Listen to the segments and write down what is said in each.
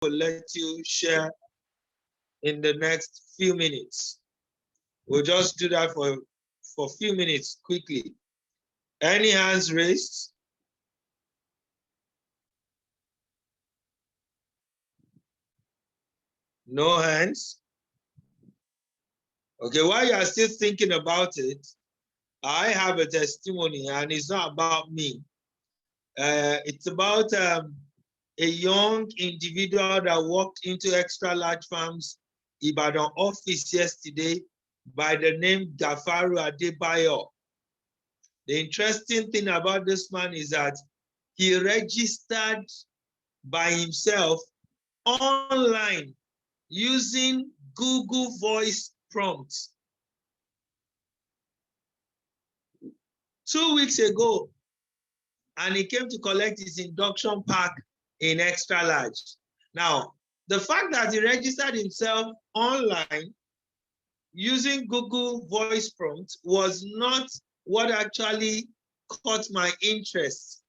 will let you share in the next few minutes. We'll just do that for a few minutes quickly. Any hands raised? No hands? Okay, while you are still thinking about it, I have a testimony, and it's not about me. It's about a young individual that walked into Xtralarge Farms Ibadan office yesterday by the name Gafaru Adebayo. The interesting thing about this man is that he registered by himself online using Google Voice prompts. 2 weeks ago, and he came to collect his induction pack in Xtralarge. Now, the fact that he registered himself online using Google Voice prompts was not what actually caught my interest.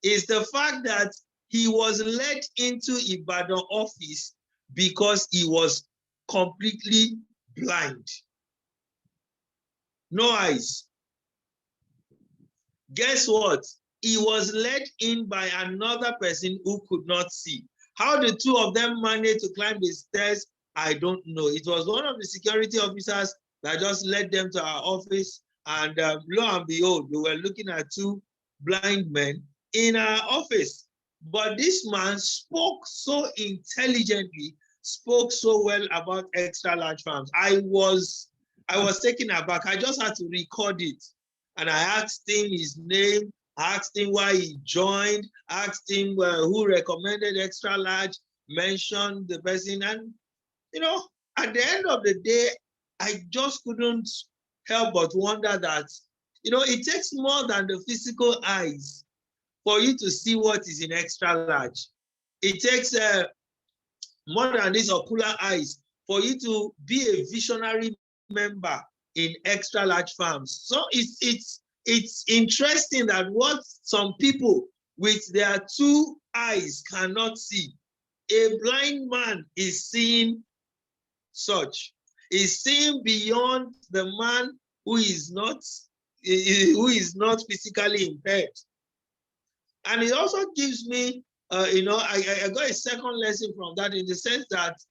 Is the fact that he was led into Ibadan office because he was completely blind. No eyes. Guess what? He was led in by another person who could not see. How the two of them managed to climb the stairs, I don't know. It was one of the security officers that just led them to our office, and lo and behold, we were looking at two blind men in our office. But this man spoke so intelligently, spoke so well about Xtralarge Farms. I was taken aback. I just had to record it. And I asked him his name, asked him why he joined, asked him who recommended Xtralarge, mentioned the person. And, you know, at the end of the day, I just couldn't help but wonder that, you know, it takes more than the physical eyes for you to see what is in Xtralarge. It takes more than these ocular eyes for you to be a visionary member in Xtralarge Farms. So it's interesting that what some people with their two eyes cannot see, a blind man is seeing such. Is seeing beyond the man who is not physically impaired. And it also gives me, you know, I got a second lesson from that, in the sense that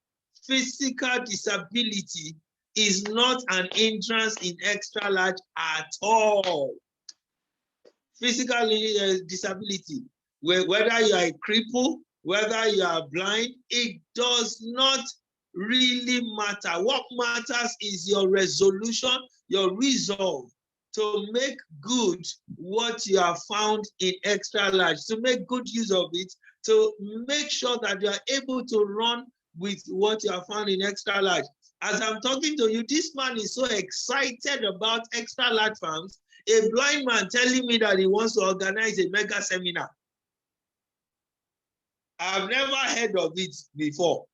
physical disability is not an hindrance in Xtralarge at all. Physical disability, whether you are a cripple, whether you are blind, it does not really matter. What matters is your resolution, your resolve to make good what you have found in Xtralarge, to make good use of it, to make sure that you are able to run with what you have found in Xtralarge. As I'm talking to you, this man is so excited about Xtralarge Farms, a blind man telling me that he wants to organize a mega seminar. I've never heard of it before,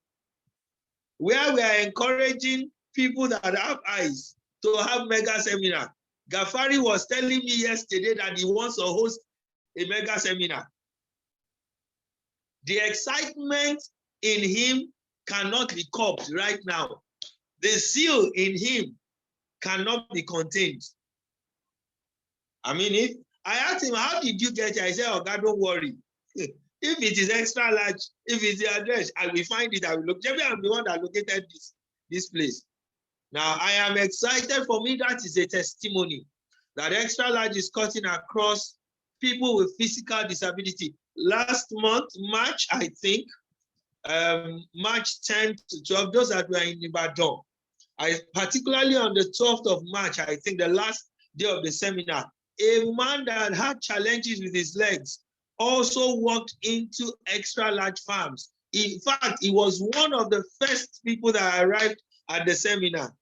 where we are encouraging people that have eyes to have mega seminar. Gafari was telling me yesterday that he wants to host a mega seminar. The excitement in him cannot be curbed right now. The zeal in him cannot be contained. I mean, if I asked him, how did you get here? I said, oh God, don't worry. If it is Xtralarge, if it's the address, I will find it. I will look. Maybe I'm the one that located this place. Now, I am excited. For me, that is a testimony that Xtralarge is cutting across people with physical disability. Last month, March, I think, March 10 to 12, those that were in Ibadan, particularly on the 12th of March, I think the last day of the seminar, a man that had challenges with his legs also walked into Xtralarge Farms. In fact, he was one of the first people that arrived at the seminar.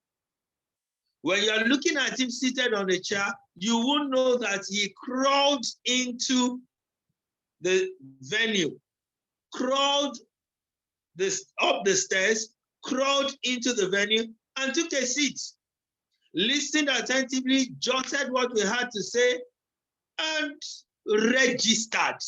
When you're looking at him seated on a chair, you will know that he crawled into the venue, crawled up the stairs, crawled into the venue, and took a seat. Listened attentively, jotted what we had to say, and registered.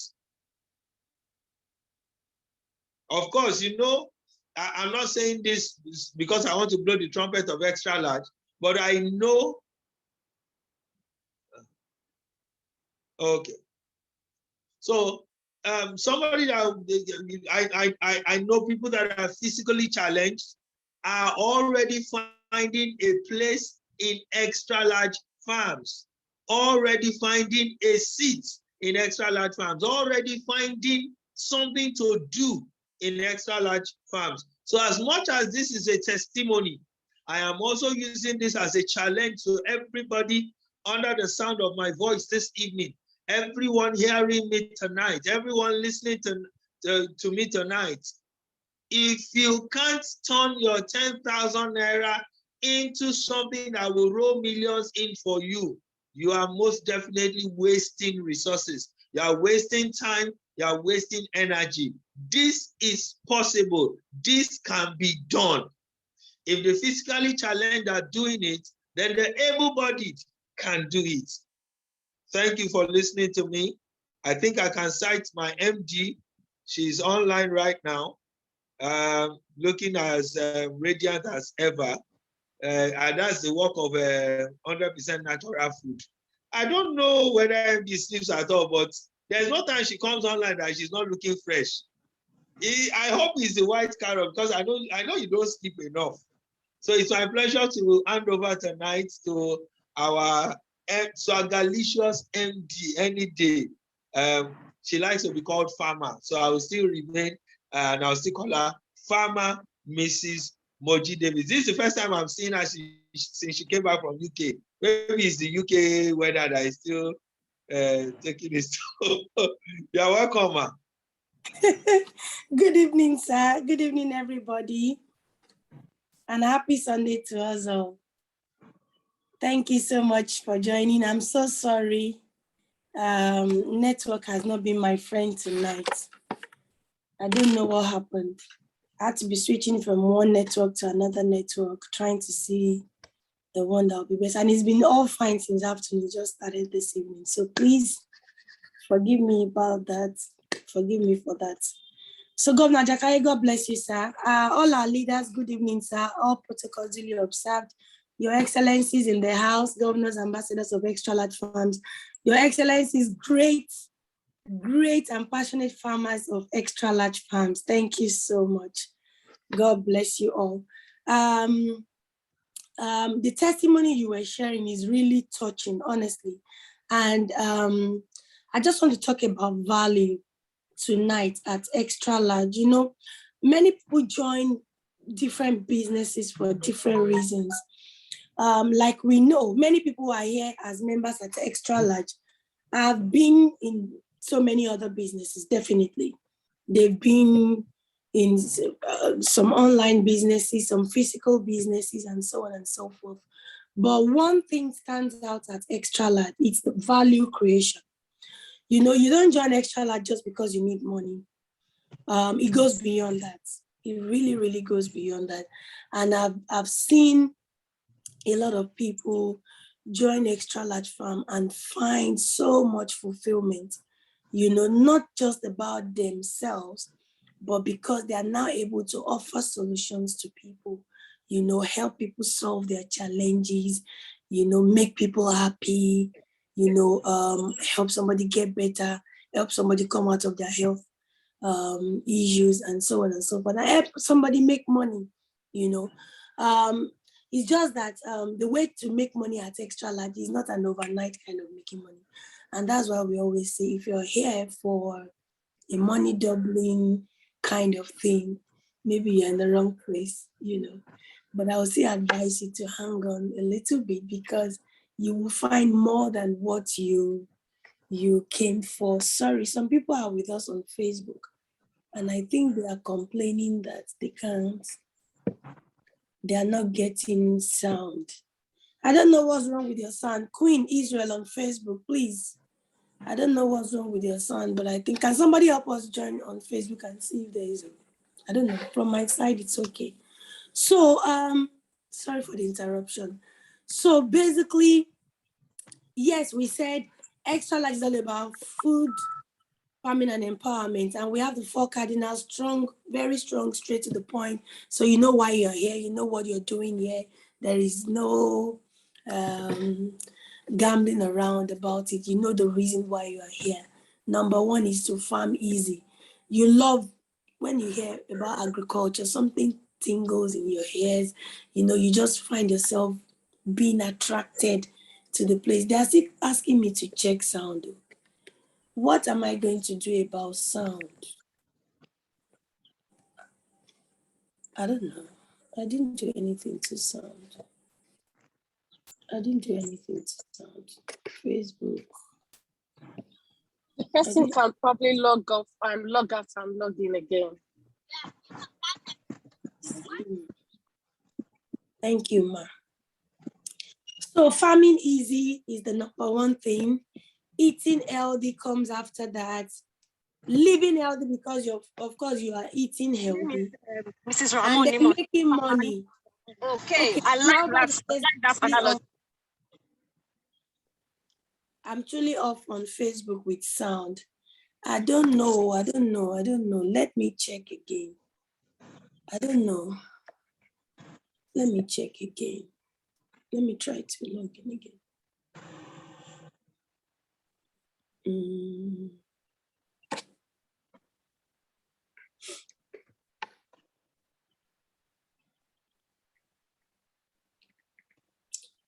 Of course, you know, I'm not saying this because I want to blow the trumpet of Xtralarge, but I know. Okay. So somebody that I know people that are physically challenged are already finding a place in Xtralarge farms, already finding a seat in Xtralarge farms, already finding something to do in Xtralarge farms. So as much as this is a testimony, I am also using this as a challenge to everybody under the sound of my voice this evening. Everyone hearing me tonight, everyone listening to me tonight, if you can't turn your 10,000 naira into something that will roll millions in for you, you are most definitely wasting resources. You are wasting time, you are wasting energy. This is possible. This can be done. If the physically challenged are doing it, then the able-bodied can do it. Thank you for listening to me. I think I can cite my MD. She's online right now, looking as radiant as ever. And that's the work of 100% natural food. I don't know whether MD sleeps at all, but there's no time she comes online that she's not looking fresh. I hope it's the white carrot because I know you don't sleep enough. So it's my pleasure to hand over tonight to our swagalicious MD any day. She likes to be called Farmer, so I will still remain and I'll still call her Farmer Mrs. Moji Davis. This is the first time I'm seeing her since she came back from UK. Maybe it's the UK weather that is still taking its toll. You're welcome, ma. Good evening, sir. Good evening, everybody. And happy Sunday to us all. Thank you so much for joining. I'm so sorry. Network has not been my friend tonight. I don't know what happened. I had to be switching from one network to another network, trying to see the one that will be best. And it's been all fine since afternoon. It just started this evening. So please forgive me about that. Forgive me for that. So Governor Jakaye, God bless you, sir. All our leaders, good evening, sir. All protocols duly observed. Your Excellencies in the House, governors, ambassadors of Xtralarge Farms, Your Excellencies, great and passionate farmers of Xtralarge Farms. Thank you so much. God bless you all. The testimony you were sharing is really touching, honestly. And I just want to talk about value tonight at Xtralarge. You know, many people join different businesses for different reasons. Like we know, many people who are here as members at Xtralarge have been in so many other businesses, definitely. They've been in some online businesses, some physical businesses, and so on and so forth. But one thing stands out at Xtralarge, it's the value creation. You know, you don't join Xtralarge just because you need money. It goes beyond that. It really, really goes beyond that. And I've seen a lot of people join Xtralarge Farm and find so much fulfillment, you know, not just about themselves, but because they are now able to offer solutions to people, you know, help people solve their challenges, you know, make people happy, you know, help somebody get better, help somebody come out of their health issues and so on and so forth. And help somebody make money, you know. It's just that the way to make money at Xtralarge is not an overnight kind of making money. And that's why we always say, if you're here for a money doubling kind of thing, maybe you're in the wrong place, you know. But I would still advise you to hang on a little bit because you will find more than what you came for. Sorry, some people are with us on Facebook, and I think they are complaining that they are not getting sound. I don't know what's wrong with your sound. Queen Israel on Facebook, please. I don't know what's wrong with your sound, but I think, can somebody help us join on Facebook and see if there is I don't know, from my side, it's okay. So, sorry for the interruption. So basically, yes, we said Xtralarge is all about food farming and empowerment, and we have the 4 cardinals, strong, very strong, straight to the point. So you know why you're here, you know what you're doing here. There is no gambling around about it. You know the reason why you are here. Number 1 is to farm easy. You love, when you hear about agriculture, something tingles in your ears. You know, you just find yourself being attracted to the place. They're still asking me to check sound. What am I going to do about sound? I don't know. I didn't do anything to sound. I didn't do anything to sound. Facebook. The person can probably log off and log out and log in again. Thank you, Ma. So farming easy is the number 1 thing. Eating healthy comes after that. Living healthy because of course you are eating healthy. Mrs. And Ramon, then making money. Okay, I like that. I'm truly off on Facebook with sound. I don't know. Let me check again. I don't know. Let me check again. Let me try to log in again.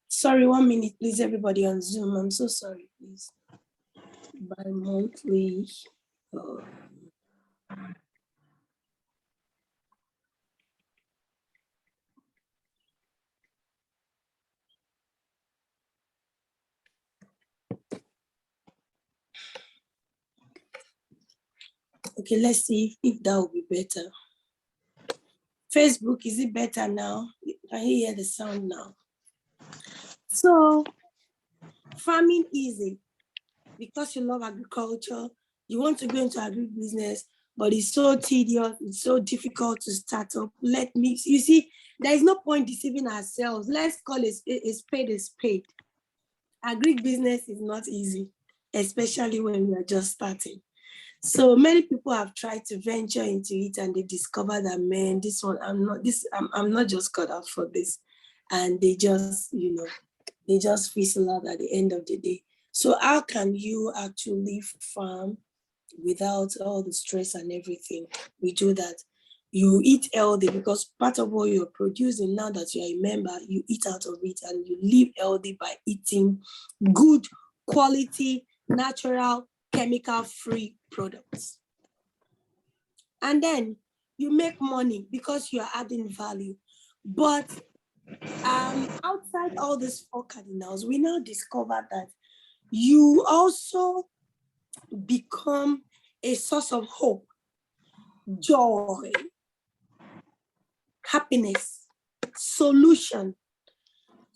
Sorry, 1 minute, please, everybody on Zoom. I'm so sorry, please. Bi-monthly. Okay, let's see if that will be better. Facebook, is it better now? Can you hear the sound now? So, farming easy because you love agriculture. You want to go into agribusiness, but it's so tedious, it's so difficult to start up. You see, there is no point deceiving ourselves. Let's call it a spade a spade. Agribusiness is not easy, especially when we are just starting. So many people have tried to venture into it and they discover that, man, I'm not just cut out for this. And they just, they just fizzle out at the end of the day. So how can you actually farm without all the stress and everything? We do that. You eat healthy because part of what you're producing, now that you're a member, you eat out of it, and you live healthy by eating good quality, natural, chemical-free products. And then you make money because you're adding value. But outside all these 4 cardinals, we now discover that you also become a source of hope, joy, happiness, solution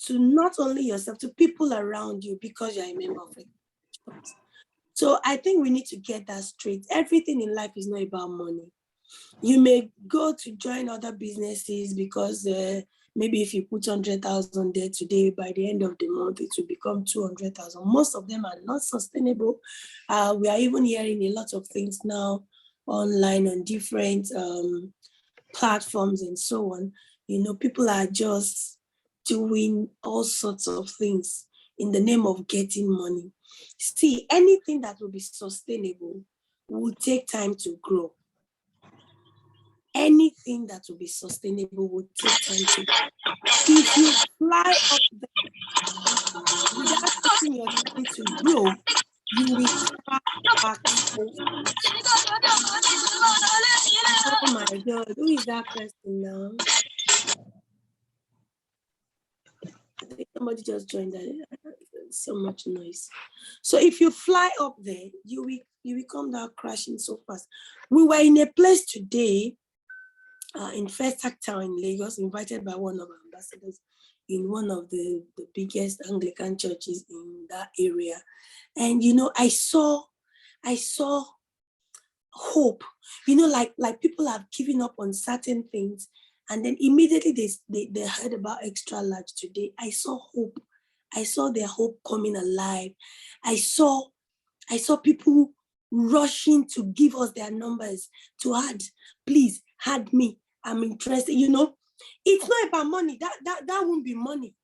to not only yourself, to people around you, because you're a member of it. So I think we need to get that straight. Everything in life is not about money. You may go to join other businesses because maybe if you put 100,000 there today, by the end of the month, it will become 200,000. Most of them are not sustainable. We are even hearing a lot of things now online on different platforms and so on. People are just doing all sorts of things in the name of getting money. See, anything that will be sustainable will take time to grow. Anything that will be sustainable will take time to grow. If you fly up there without taking your time to grow, you will crash back so fast. Oh my God, who is that person now? I think somebody just joined that. So much noise. So if you fly up there, you will come down crashing so fast. We were in a place today in Festac Town in Lagos, invited by one of our ambassadors in one of the biggest Anglican churches in that area. And I saw hope. Like people have given up on certain things, and then immediately they heard about Xtralarge today. I saw hope. I saw their hope coming alive. I saw people rushing to give us their numbers to add. Please add me. I'm interested. It's not about money. That won't be money.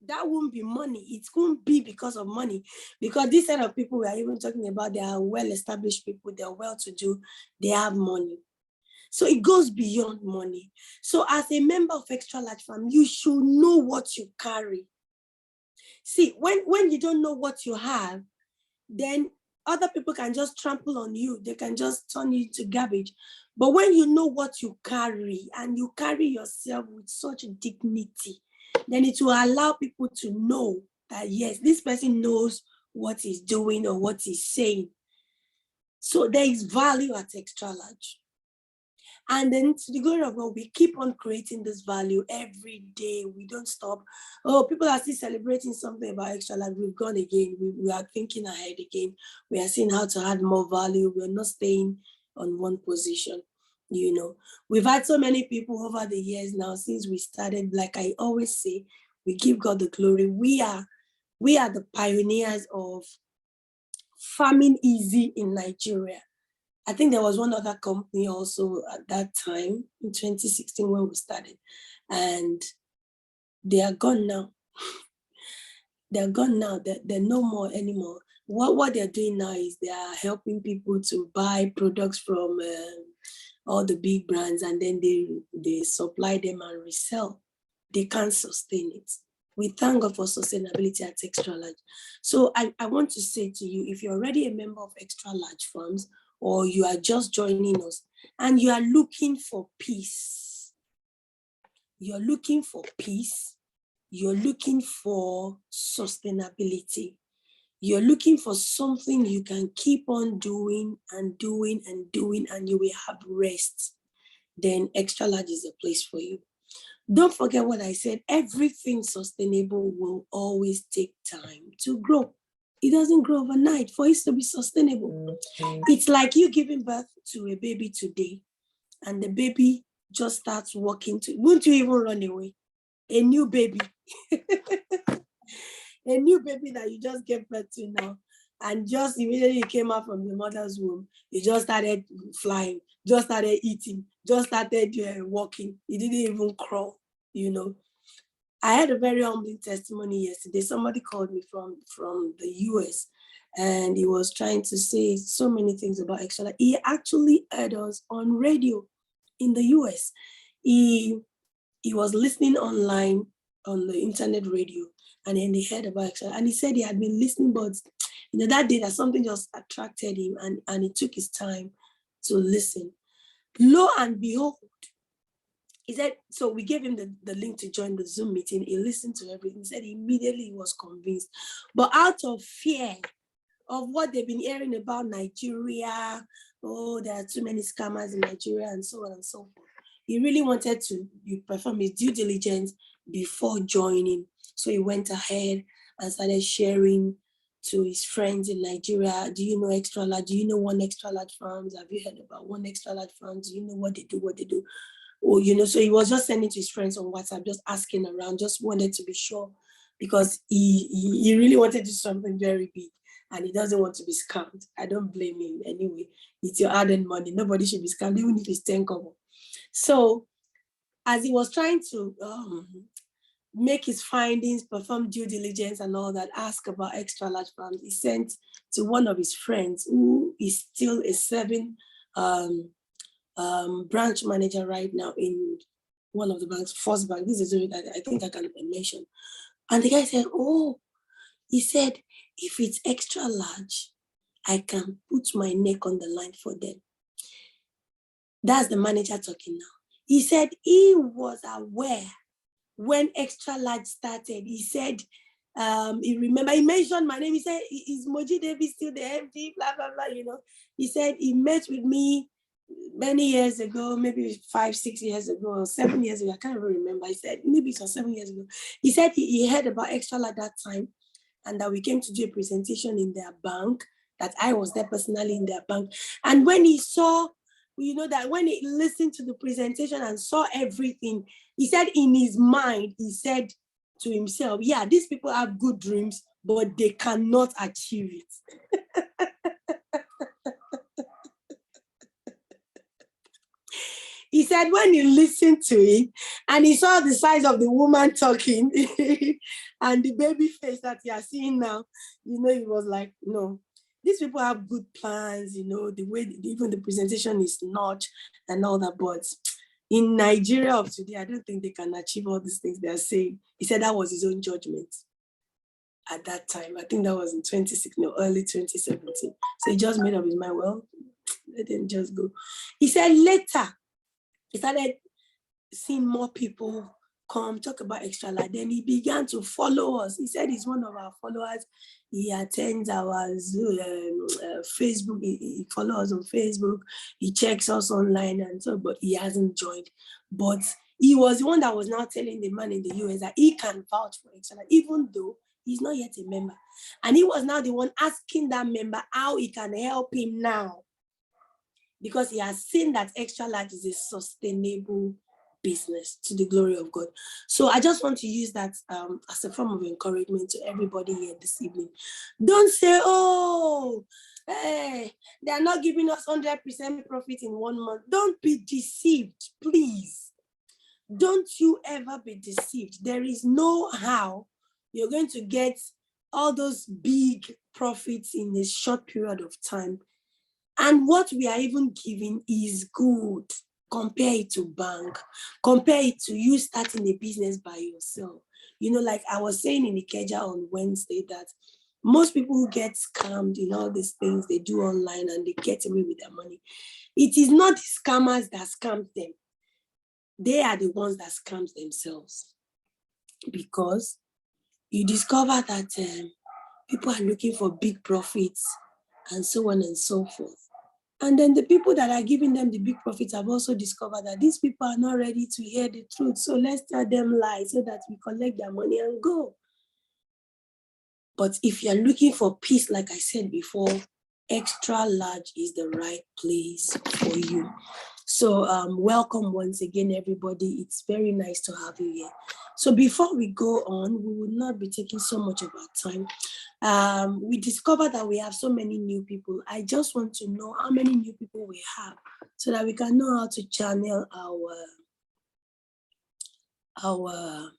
That won't be money. It won't be because of money. Because this set of people we are even talking about, they are well-established people. They're well-to-do. They have money. So it goes beyond money. So as a member of Xtralarge Farm, you should know what you carry. See, when you don't know what you have, then other people can just trample on you. They can just turn you to garbage. But when you know what you carry and you carry yourself with such dignity, then it will allow people to know that, yes, this person knows what he's doing or what he's saying. So there is value at Xtralarge. And then to the glory of God, we keep on creating this value every day. We don't stop. Oh, people are still celebrating something about Xtralarge. We've gone again. We are thinking ahead again. We are seeing how to add more value. We're not staying on one position. We've had so many people over the years now since we started. Like I always say, we give God the glory. We are the pioneers of farming easy in Nigeria. I think there was one other company also at that time in 2016 when we started, and they are gone now. They're gone now. They're no more anymore. What they're doing now is they are helping people to buy products from all the big brands, and then they supply them and resell. They can't sustain it. We thank God for sustainability at Xtralarge. So I want to say to you, if you're already a member of Xtralarge Farms, or you are just joining us and you are looking for peace, you're looking for sustainability, you're looking for something you can keep on doing and doing and doing, and you will have rest, then Xtralarge is a place for you. Don't forget what I said. Everything sustainable will always take time to grow. It doesn't grow overnight for it to be sustainable. It's like you giving birth to a baby today, and the baby just starts walking. Won't you even run away? A new baby. A new baby that you just gave birth to now, and just immediately you came out from the mother's womb, you just started flying, just started eating, just started walking. You didn't even crawl, I had a very humbling testimony yesterday. Somebody called me from the US, and he was trying to say so many things about Xtralarge. He actually heard us on radio in the US. He was listening online on the internet radio, and then he heard about Xtralarge. And he said he had been listening, but that day that something just attracted him, and he took his time to listen. Lo and behold, he said, so we gave him the link to join the Zoom meeting. He listened to everything. He said immediately he was convinced. But out of fear of what they've been hearing about Nigeria, oh, there are too many scammers in Nigeria, and so on and so forth, he really wanted to perform his due diligence before joining. So he went ahead and started sharing to his friends in Nigeria. Do you know Xtralarge? Do you know One Xtralarge Farms? Have you heard about One Xtralarge Farms? Do you know what they do? Or, so he was just sending to his friends on WhatsApp, just asking around, just wanted to be sure, because he really wanted to do something very big, and he doesn't want to be scammed. I don't blame him anyway. It's your hard-earned money. Nobody should be scammed, even if it's 10 kobo. So as he was trying to make his findings, perform due diligence and all that, ask about Xtralarge Farms, he sent to one of his friends who is still a serving branch manager right now in one of the banks, First Bank. This is I think I can mention. And the guy said, oh, he said, if it's Xtralarge, I can put my neck on the line for them. That's the manager talking now. He said he was aware when Xtralarge started. He said, he mentioned my name. He said, is Moji Davis still the MD? Blah, blah, blah, He said he met with me many years ago, maybe 5-6 years ago, or 7 years ago. I can't even remember. He said, maybe it was 7 years ago. He said he heard about Xtralarge that time, and that we came to do a presentation in their bank, that I was there personally in their bank. And when he saw, that when he listened to the presentation and saw everything, he said in his mind, he said to himself, yeah, these people have good dreams, but they cannot achieve it. He said when he listened to it and he saw the size of the woman talking and the baby face that you are seeing now, he was like, no, these people have good plans, the way even the presentation is notch and all that. But in Nigeria of today, I don't think they can achieve all these things they are saying. He said that was his own judgment at that time. I think that was in early 2017. So he just made up his mind, well, let them just go. He said later, he started seeing more people come talk about Xtralarge. Then he began to follow us. He said he's one of our followers. He attends our Facebook. He follows us on Facebook. He checks us online and so, but he hasn't joined. But he was the one that was now telling the man in the US that he can vouch for Xtralarge, even though he's not yet a member. And he was now the one asking that member how he can help him now, because he has seen that Xtralarge is a sustainable business to the glory of God. So I just want to use that as a form of encouragement to everybody here this evening. Don't say, oh, hey, they are not giving us 100% profit in 1 month. Don't be deceived, please. Don't you ever be deceived. There is no how you're going to get all those big profits in a short period of time. And what we are even giving is good. Compare it to bank. Compare it to you starting a business by yourself. Like I was saying in Ikeja on Wednesday, that most people who get scammed in all these things they do online and they get away with their money, it is not the scammers that scam them. They are the ones that scam themselves, because you discover that people are looking for big profits and so on and so forth. And then the people that are giving them the big profits have also discovered that these people are not ready to hear the truth. So let's tell them lies so that we collect their money and go. But if you're looking for peace, like I said before, Xtralarge is the right place for you. So welcome once again, everybody. It's very nice to have you here. So before we go on, we will not be taking so much of our time. We discovered that we have so many new people. I just want to know how many new people we have so that we can know how to channel our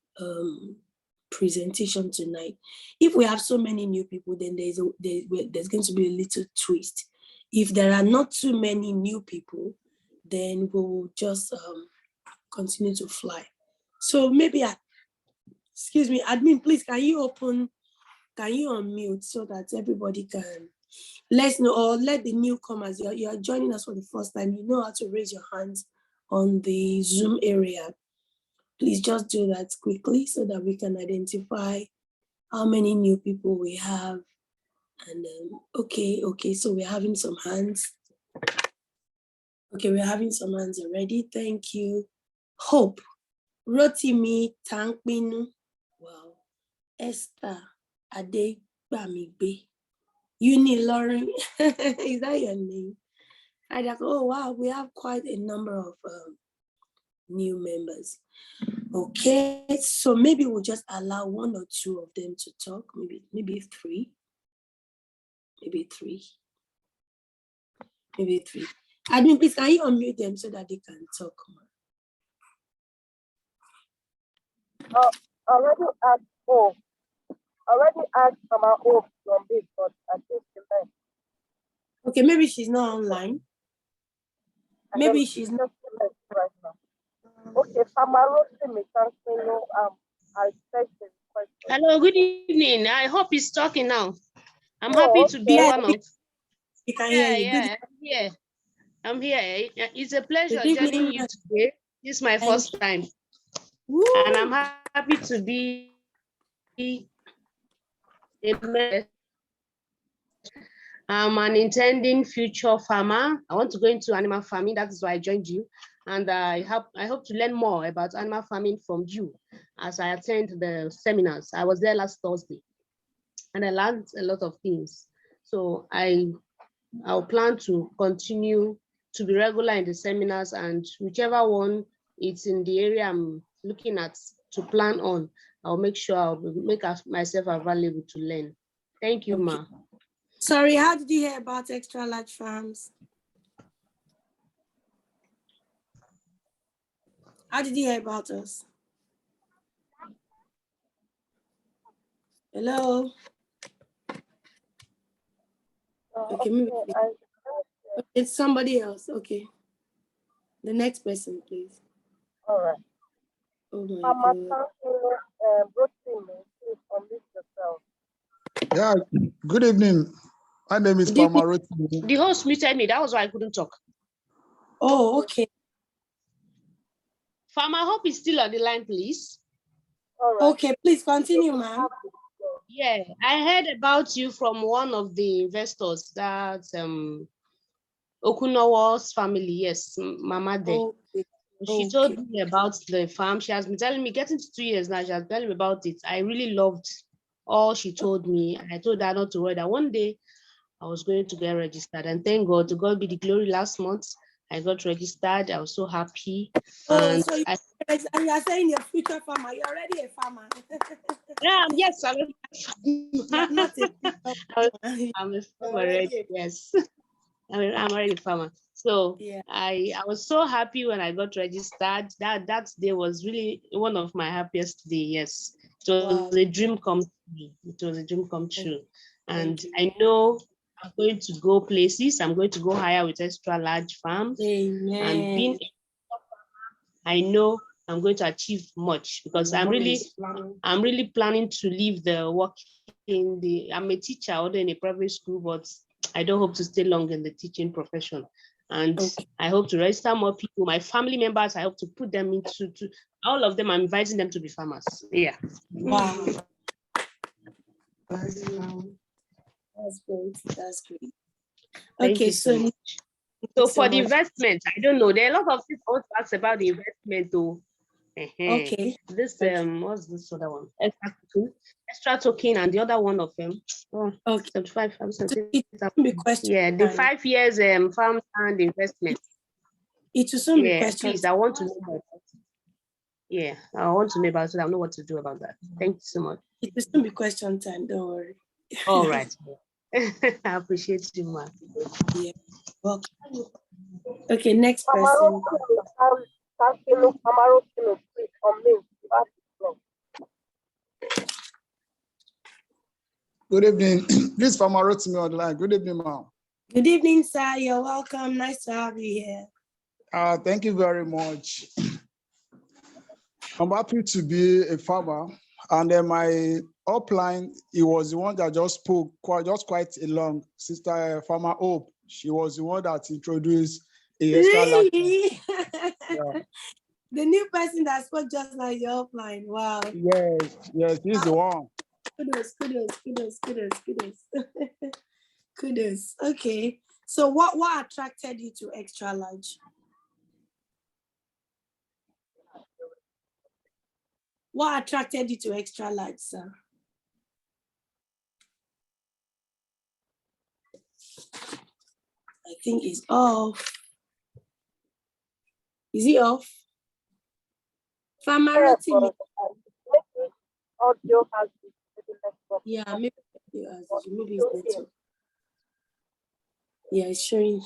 presentation tonight. If we have so many new people, then there's going to be a little twist. If there are not too many new people, then we will just continue to fly. So maybe, excuse me, admin, please, can you unmute so that everybody can let's know, or let the newcomers, you're joining us for the first time, you know how to raise your hands on the Zoom area. Please just do that quickly so that we can identify how many new people we have. And okay, so we're having some hands. Okay, we're having some hands already. Thank you. Hope, Rotimi Tankminu, wow, Esther Adegbamigbe, Uni Lauren, is that your name? I like, oh wow, we have quite a number of new members. Okay, so maybe we'll just allow 1 or 2 of them to talk, maybe 3. Maybe three. Admin, please, can you unmute them so that they can talk more? Already asked Mama Hope from this, but I think she left. Okay, maybe she's not online. Maybe she's not right now. Okay, Famaro, I expect the question. Hello, good evening. I hope he's talking now. I'm happy to be one of. You can hear you. Yeah, I'm here. It's a pleasure Good joining evening. you today. This is my first time. Woo. And I'm happy to be a member. I'm an intending future farmer. I want to go into animal farming. That's why I joined you. And I hope to learn more about animal farming from you as I attend the seminars. I was there last Thursday and I learned a lot of things. So I'll plan to continue to be regular in the seminars, and whichever one it's in the area I'm looking at to plan on, I'll make sure I'll make myself available to learn. Thank you, okay. Ma. Sorry, how did you hear about Xtralarge Farms? How did you hear about us? Hello? Okay, maybe it's somebody else. Okay. The next person, please. All right. Oh my Mama, God. please unmute yourself. Yeah, good evening. My name is Good evening. Pamaroti. The host muted me. That was why I couldn't talk. Oh, okay. Farmer Hope is still on the line, please. All right. Okay, please continue, ma'am. Yeah, I heard about you from one of the investors, that Okunowa's family. Yes, Mama De. Okay. She told me about the farm. She has been telling me, getting to 2 years now, she has been telling me about it. I really loved all she told me. I told her not to worry, that one day I was going to get registered. And thank God, to God be the glory, last month I got registered. I was so happy. Oh, And so you are saying you're a future farmer. You're already a farmer. yes, I'm You're not a future farmer. I'm a farmer already. Yes. I'm already a farmer. So Yeah. I was so happy when I got registered. That day was really one of my happiest days. Yes. It was a dream come true. It was a dream come true. And I know I'm going to go places. I'm going to go higher with Xtralarge farms. Amen. And being, I know I'm going to achieve much, because I'm really planning to leave the work in the, I'm a teacher, although in a private school, but I don't hope to stay long in the teaching profession. And I hope to register more people, my family members. I hope to put them into, all of them, I'm inviting them to be farmers. Yeah. Wow. That's great. That's great. Thank Okay, you so much. So for the investment, I don't know. There are a lot of people want to ask about the investment though. Okay. This what's this other one? Extra token, and the other one of them. Okay. 75. Yeah, the 5 years farm and investment. It will soon be question. Please, I want to know about it. Yeah, I want to know about it. I know what to do about that. Thank you so much. It will soon be question time. Don't worry. All right. I appreciate you, ma. Yeah. Welcome. Okay, next person. Good evening. This Pamaroti me on the line. Good evening, ma'am. Good evening, sir. You're welcome. Nice to have you here. Thank you very much. I'm happy to be a farmer, and then my upline, he was the one that just spoke quite long. Sister Farmer Hope, she was the one that introduced a Really? Yeah. The new person that spoke just like your upline. Wow. Yes, he's the one. Kudos. Kudos. Okay. So what attracted you to Xtralarge? What attracted you to Xtralarge, sir? I think it's off. Is he off? Farmaroti. Audio has Yeah, maybe it's network. Yeah, it's showing.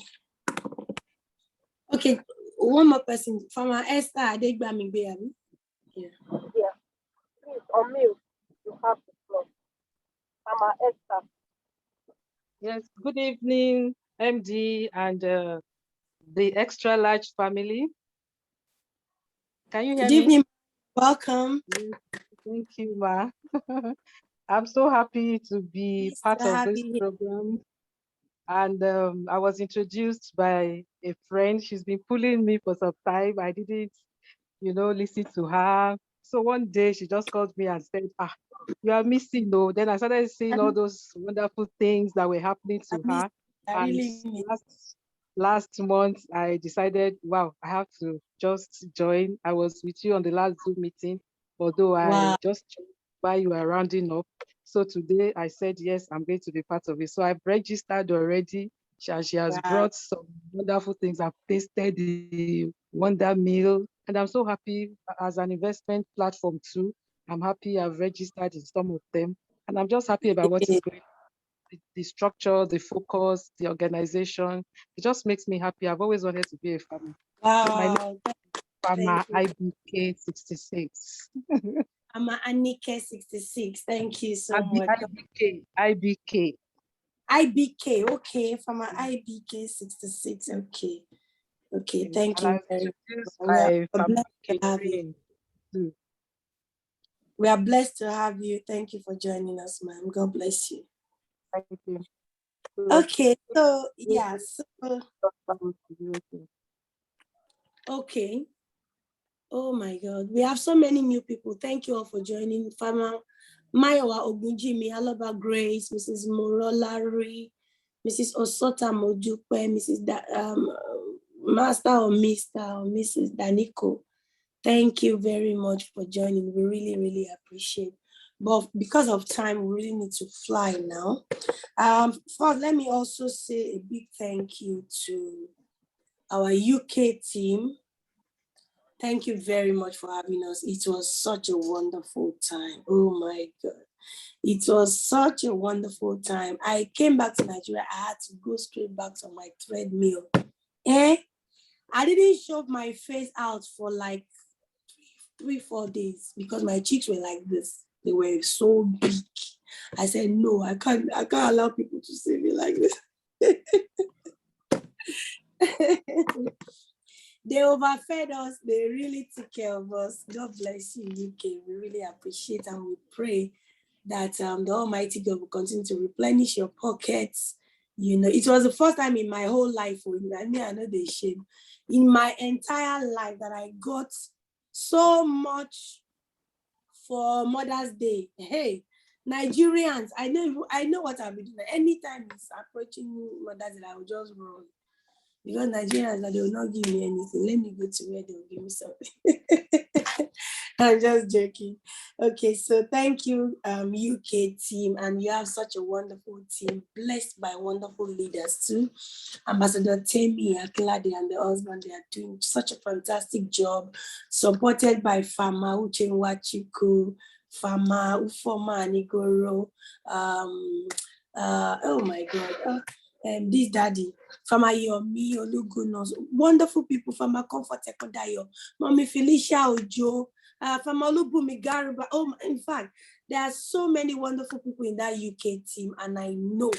Okay, one more person. Farmer Esther Adegbamigbe. Yeah. Yeah. Please unmute. You have the floor. Mama Esther. Yes, good evening, MD and the Xtralarge family. Can you hear Good me? evening. Welcome. Yes, thank you, Ma. I'm so happy to be part of this program. And I was introduced by a friend. She's been pulling me for some time. I didn't, listen to her. So one day she just called me and said, you are missing, though. Then I started seeing all those wonderful things that were happening to her. And last month, I decided, wow, I have to just join. I was with you on the last Zoom meeting, although I just joined while you were rounding up. So today I said, yes, I'm going to be part of it. So I've registered already. She has brought some wonderful things. I've tasted the Wonder Meal, and I'm so happy as an investment platform too. I'm happy I've registered in some of them, and I'm just happy about what is going on. The structure, the focus, the organization. It just makes me happy. I've always wanted to be a farmer. Wow. Farmer IBK 66. I'm Anike 66. Thank you so much. IBK. IBK, okay, from our IBK 66, okay. Okay, thank you very much. We are blessed to have you. We are blessed to have you. Thank you for joining us, ma'am. God bless you. Thank you. Okay, so yeah, so okay. Oh my God, we have so many new people. Thank you all for joining. Farmer Mayowa Ogunjimi, Alaba Grace, Mrs. Morolari, Mrs. Osota Mojupe, Mrs. Master or Mr. or Mrs. Daniko. Thank you very much for joining. We really, really appreciate. But because of time, we really need to fly now. First, let me also say a big thank you to our UK team. Thank you very much for having us. It was such a wonderful time. Oh my God. It was such a wonderful time. I came back to Nigeria. I had to go straight back to my treadmill. I didn't shove my face out for like 3-4 days because my cheeks were like this. They were so big. I said, no, I can't allow people to see me like this. They overfed us. They really took care of us. God bless you, UK. We really appreciate and we pray that the Almighty God will continue to replenish your pockets. You know, it was the first time in my whole life, I know the shame, in my entire life that I got so much for Mother's Day. Hey, Nigerians, I know what I'll be doing. Anytime it's approaching Mother's Day, I will just run. Because Nigerians, they will not give me anything. Let me go to where they will give me something. I'm just joking. Okay, so thank you, UK team, and you have such a wonderful team, blessed by wonderful leaders too. Ambassador Temi Aklade and the husband, they are doing such a fantastic job, supported by Fama Uchenwachiku, Fama Ufoma Anigoro, oh my God, this daddy, Fama Yomi Olugunos, wonderful people, Fama Comfort Ekodayo, Mommy Felicia Ojo, Fama Olubumi Garuba. Oh, in fact, there are so many wonderful people in that UK team, and I know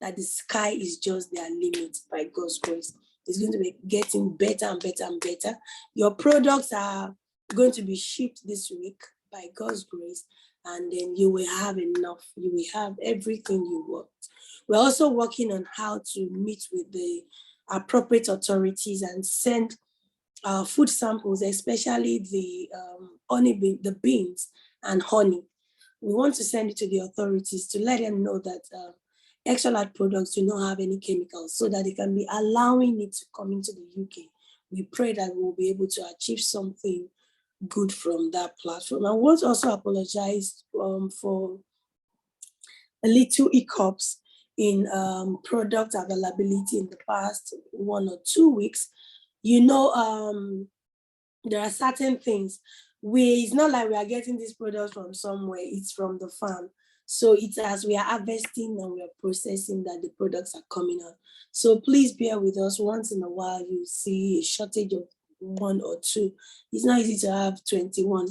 that the sky is just their limit by God's grace. It's going to be getting better and better and better. Your products are going to be shipped this week by God's grace, and then you will have enough. You will have everything you want. We're also working on how to meet with the appropriate authorities and send food samples, especially the the beans and honey. We want to send it to the authorities to let them know that Xtralarge products do not have any chemicals, so that they can be allowing it to come into the UK. We pray that we'll be able to achieve something good from that platform. I want to also apologize for a little hiccups in product availability in the past 1 or 2 weeks. You know, there are certain things. It's not like we are getting these products from somewhere, it's from the farm. So it's as we are harvesting and we are processing that the products are coming out. So please bear with us. Once in a while, you see a shortage of 1 or 2. It's not easy to have 21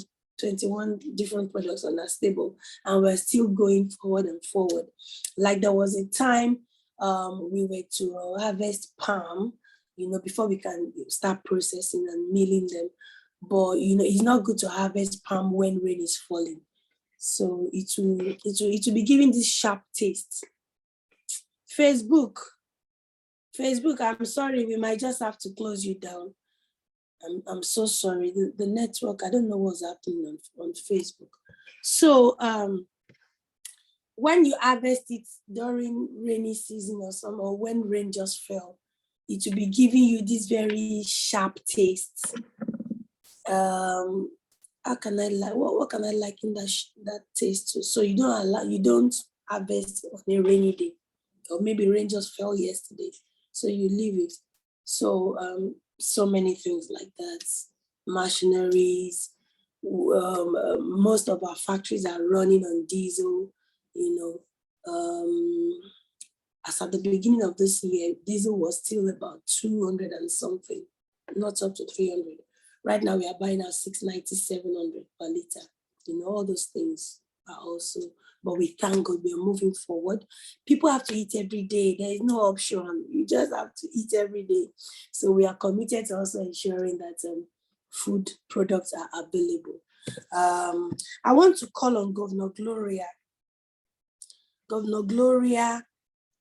different products on our stable, and we're still going forward and forward. Like there was a time we were to harvest palm, you know, before we can start processing and milling them. But you know, it's not good to harvest palm when rain is falling. So it will be giving this sharp taste. Facebook, I'm sorry, we might just have to close you down. I'm so sorry. The network, I don't know what's happening on Facebook. So when you harvest it during rainy season or summer, or when rain just fell, it will be giving you this very sharp taste. How can I like what can I like in that taste too? So you don't harvest on a rainy day, or maybe rain just fell yesterday, so you leave it. So so many things like that. Machineries, most of our factories are running on diesel, you know. As at the beginning of this year, diesel was still about 200 and something, not up to 300. Right now, we are buying at 690, 700 per liter. You know, all those things are also, but we thank God we are moving forward. People have to eat every day. There is no option. You just have to eat every day. So we are committed to also ensuring that food products are available. I want to call on Governor Gloria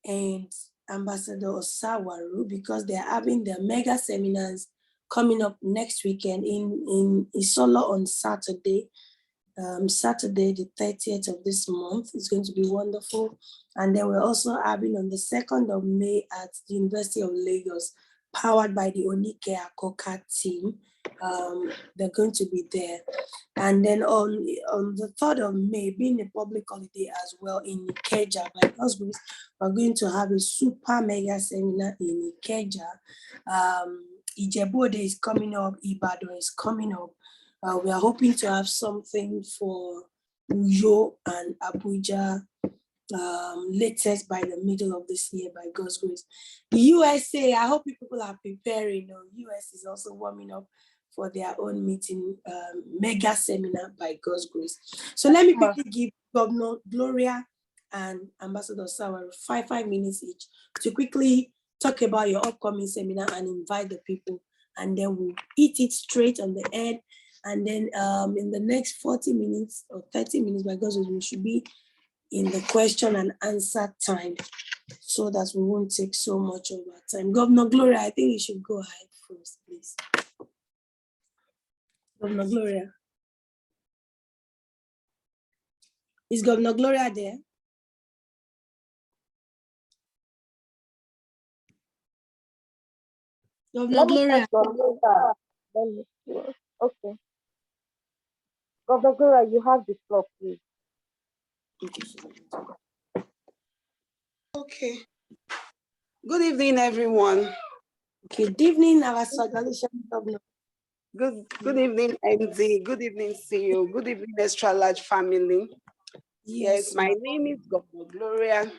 and Ambassador Osawaru, because they're having their mega seminars coming up next weekend in Isolo on Saturday. Saturday, the 30th of this month. It's going to be wonderful. And then we're also having on the 2nd of May at the University of Lagos, powered by the Onike Akoka team. They're going to be there. And then on the 3rd of May, being a public holiday as well in Ikeja, by God's grace, we're going to have a super mega seminar in Ikeja. Ijebu is coming up, Ibadan is coming up. We are hoping to have something for Uyo and Abuja latest by the middle of this year, by God's grace. The USA, I hope people are preparing. US is also warming up for their own meeting, mega seminar by God's grace. So let me quickly give Governor Gloria and Ambassador Sawaru 5 minutes each to quickly talk about your upcoming seminar and invite the people. And then we'll eat it straight on the head. And then in the next 40 minutes or 30 minutes, by God's grace, we should be in the question and answer time so that we won't take so much of our time. Governor Gloria, I think you should go ahead first, please. Governor Gloria. Is Governor Gloria there? Governor Gloria. Okay. Governor Gloria, you have the floor, please. Okay. Good evening, everyone. Good evening, our Sagalician Governor. Good evening, MD. Good evening, CEO. Good evening, Xtralarge family. Yes, my name is Governor Gloria.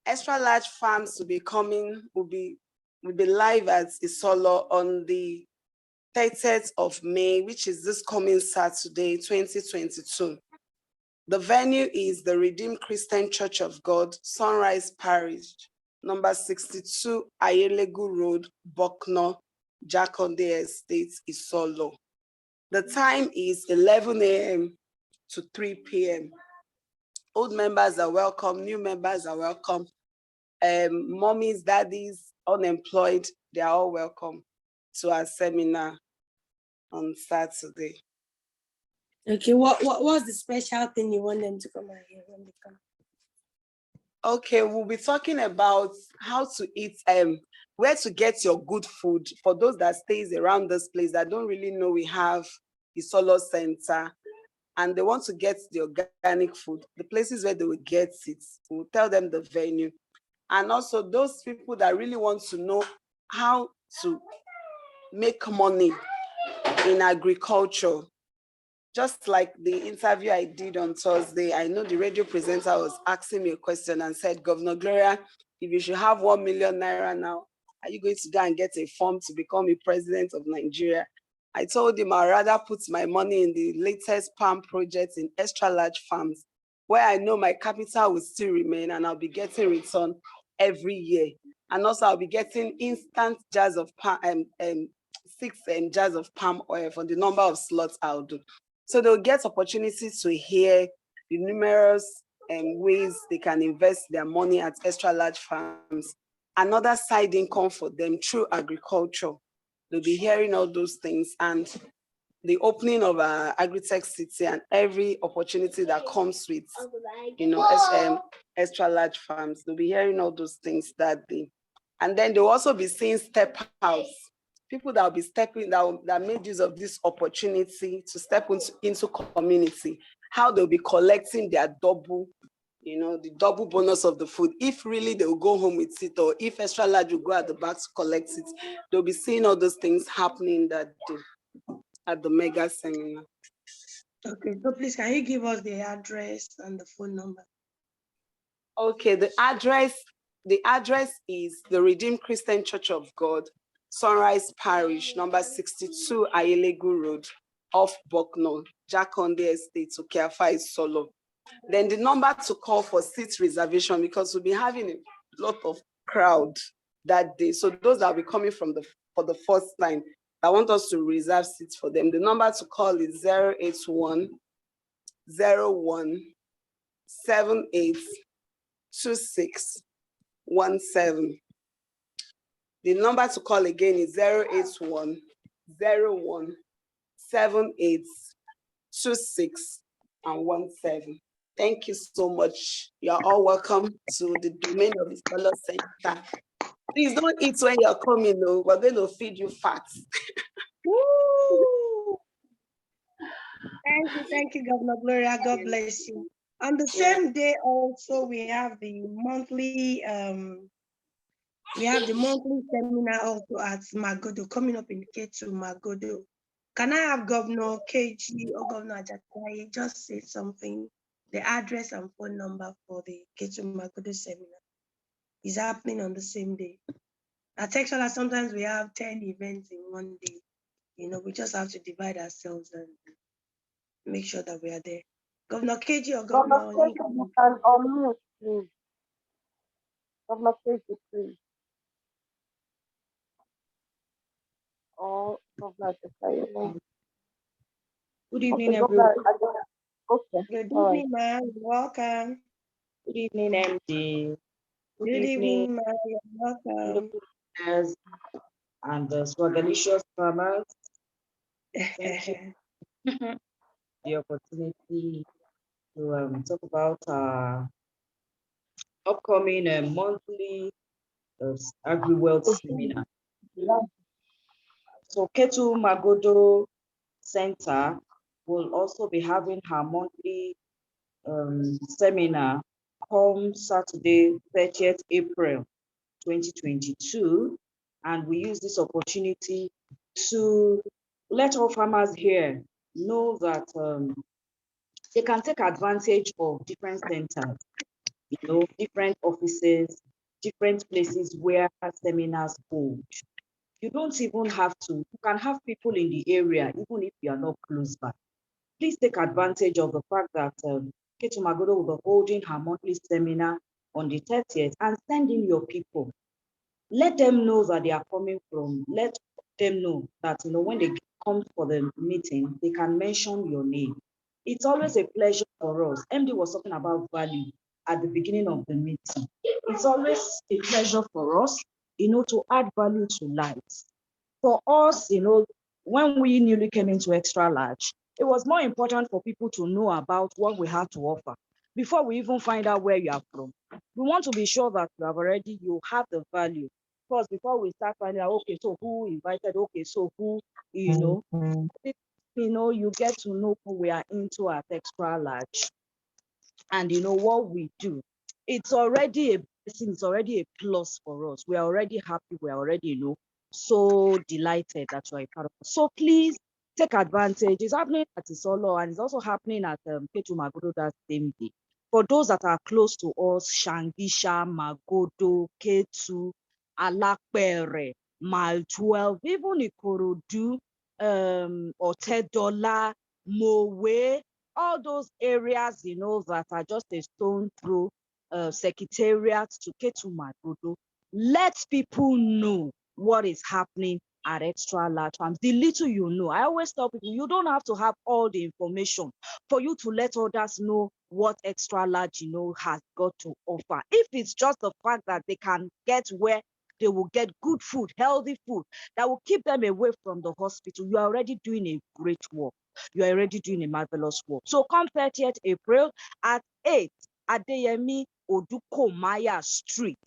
Xtralarge Farms will be live at Isolo on the 30th of May, which is this coming Saturday, 2022. The venue is the Redeemed Christian Church of God, Sunrise Parish, number 62 Ayelegu Road, Bokno, Jakonde Estate, Isolo. The time is 11 a.m. to 3 p.m. Old members are welcome, new members are welcome. Mommies, daddies, unemployed, they are all welcome to our seminar on Saturday. Okay, what's the special thing you want them to come and hear when they come? Okay, we'll be talking about how to eat, where to get your good food for those that stays around this place that don't really know we have the Solo Center and they want to get the organic food, the places where they will get it. We'll tell them the venue. And also those people that really want to know how to make money in agriculture. Just like the interview I did on Thursday, I know the radio presenter was asking me a question and said, Governor Gloria, if you should have 1 million naira now, are you going to go and get a form to become a president of Nigeria? I told him I'd rather put my money in the latest palm project in Xtralarge Farms, where I know my capital will still remain and I'll be getting return every year. And also I'll be getting instant jars of palm, 6 jars of palm oil for the number of slots I'll do. So they'll get opportunities to hear the numerous ways they can invest their money at Xtralarge Farms. Another side income for them through agriculture. They'll be hearing all those things and the opening of our agri-tech city and every opportunity that comes with, Xtralarge Farms. They'll be hearing all those things that day. And then they'll also be seeing step outs. People that will be stepping, that made use of this opportunity to step into community, how they'll be collecting their double, the double bonus of the food. If really they will go home with it, or if Xtralarge will go at the back to collect it, they'll be seeing all those things happening that day at the mega seminar. Okay, so please, can you give us the address and the phone number? Okay, the address is the Redeemed Christian Church of God, Sunrise Parish, number 62 Ayelegu Road, off Bucknell, Jakonde Estate, Okeafa Solo. Then the number to call for seat reservation, because we'll be having a lot of crowd that day. So those that will be coming for the first time, I want us to reserve seats for them. The number to call is 081 01 78 2617. The number to call again is 081 01 78 2617. Thank you so much. You're all welcome to the domain of the Solar Center. Please don't eat when you're coming, though. We're going to feed you fat. Thank you, Governor Gloria. God bless you. On the same day, also we have the monthly seminar also at Magodo coming up in K2 Magodo. Can I have Governor KG or Governor Ajatai just say something? The address and phone number for the K2 Magodo seminar is happening on the same day. At Xtralarge, sometimes we have 10 events in one day. You know, we just have to divide ourselves and make sure that we are there. Governor KG or Governor KG, you can unmute, please. Governor KG, please. Or Governor Ajatai. Good evening, everyone. Okay. Good evening, ma'am. Welcome. Good evening, MD. Good evening, ma'am. You're welcome. And the Swagalicious farmers. Thank you for the opportunity to talk about our upcoming monthly Agri-Wealth Seminar. So Ketu Magodo Center will also be having her monthly seminar come Saturday, 30th April 2022. And we use this opportunity to let all farmers here know that they can take advantage of different centers, different offices, different places where seminars hold. You don't even have to, you can have people in the area, even if you are not close by. Please take advantage of the fact that Ketu Magodo will be holding her monthly seminar on the 30th and send in your people. Let them know that they are coming from, let them know that when they come for the meeting, they can mention your name. It's always a pleasure for us. MD was talking about value at the beginning of the meeting. It's always a pleasure for us, to add value to lives. For us, when we newly came into Xtralarge, it was more important for people to know about what we have to offer before we even find out where you are from. We want to be sure that you have the value. Because before we start finding out, okay, so who invited, okay, so who, you get to know who we are into at Xtralarge and what we do. It's already a blessing, it's already a plus for us. We are already happy, we are already, so delighted that you are a part of us. So please take advantage. It's happening at Isolo and it's also happening at Ketu Magodo that same day. For those that are close to us, Shangisha, Magodo, Ketu, Alakpere, Mile 12, even Ikorodu, Otedola, Mowe, all those areas, that are just a stone throw secretariat to Ketu Magodo. Let people know what is happening at Xtralarge Farms. The little you know. I always tell people, you don't have to have all the information for you to let others know what Xtralarge, has got to offer. If it's just the fact that they can get where they will get good food, healthy food, that will keep them away from the hospital, you are already doing a great work. You are already doing a marvelous work. So come 30th April at 8 Adeyemi Odukomaya Street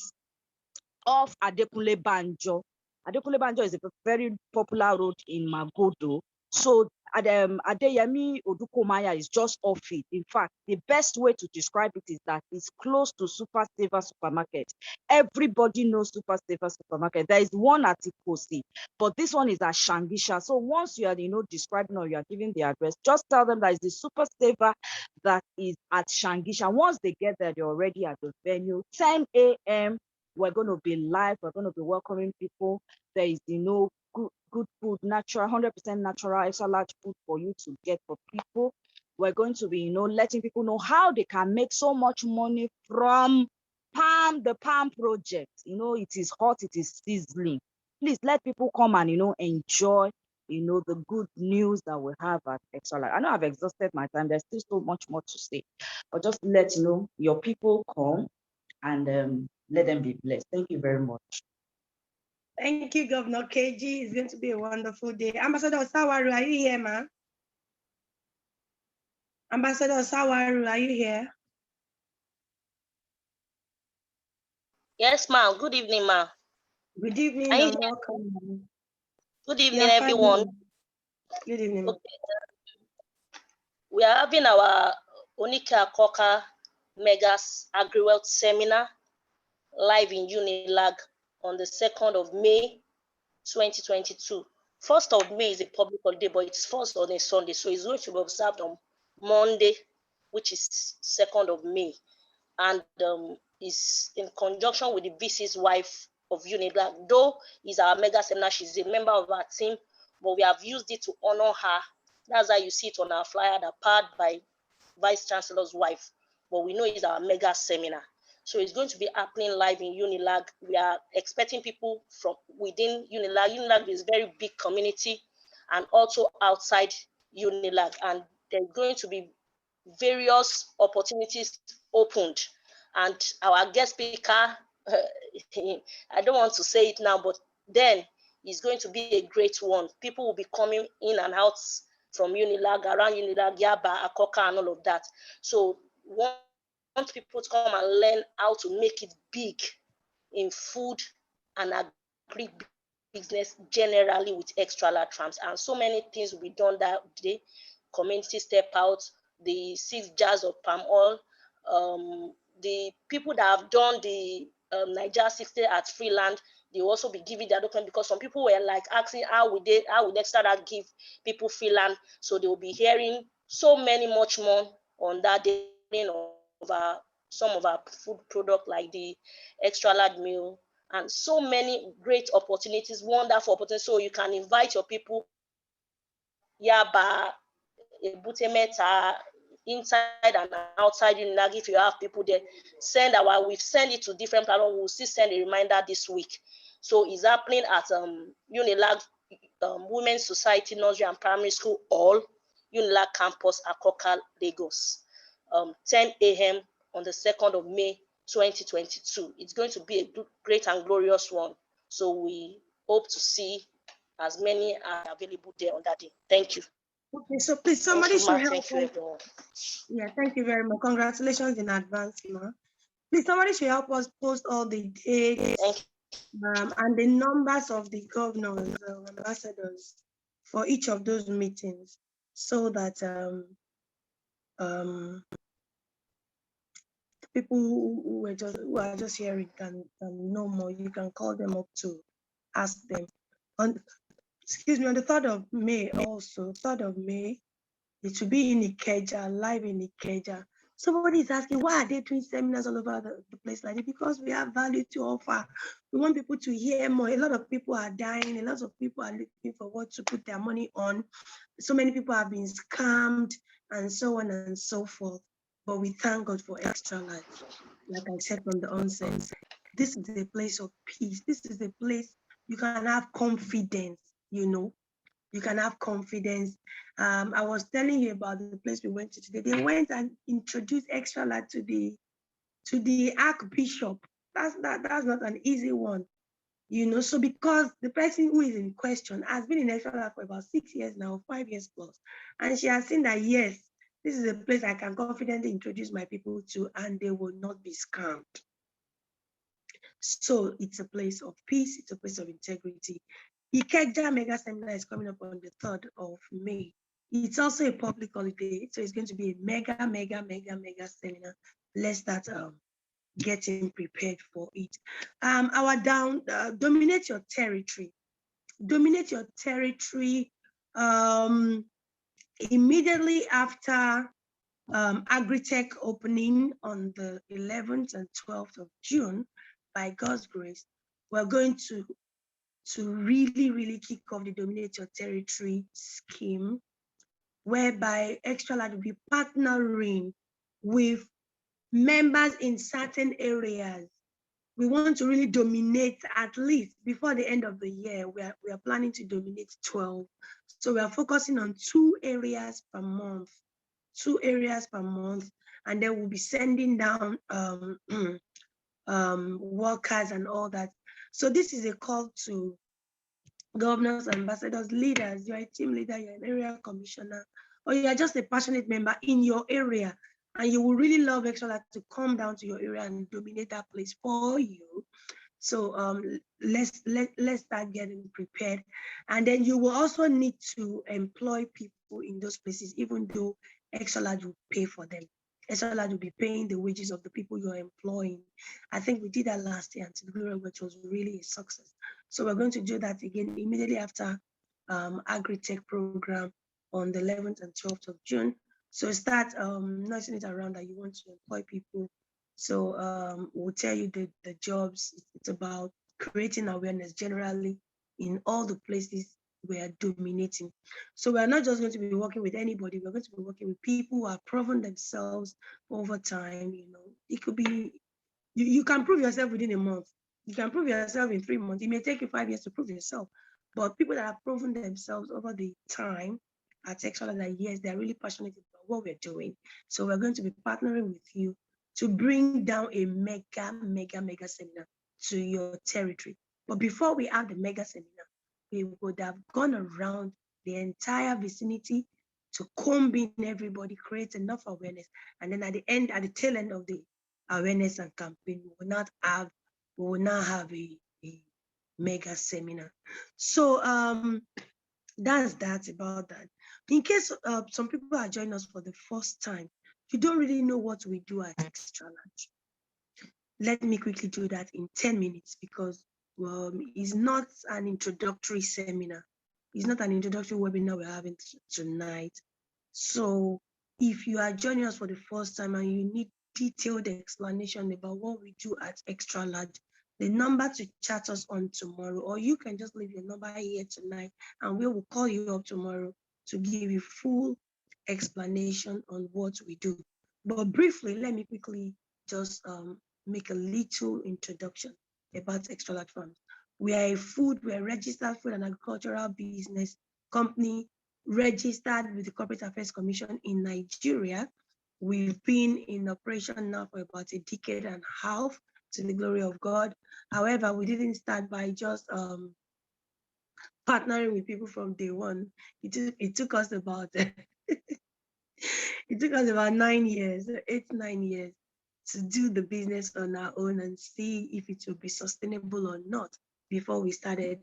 off Adekunle Banjo. Adekunle Banjo is a very popular road in Magodo. So Adeyemi Odukomaya is just off it. In fact, the best way to describe it is that it's close to Super Saver Supermarket. Everybody knows Super Saver Supermarket. There is one at Ikosi, but this one is at Shangisha. So once you are, describing or you are giving the address, just tell them that it's the Super Saver that is at Shangisha. Once they get there, they're already at the venue, 10 a.m. We're going to be live. We're going to be welcoming people. There is, good food, natural, 100% natural, extra large food for you to get for people. We're going to be, letting people know how they can make so much money from the palm project. It is hot, it is sizzling. Please let people come and, enjoy, the good news that we have at Xtralarge. I know I've exhausted my time. There's still so much more to say, but just let your people come and let them be blessed. Thank you very much. Thank you, Governor KG. It's going to be a wonderful day. Ambassador Sawaru, are you here, ma'am? Ambassador Sawaru, are you here? Yes, ma'am. Good evening, ma'am. Good evening and welcome. Good evening, everyone. Good evening. Okay. We are having our Onika Akoka Megas AgriWealth Seminar live in Unilag on the 2nd of May, 2022. 1st of May is a public holiday, but it's first on a Sunday, so it's going to be observed on Monday, which is 2nd of May, and is in conjunction with the VC's wife of Unilag. Though is our mega seminar, she's a member of our team, but we have used it to honor her. That's how you see it on our flyer, that powered by Vice Chancellor's wife, but we know it's our mega seminar. So it's going to be happening live in Unilag. We are expecting people from within Unilag. Unilag is a very big community, and also outside Unilag. And there's going to be various opportunities opened. And our guest speaker, I don't want to say it now, but then is going to be a great one. People will be coming in and out from Unilag, around Unilag, Yaba, Akoka, and all of that. So want people to come and learn how to make it big in food and agri business generally with Xtralarge farms. And so many things will be done that day. Community step out, the 6 jars of palm oil, the people that have done the Niger 60 at Freeland, they will also be giving their document, because some people were like asking how would Xtralarge give people Freeland. So they will be hearing so much more on that day of some of our food product like the Xtralarge meal, and so many great opportunities, wonderful opportunities. So you can invite your people, Yaba, Butemeta, inside and outside Unilag. If you have people there, we've sent it to different platforms. We'll still send a reminder this week. So it's happening at Unilag Women's Society Nursery and Primary School Hall, Unilag Campus, Akoka, Lagos, 10 a.m. on the 2nd of May, 2022. It's going to be a great and glorious one. So we hope to see as many are available there on that day. Thank you. Okay, so please, somebody should help. Thank you, everyone. Yeah, thank you very much. Congratulations in advance, ma. Please, somebody should help us post all the dates and the numbers of the governors, ambassadors for each of those meetings, so that people who are just hearing can know more. You can call them up to ask them. On the 3rd of May also, 3rd of May, it will be in Ikeja, live in Ikeja. Somebody is asking, why are they doing seminars all over the place like this? Because we have value to offer. We want people to hear more. A lot of people are dying. A lot of people are looking for what to put their money on. So many people have been scammed and so on and so forth. But we thank God for Xtralarge. Like I said from the onset, this is a place of peace. This is a place you can have confidence, You can have confidence. I was telling you about the place we went to today. They went and introduced Xtralarge to the Archbishop. That's not an easy one, So because the person who is in question has been in Xtralarge for about 6 years now, 5 years plus, and she has seen that yes, this is a place I can confidently introduce my people to, and they will not be scammed. So it's a place of peace. It's a place of integrity. Ikeja Mega Seminar is coming up on the 3rd of May. It's also a public holiday, so it's going to be a mega seminar. Let's start getting prepared for it. Dominate your territory. Dominate your territory immediately after Agritech opening on the 11th and 12th of June. by God's grace, we're going to really kick off the Dominate Your Territory scheme, whereby Xtralarge will be partnering with members in certain areas. We want to really dominate, at least before the end of the year. We are planning to dominate 12. So we are focusing on 2 areas per month, 2 areas per month, and then we'll be sending down workers and all that. So this is a call to governors, ambassadors, leaders. You're a team leader, you're an area commissioner, or you're just a passionate member in your area, and you will really love Xtralarge to come down to your area and dominate that place for you. So let's start getting prepared. And then you will also need to employ people in those places, even though Xtralarge will pay for them. Xtralarge will be paying the wages of the people you're employing. I think we did that last year, which was really a success. So we're going to do that again immediately after Agri-Tech program on the 11th and 12th of June. So start noticing it around that you want to employ people. So we'll tell you the jobs. It's about creating awareness generally in all the places we are dominating. So we're not just going to be working with anybody. We're going to be working with people who have proven themselves over time. You know, it could be, you can prove yourself within a month. You can prove yourself in 3 months. It may take you 5 years to prove yourself. But people that have proven themselves over the time at Xtralarge, that yes, they're really passionate about what we're doing. So we're going to be partnering with you to bring down a mega seminar to your territory. But before we have the mega seminar, we would have gone around the entire vicinity to comb in everybody, create enough awareness. And then at the tail end of the awareness and campaign, we will not have a mega seminar. So that's that about that. In case some people are joining us for the first time, you don't really know what we do at Xtralarge. Let me quickly do that in 10 minutes because it's not an introductory seminar. It's not an introductory webinar we're having tonight. So if you are joining us for the first time and you need detailed explanation about what we do at Xtralarge, the number to chat us on tomorrow, or you can just leave your number here tonight and we will call you up tomorrow to give you full explanation on what we do. But briefly, let me quickly just make a little introduction about Xtralarge Farms. We are a registered food and agricultural business company registered with the Corporate Affairs Commission in Nigeria. We've been in operation now for about a decade and a half, to the glory of God. However, we didn't start by just partnering with people from day one. It took us about it took us about 9 years, 9 years, to do the business on our own and see if it would be sustainable or not before we started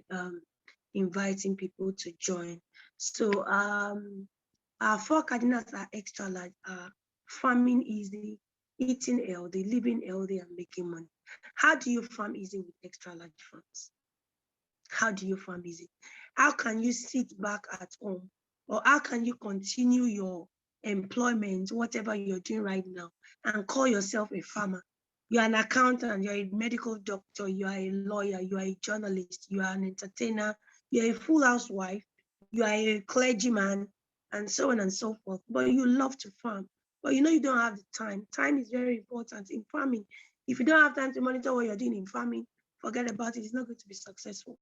inviting people to join. So our 4 cardinals at Xtralarge are farming easy, eating healthy, living healthy, and making money. How do you farm easy with Xtralarge Farms? How do you farm easy? How can you sit back at home, or how can you continue your employment, whatever you're doing right now, and call yourself a farmer? You're an accountant, you're a medical doctor, you are a lawyer, you are a journalist, you are an entertainer, you're a full housewife, you are a clergyman, and so on and so forth. But you love to farm, but you know you don't have the time. Time is very important in farming. If you don't have time to monitor what you're doing in farming, forget about it. It's not going to be successful,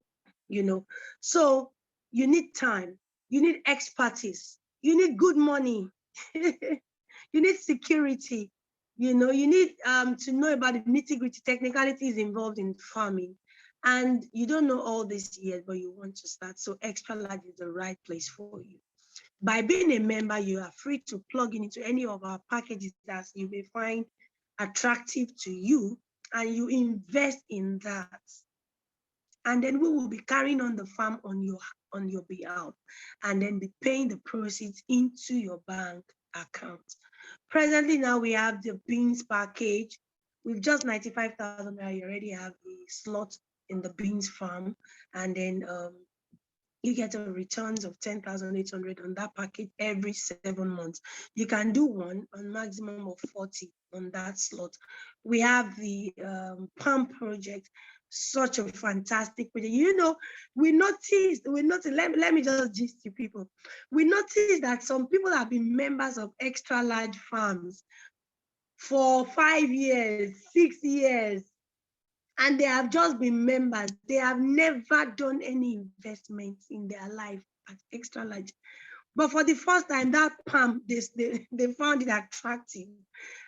you know. So you need time, you need expertise, you need good money, you need security, you know, you need to know about the nitty-gritty technicalities involved in farming. And you don't know all this yet, but you want to start. So Xtralarge is the right place for you. By being a member, you are free to plug in into any of our packages that you may find attractive to you, and you invest in that. And then we will be carrying on the farm on your behalf, and then be paying the proceeds into your bank account. Presently now we have the beans package. With just 95,000 naira, you already have a slot in the beans farm. And then you get a returns of 10,800 on that package every 7 months. You can do one on maximum of 40 on that slot. We have the PAM project, such a fantastic project. You know, we noticed, let me just gist to people. We noticed that some people have been members of Xtralarge farms for 5 years, 6 years, and they have just been members. They have never done any investment in their life at Xtralarge. But for the first time, that PAM, they found it attractive.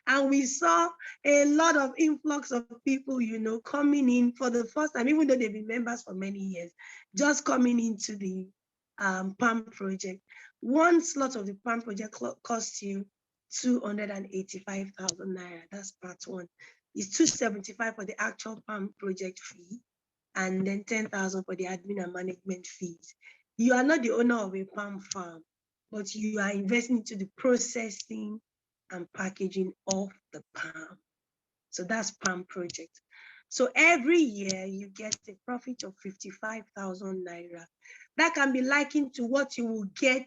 And we saw a lot of influx of people, you know, coming in for the first time, even though they've been members for many years, just coming into the PAM project. One slot of the PAM project costs you 285,000 naira. That's part one. It's 275 for the actual PAM project fee, and then 10,000 for the admin and management fees. You are not the owner of a palm farm, but you are investing into the processing and packaging of the palm. So that's palm project. So every year you get a profit of 55,000 naira. That can be likened to what you will get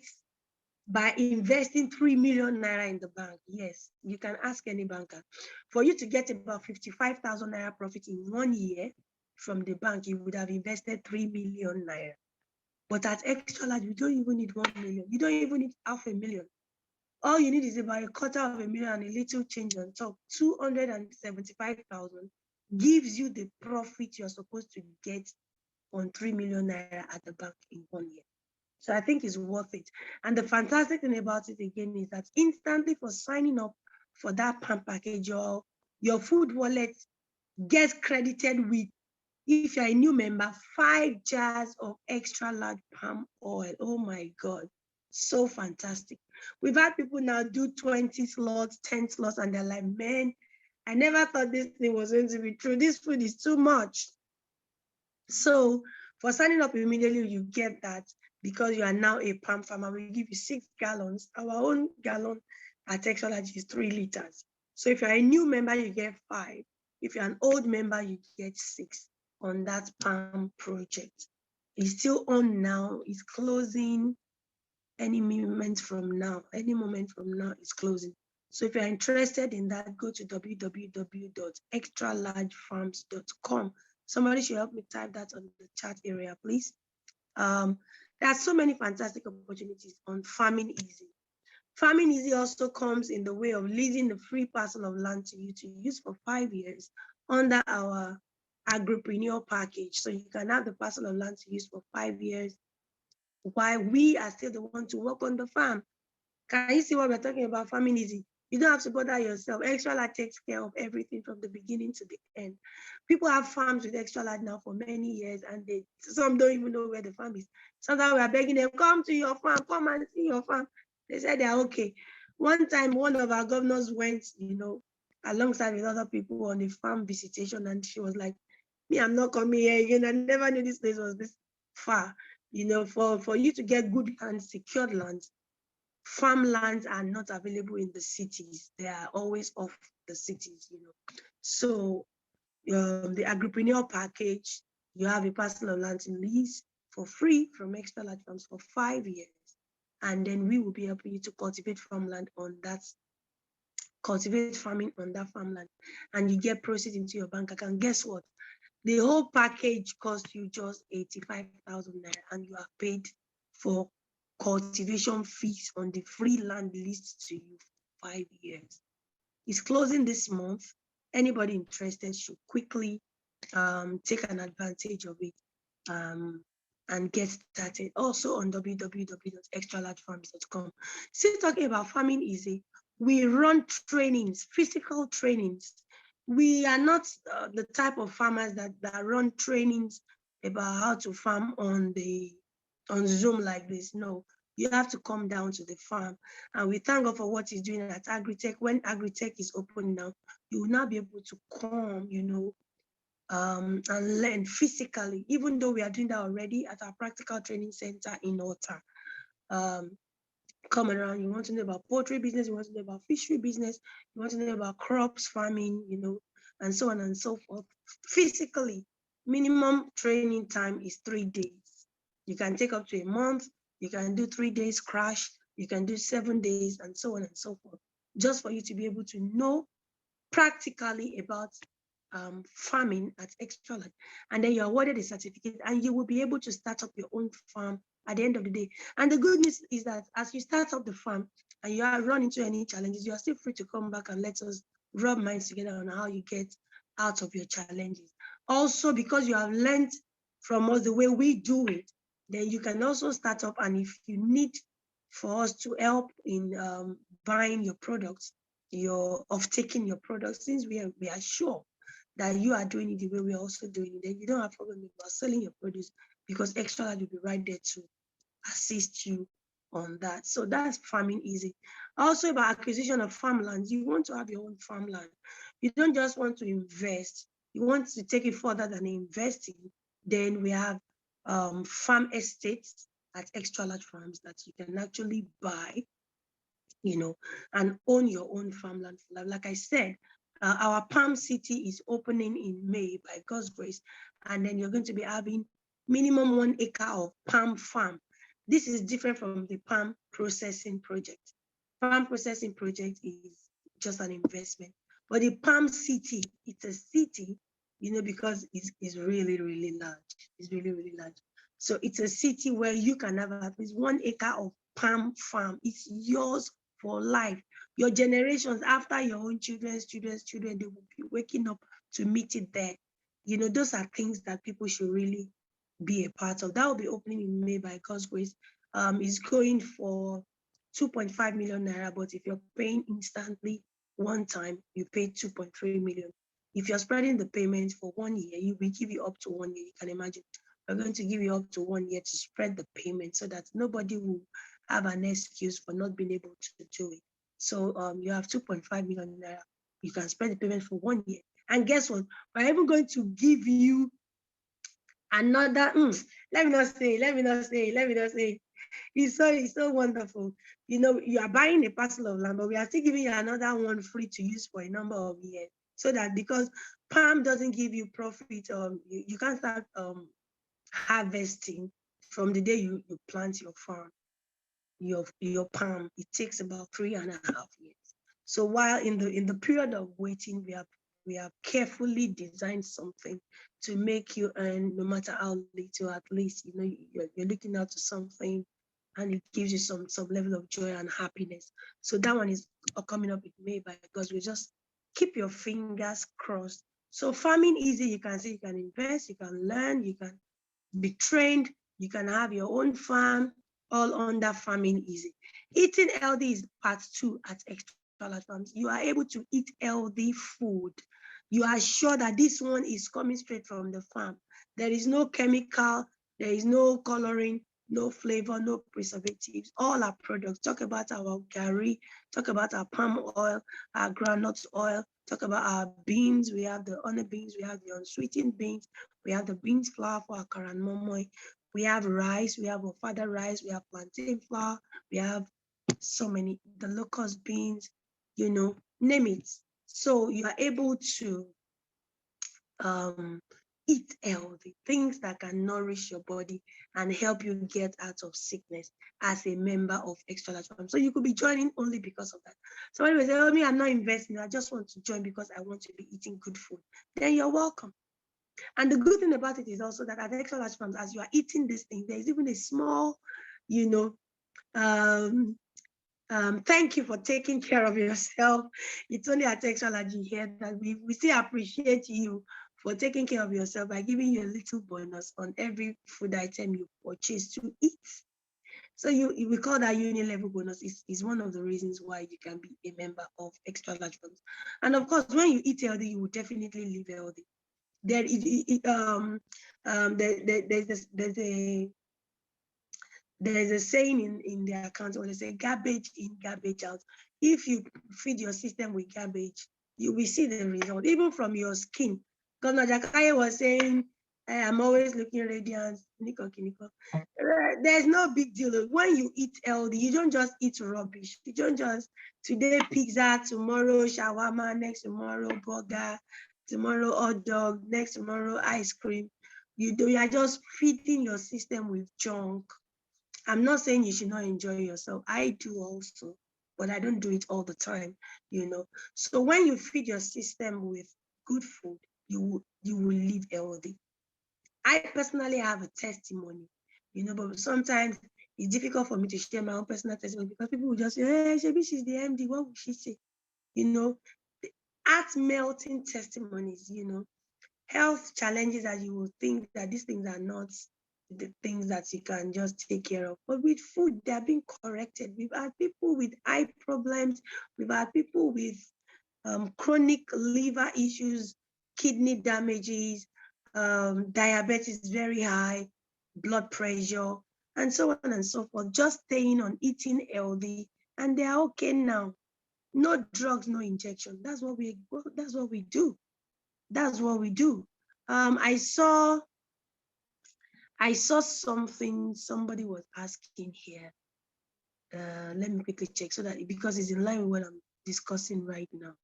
by investing 3 million naira in the bank. Yes, you can ask any banker. For you to get about 55,000 naira profit in 1 year from the bank, you would have invested 3 million naira. But at Xtralarge, you don't even need 1 million. You don't even need 500,000. All you need is about 250,000 and a little change on top. 275,000 gives you the profit you're supposed to get on 3 million naira at the bank in 1 year. So I think it's worth it. And the fantastic thing about it again is that instantly for signing up for that PAM package, your food wallet gets credited with, if you're a new member, 5 jars of Xtralarge palm oil. Oh my God, so fantastic. We've had people now do 20 slots, 10 slots, and they're like, man, I never thought this thing was going to be true. This food is too much. So for signing up immediately, you get that because you are now a palm farmer. We give you 6 gallons. Our own gallon at Xtralarge is 3 liters. So if you're a new member, you get 5. If you're an old member, you get 6 on that palm project. It's still on now. It's closing any moment from now. Any moment from now, it's closing. So if you're interested in that, go to www.xtralargefarms.com. Somebody should help me type that on the chat area, please. There are so many fantastic opportunities on Farming Easy. Farming Easy also comes in the way of leasing the free parcel of land to you to use for 5 years under our agripreneur package. So you can have the parcel of land to use for 5 years while we are still the one to work on the farm. Can you see what we're talking about? Farming Easy. You don't have to bother yourself. Xtralarge takes care of everything from the beginning to the end. People have farms with Xtralarge now for many years, and some don't even know where the farm is. Sometimes we are begging them, come to your farm, come and see your farm. They said they're okay. One time, one of our governors went, you know, alongside with other people on a farm visitation, and she was like, me, I'm not coming here again. I never knew this place was this far. You know, for you to get good land, secured land, farmlands are not available in the cities. They are always off the cities, you know. So the agripreneur package, you have a parcel of land to lease for free from Xtralarge Farms for 5 years. And then we will be helping you to cultivate farmland on that, cultivate farming on that farmland. And you get proceeds into your bank account. Guess what? The whole package costs you just 85,000 naira, and you are paid for cultivation fees on the free land leased to you for 5 years. It's closing this month. Anybody interested should quickly take an advantage of it and get started. Also on www.xtralargefarms.com. Still talking about Farming Easy, we run trainings, physical trainings. We are not the type of farmers that run trainings about how to farm on Zoom like this. No, you have to come down to the farm. And we thank God for what he's doing at Agritech. When Agritech is open now, you will now be able to come, you know, and learn physically, even though we are doing that already at our practical training center in Ota. Come around, you want to know about poultry business, you want to know about fishery business, you want to know about crops farming, you know, and so on and so forth. Physically, minimum training time is 3 days. You can take up to a month. You can do 3 days crash. You can do 7 days, and so on and so forth, just for you to be able to know practically about farming at Xtralarge. And then you're awarded a certificate, and you will be able to start up your own farm at the end of the day. And the good news is that as you start up the farm and you are run into any challenges, you are still free to come back and let us rub minds together on how you get out of your challenges. Also, because you have learned from us the way we do it, then you can also start up, and if you need for us to help in buying your products, of taking your products, since we are sure that you are doing it the way we're also doing it, then you don't have problem about selling your produce, because Xtralarge will be right there to assist you on that. So that's farming easy. Also, about acquisition of farmland, you want to have your own farmland. You don't just want to invest, you want to take it further than investing. Then we have farm estates at Xtralarge farms that you can actually buy, and own your own farmland. Like I said, our Palm City is opening in May by God's grace, and then you're going to be having minimum 1 acre of palm farm. This is different from the palm processing project. Palm processing project is just an investment, but the Palm City, it's a city, because it's really, really large. It's really, really large. So it's a city where you can have at least 1 acre of palm farm. It's yours for life. Your generations after your own children's children, they will be waking up to meet it there. Those are things that people should really be a part of. That will be opening in May by God's grace. It's going for 2.5 million naira, but if you're paying instantly one time, you pay 2.3 million. If you're spreading the payment for 1 year, we give you up to 1 year. You can imagine. We're going to give you up to 1 year to spread the payment so that nobody will have an excuse for not being able to do it. So you have 2.5 million naira. You can spread the payment for 1 year. And guess what? We're even going to give you another, let me not say. It's so wonderful. You are buying a parcel of land, but we are still giving you another one free to use for a number of years. So that, because palm doesn't give you profit, you can't start harvesting from the day you plant your farm, your palm. It takes about 3.5 years. So while in the period of waiting, we have carefully designed something to make you earn, no matter how little, at least you're looking out to something, and it gives you some level of joy and happiness. So that one is coming up in May, because we just keep your fingers crossed. So farming easy, you can see, you can invest, you can learn, you can be trained, you can have your own farm, all under farming easy. Eating healthy is part 2 at Xtralarge farms. You are able to eat healthy food. You are sure that this one is coming straight from the farm. There is no chemical, there is no coloring, no flavor, no preservatives. All our products. Talk about our gari, talk about our palm oil, our groundnut oil, talk about our beans. We have the honey beans, we have the unsweetened beans, we have the beans flour for our karan momoy. We have rice, we have ofada rice, we have plantain flour, we have so many, the locust beans, name it. So you are able to eat healthy, things that can nourish your body and help you get out of sickness as a member of Xtralarge Farm. So you could be joining only because of that. Somebody will say, oh, me, I'm not investing. I just want to join because I want to be eating good food. Then you're welcome. And the good thing about it is also that at Xtralarge Farms, as you are eating this thing, there's even a small, thank you for taking care of yourself. It's only at Xtralarge here that we still appreciate you for taking care of yourself by giving you a little bonus on every food item you purchase to eat. So we call that union level bonus. Is one of the reasons why you can be a member of Xtralarge Farms. And of course, when you eat healthy, you will definitely live healthy. There's a saying in the account where they say garbage in, garbage out. If you feed your system with garbage, you will see the result, even from your skin. Governor Jakaye was saying, I'm always looking radiant. There's no big deal. When you eat healthy, you don't just eat rubbish. You don't just, today pizza, tomorrow shawarma, next tomorrow burger, tomorrow hot dog, next tomorrow ice cream. You are just feeding your system with junk. I'm not saying you should not enjoy yourself. I do also, but I don't do it all the time, you know. So when you feed your system with good food, you will live healthy. I personally have a testimony, you know, but sometimes it's difficult for me to share my own personal testimony because people will just say, hey, maybe she's the MD, what would she say? You know, heart melting testimonies, you know, health challenges that you will think that these things are not the things that you can just take care of. But with food, they are being corrected. We've had people with eye problems. We've had people with chronic liver issues, kidney damages, diabetes very high, blood pressure, and so on and so forth, just staying on eating healthy, and they are okay now. No drugs, no injection. That's what we do. That's what we do. I saw something somebody was asking here. Let me quickly check so that because it's in line with what I'm discussing right now.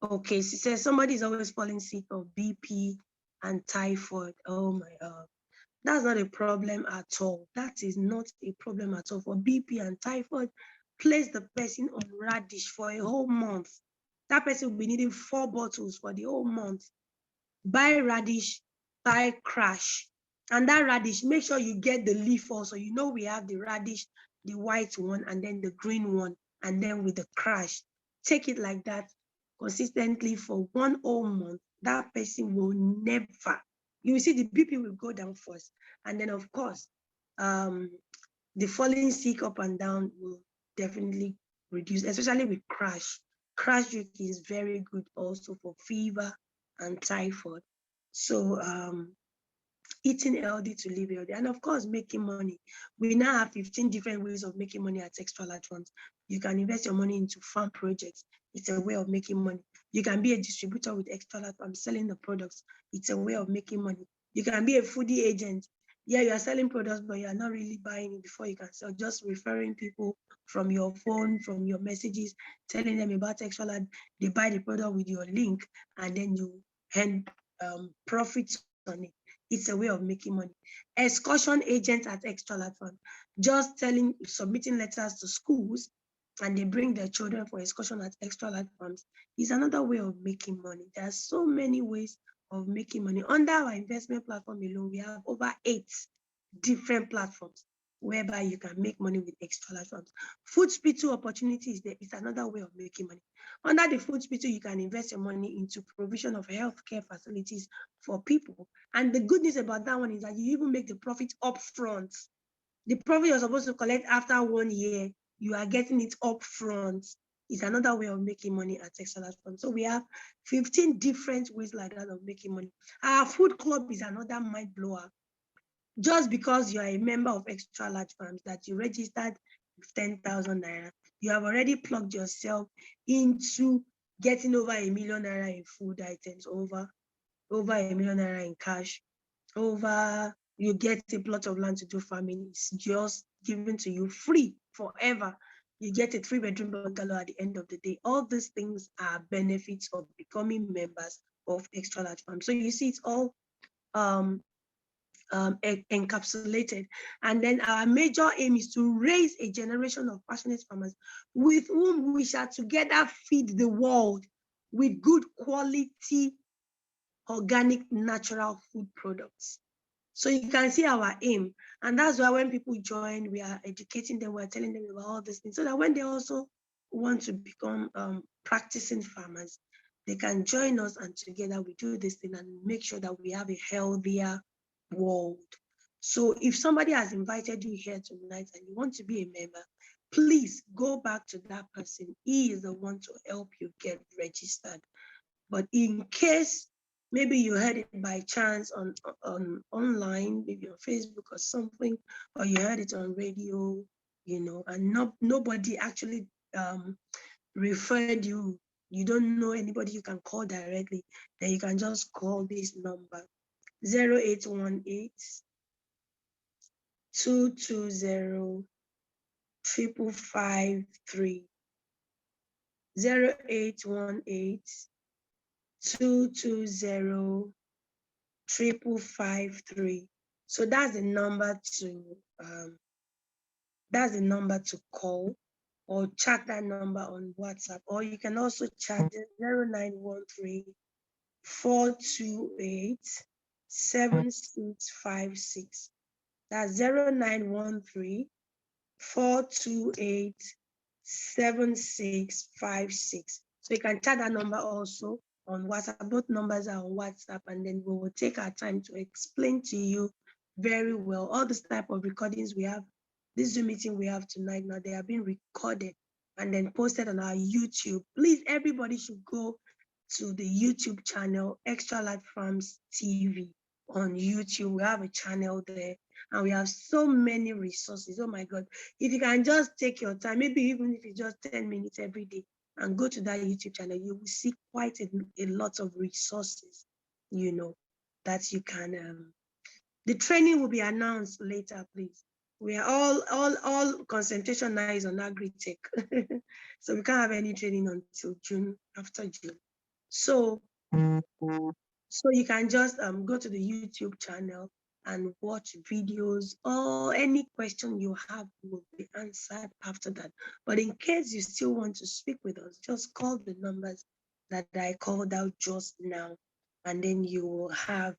Okay, she says somebody is always falling sick of BP and typhoid. Oh my God. That's not a problem at all. That is not a problem at all. For BP and typhoid, place the person on radish for a whole month. That person will be needing 4 bottles for the whole month. Buy radish, buy crash. And that radish, make sure you get the leaf also. You know, we have the radish, the white one, and then the green one, and then with the crash. Take it like that consistently for 1 whole month. That person will never, you will see the BP will go down first. And then, of course, the falling sick up and down will definitely reduce, especially with crash. Crash drink is very good also for fever and typhoid. So eating healthy to live healthy, and of course making money. We now have 15 different ways of making money at Xtralarge Funds. You can invest your money into farm projects. It's a way of making money. You can be a distributor with Xtralarge Funds selling the products. It's a way of making money. You can be a foodie agent. Yeah, you are selling products, but you are not really buying it before you can sell, just referring people from your phone, from your messages, telling them about Xtralarge. They buy the product with your link, and then you earn profits on it. It's a way of making money. Excursion agents at Xtralarge Fund, just submitting letters to schools, and they bring their children for excursion at Xtralarge Funds is another way of making money. There are so many ways of making money. Under our investment platform alone, we have over 8 different platforms whereby you can make money with Xtralarge Funds. Food Spittle opportunities there is another way of making money. Under the Food Spittle, you can invest your money into provision of healthcare facilities for people. And the good news about that one is that you even make the profit upfront. The profit you're supposed to collect after 1 year, you are getting it upfront. It's another way of making money at Xtralarge Funds. So we have 15 different ways like that of making money. Our food club is another mind blower. Just because you are a member of Xtralarge Funds, that you registered with 10,000 naira, you have already plugged yourself into getting over 1 million naira in food items, over 1 million naira in cash, you get a plot of land to do farming. It's just given to you free forever. You get a 3-bedroom bungalow at the end of the day. All these things are benefits of becoming members of Xtralarge Funds. So you see, it's all encapsulated. And then our major aim is to raise a generation of passionate farmers with whom we shall together feed the world with good quality organic natural food products. So you can see our aim. And that's why when people join, we are educating them, we're telling them about all these things, so that when they also want to become practicing farmers, they can join us, and together we do this thing and make sure that we have a healthier world. So if somebody has invited you here tonight and you want to be a member, please go back to that person. He is the one to help you get registered. But in case maybe you heard it by chance on online, maybe on Facebook or something, or you heard it on radio, you know, and nobody actually referred you, you don't know anybody you can call directly, then you can just call this number, 0818 220 5553. 0818 220 553. So that's the number to call, or chat that number on WhatsApp, or you can also chat 0913 428 7656. That's 0913 428 7656. So you can chat that number also on WhatsApp. Both numbers are on WhatsApp, and then we will take our time to explain to you very well all this type of recordings we have. This Zoom meeting we have tonight now, they are being recorded and then posted on our YouTube. Please, everybody should go to the YouTube channel, Xtralarge Farms TV on YouTube. We have a channel there, and we have so many resources. Oh my God. If you can just take your time, maybe even if it's just 10 minutes every day, and go to that YouTube channel, you will see quite a lot of resources, that you can, the training will be announced later, please. We are all concentration now is on agri-tech. So we can't have any training until June, after June. So you can just go to the YouTube channel and watch videos, or any question you have will be answered after that. But in case you still want to speak with us, just call the numbers that I called out just now, and then you will have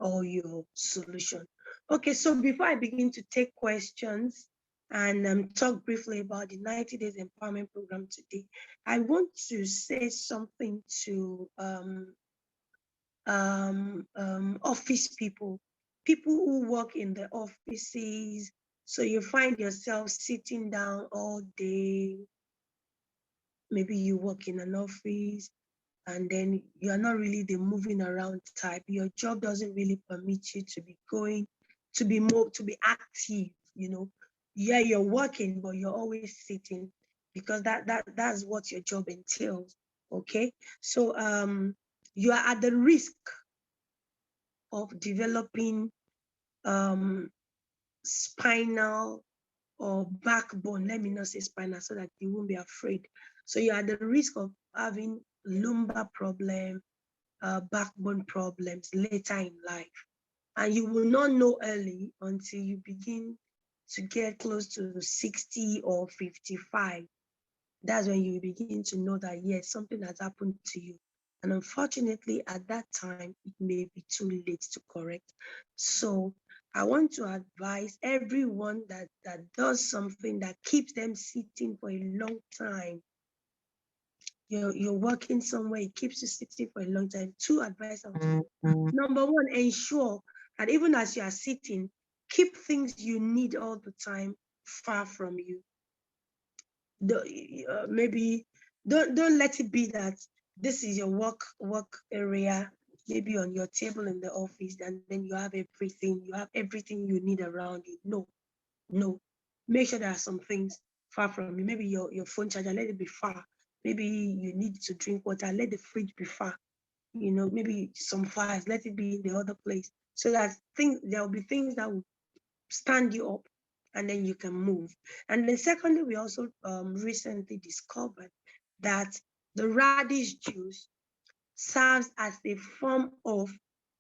all your solution. Okay, so before I begin to take questions and talk briefly about the 90 Days Empowerment Program today, I want to say something to office people who work in the offices. So you find yourself sitting down all day. Maybe you work in an office and then you are not really the moving around type. Your job doesn't really permit you to be going, to be active, Yeah, you're working, but you're always sitting, because that's what your job entails. Okay. So you are at the risk of developing spinal or backbone, let me not say spinal so that you won't be afraid. So you're at the risk of having lumbar problem, backbone problems later in life. And you will not know early until you begin to get close to 60 or 55. That's when you begin to know that, yes, something has happened to you. And unfortunately, at that time, it may be too late to correct. So I want to advise everyone that does something that keeps them sitting for a long time. You're working somewhere, it keeps you sitting for a long time. Two advice. Number one, ensure that even as you are sitting, keep things you need all the time far from you. Maybe don't let it be that this is your work area, maybe on your table in the office, and then you have everything you need around you. No. Make sure there are some things far from you. Maybe your phone charger, let it be far. Maybe you need to drink water, let the fridge be far. Maybe some files, let it be in the other place, so that there will be things that will stand you up, and then you can move. And then secondly, we also recently discovered that the radish juice serves as a form of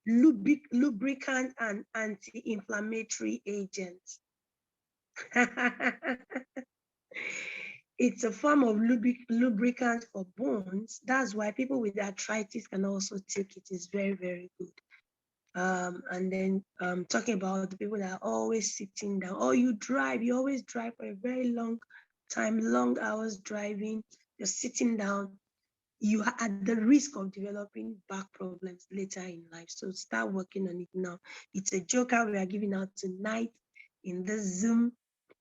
lubricant and anti-inflammatory agent. It's a form of lubricant for bones. That's why people with arthritis can also take it. It's very, very good. And then talking about the people that are always sitting down, or you always drive for a very long time, long hours driving, you're sitting down, you are at the risk of developing back problems later in life. So start working on it now. It's a joker we are giving out tonight in the Zoom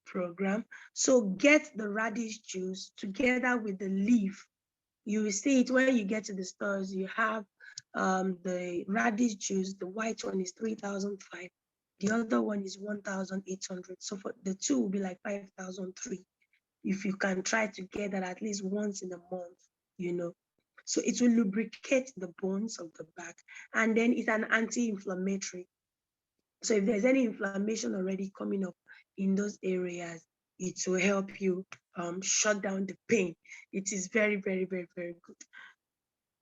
program. So get the radish juice together with the leaf. You will see it when you get to the stores. You have the radish juice. The white one is 3,005. The other one is 1,800. So for the two will be like 5,003. If you can try to get that at least once in a month, So it will lubricate the bones of the back, and then it's an anti-inflammatory. So if there's any inflammation already coming up in those areas, it will help you shut down the pain. It is very, very, very, very good.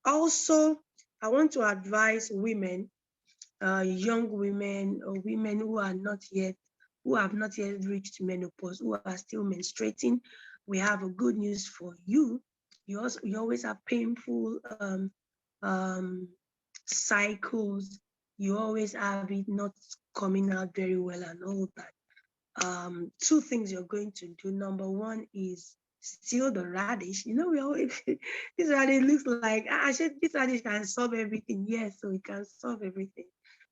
Also, I want to advise women young women or women who have not yet reached menopause, who are still menstruating, we have a good news for you. You always have painful cycles. You always have it not coming out very well and all that. Two things you're going to do. Number one is steal the radish. You know, we always this radish looks like I said this radish can solve everything. Yes, so it can solve everything.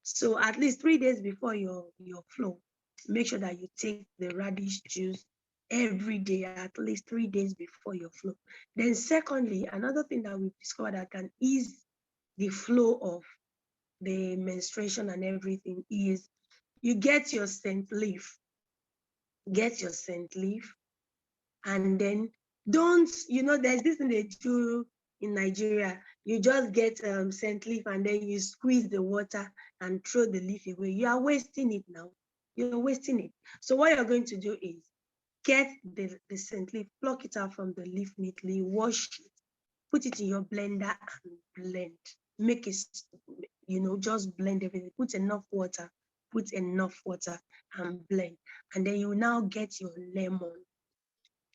So at least 3 days before your flow, make sure that you take the radish juice every day, at least 3 days before your flow. Then secondly, another thing that we've discovered that can ease the flow of the menstruation and everything is you get your scent leaf. Get your scent leaf, and then don't, there's this thing they do in Nigeria. You just get scent leaf and then you squeeze the water and throw the leaf away. You are wasting it now. You're wasting it. So what you're going to do is get the scent leaf, pluck it out from the leaf neatly, wash it, put it in your blender and blend. Make it, just blend everything. Put enough water and blend. And then you now get your lemon,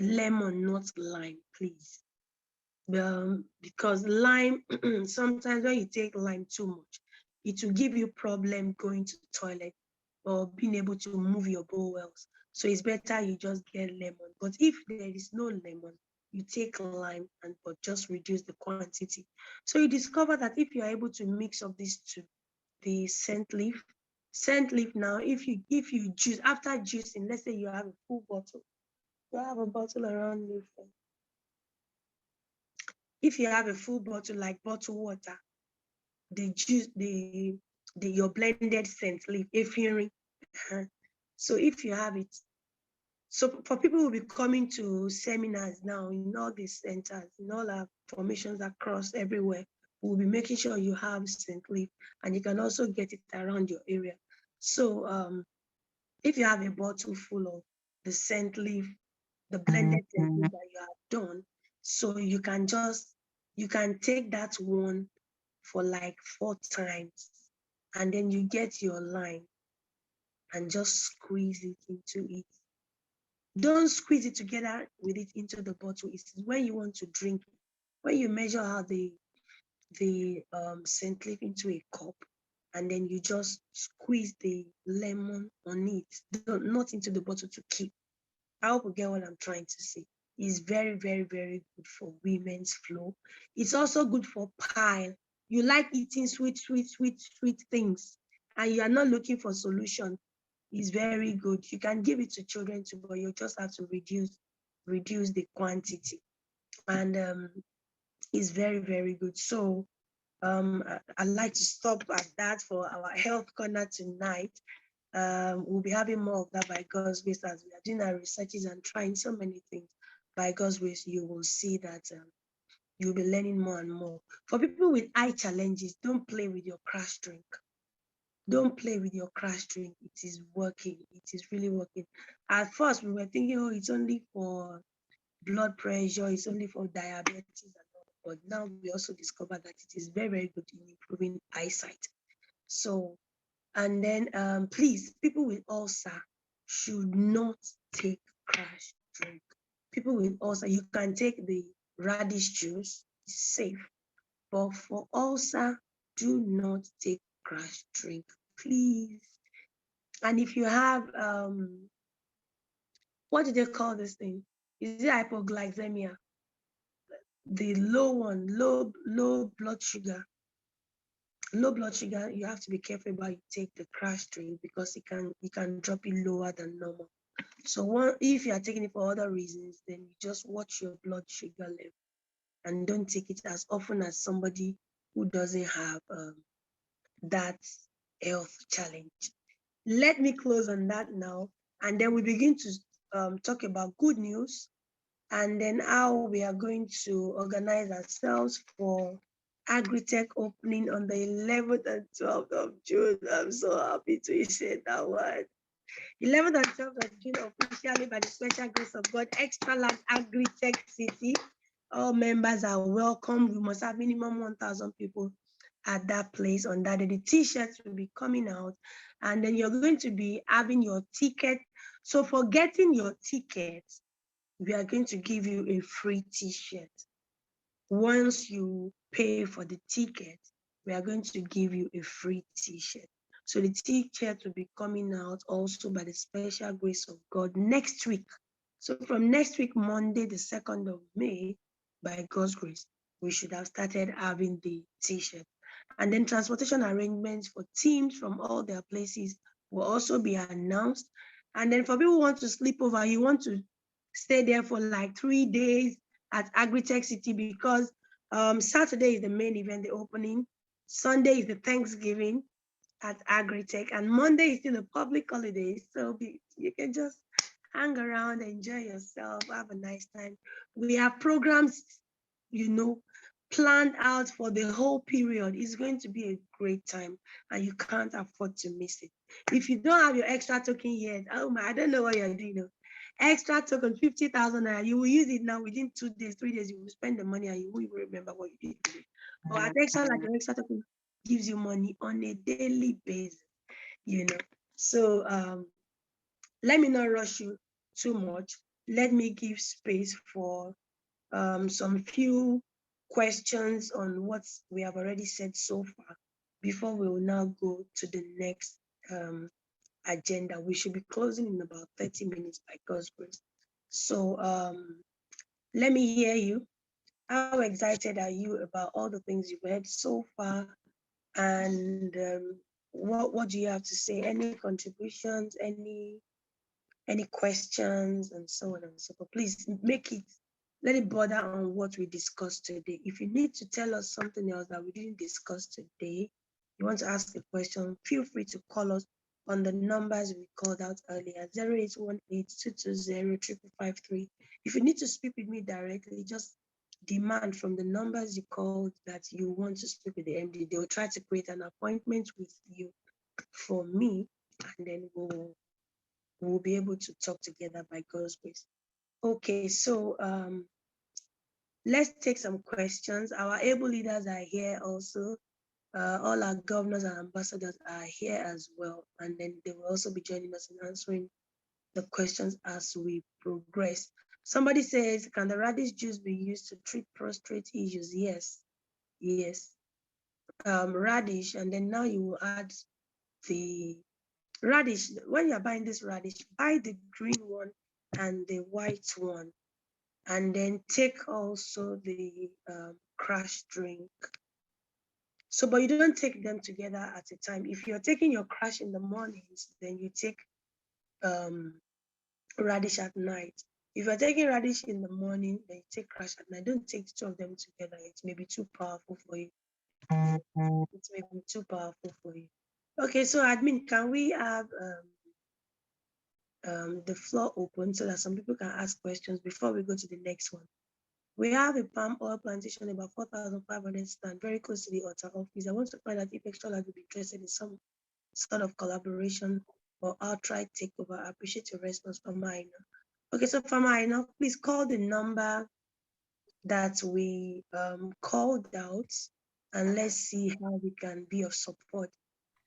not lime, please. Because lime, sometimes when you take lime too much, it will give you problem going to the toilet or being able to move your bowels. So it's better you just get lemon. But if there is no lemon, you take lime but just reduce the quantity. So you discover that if you are able to mix up these two, the scent leaf now, if you juice, after juicing, let's say you have a full bottle, you have a bottle around you. If you have a full bottle, like bottled water, the juice, your blended scent leaf, ephedrine. So if you have it, so for people who will be coming to seminars now in all these centers, in all our formations across everywhere, we'll be making sure you have scent leaf, and you can also get it around your area. So if you have a bottle full of the scent leaf, the blended scent leaf that you have done, so you can take that one for like 4 times, and then you get your lime and just squeeze it into it. Don't squeeze it together with it into the bottle. It's when you want to drink it. When you measure out the scent leaf into a cup, and then you just squeeze the lemon on it, not into the bottle to keep. I hope you get what I'm trying to say. It's very, very, very good for women's flow. It's also good for pile. You like eating sweet things, and you are not looking for solution. It's very good. You can give it to children too, but you just have to reduce the quantity. And it's very, very good. So I'd like to stop at that for our health corner tonight. We'll be having more of that by God's grace as we are doing our researches and trying so many things. By God's grace, you will see that you'll be learning more and more. For people with eye challenges, don't play with your crash drink. Don't play with your crash drink. It is working. It is really working. At first, we were thinking, oh, it's only for blood pressure, it's only for diabetes and all. But now we also discovered that it is very, very good in improving eyesight. So, and then please, people with ulcer should not take crash drink. People with ulcer, you can take the radish juice, it's safe. But for ulcer, do not take crash drink, please. And if you have, what do they call this thing? Is it hypoglycemia? The low blood sugar. Low blood sugar, you have to be careful about you take the crash drink because it can drop it lower than normal. So if you are taking it for other reasons, then you just watch your blood sugar level and don't take it as often as somebody who doesn't have that health challenge. Let me close on that now, and then we begin to talk about good news, and then how we are going to organize ourselves for Agritech opening on the 11th and 12th of June. I'm so happy to say that word. 11th and 12th of June, officially by the special grace of God, Xtralarge Agritech City. All members are welcome. We must have minimum 1,000 people at that place on that day. The t-shirts will be coming out, and then you're going to be having your ticket. So for getting your ticket, we are going to give you a free t-shirt. Once you pay for the ticket, we are going to give you a free t-shirt. So the t-shirt will be coming out also by the special grace of God next week. So from next week, Monday, the 2nd of May, by God's grace, we should have started having the t-shirt. And then transportation arrangements for teams from all their places will also be announced. And then for people who want to sleep over, you want to stay there for like 3 days at Agritech City, because Saturday is the main event, the opening. Sunday is the Thanksgiving at Agritech, and Monday is still a public holiday. So you can just hang around, enjoy yourself, have a nice time. We have programs, planned out for the whole period. It's going to be a great time, and you can't afford to miss it. If you don't have your extra token yet, oh my, I don't know what you're doing. Extra token, 50,000 naira. You will use it now within 2 days, 3 days. You will spend the money and you won't even remember what you did. But at Xtralarge, your extra token gives you money on a daily basis. So let me not rush you too much. Let me give space for some few questions on what we have already said so far before we will now go to the next agenda. We should be closing in about 30 minutes by God's grace. So let me hear you. How excited are you about all the things you've heard so far? And what do you have to say? Any contributions, any questions, and so on and so forth? Please let it border on what we discussed today. If you need to tell us something else that we didn't discuss today, you want to ask a question, feel free to call us on the numbers we called out earlier, 0818-220-5553. If you need to speak with me directly, just demand from the numbers you called that you want to speak with the MD. They will try to create an appointment with you for me, and then we'll be able to talk together by God's grace. Okay, so let's take some questions. Our able leaders are here also. All our governors and ambassadors are here as well. And then they will also be joining us in answering the questions as we progress. Somebody says, can the radish juice be used to treat prostate issues? Yes. Radish, and then now you will add the radish. When you're buying this radish, buy the green one and the white one. And then take also the crash drink. So, but you don't take them together at a time. If you're taking your crash in the mornings, then you take radish at night. If you're taking radish in the morning, then you take crash at night. Don't take the two of them together. It may be too powerful for you. It may be too powerful for you. Okay, so admin, can we have the floor open so that some people can ask questions before we go to the next one? We have a palm oil plantation about 4,500 stand very close to the Otta office. I want to find out if Xtralarge would be interested in some sort of collaboration or outright takeover. I appreciate your response, Farmer Aina. Okay, so Farmer Aina, please call the number that we called out, and let's see how we can be of support.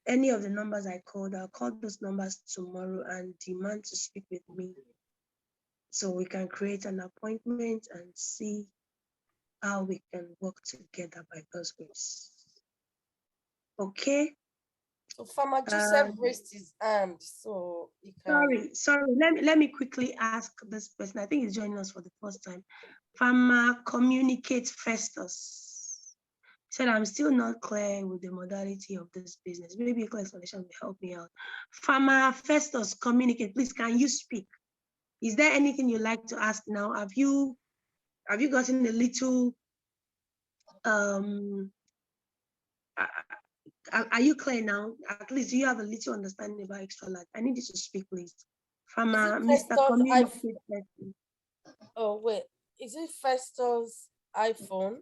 Any of the numbers I called, I'll call those numbers tomorrow and demand to speak with me so we can create an appointment and see how we can work together by God's grace. Okay. So Farmer Joseph raised his hand, so he can. Sorry. Let me quickly ask this person. I think he's joining us for the first time. Farmer Communicate Festus said, I'm still not clear with the modality of this business. Maybe a clear explanation will help me out. Farmer Festus Communicate, please, can you speak? Is there anything you'd like to ask now? Have you gotten a little are you clear now? At least do you have a little understanding about Xtralarge? I need you to speak, please. From Mr. Communicate. Oh wait, is it Festus iPhone?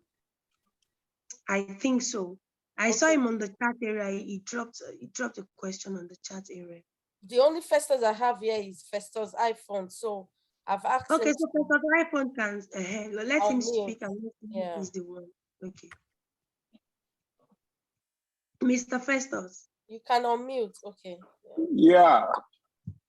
I think so. I saw him on the chat area. He dropped a question on the chat area. The only Festus I have here is Festus iPhone. So I've asked him. Okay, so Festus iPhone can let him speak and let him is the one. Okay. Mr. Festus. You can unmute. Okay. Yeah.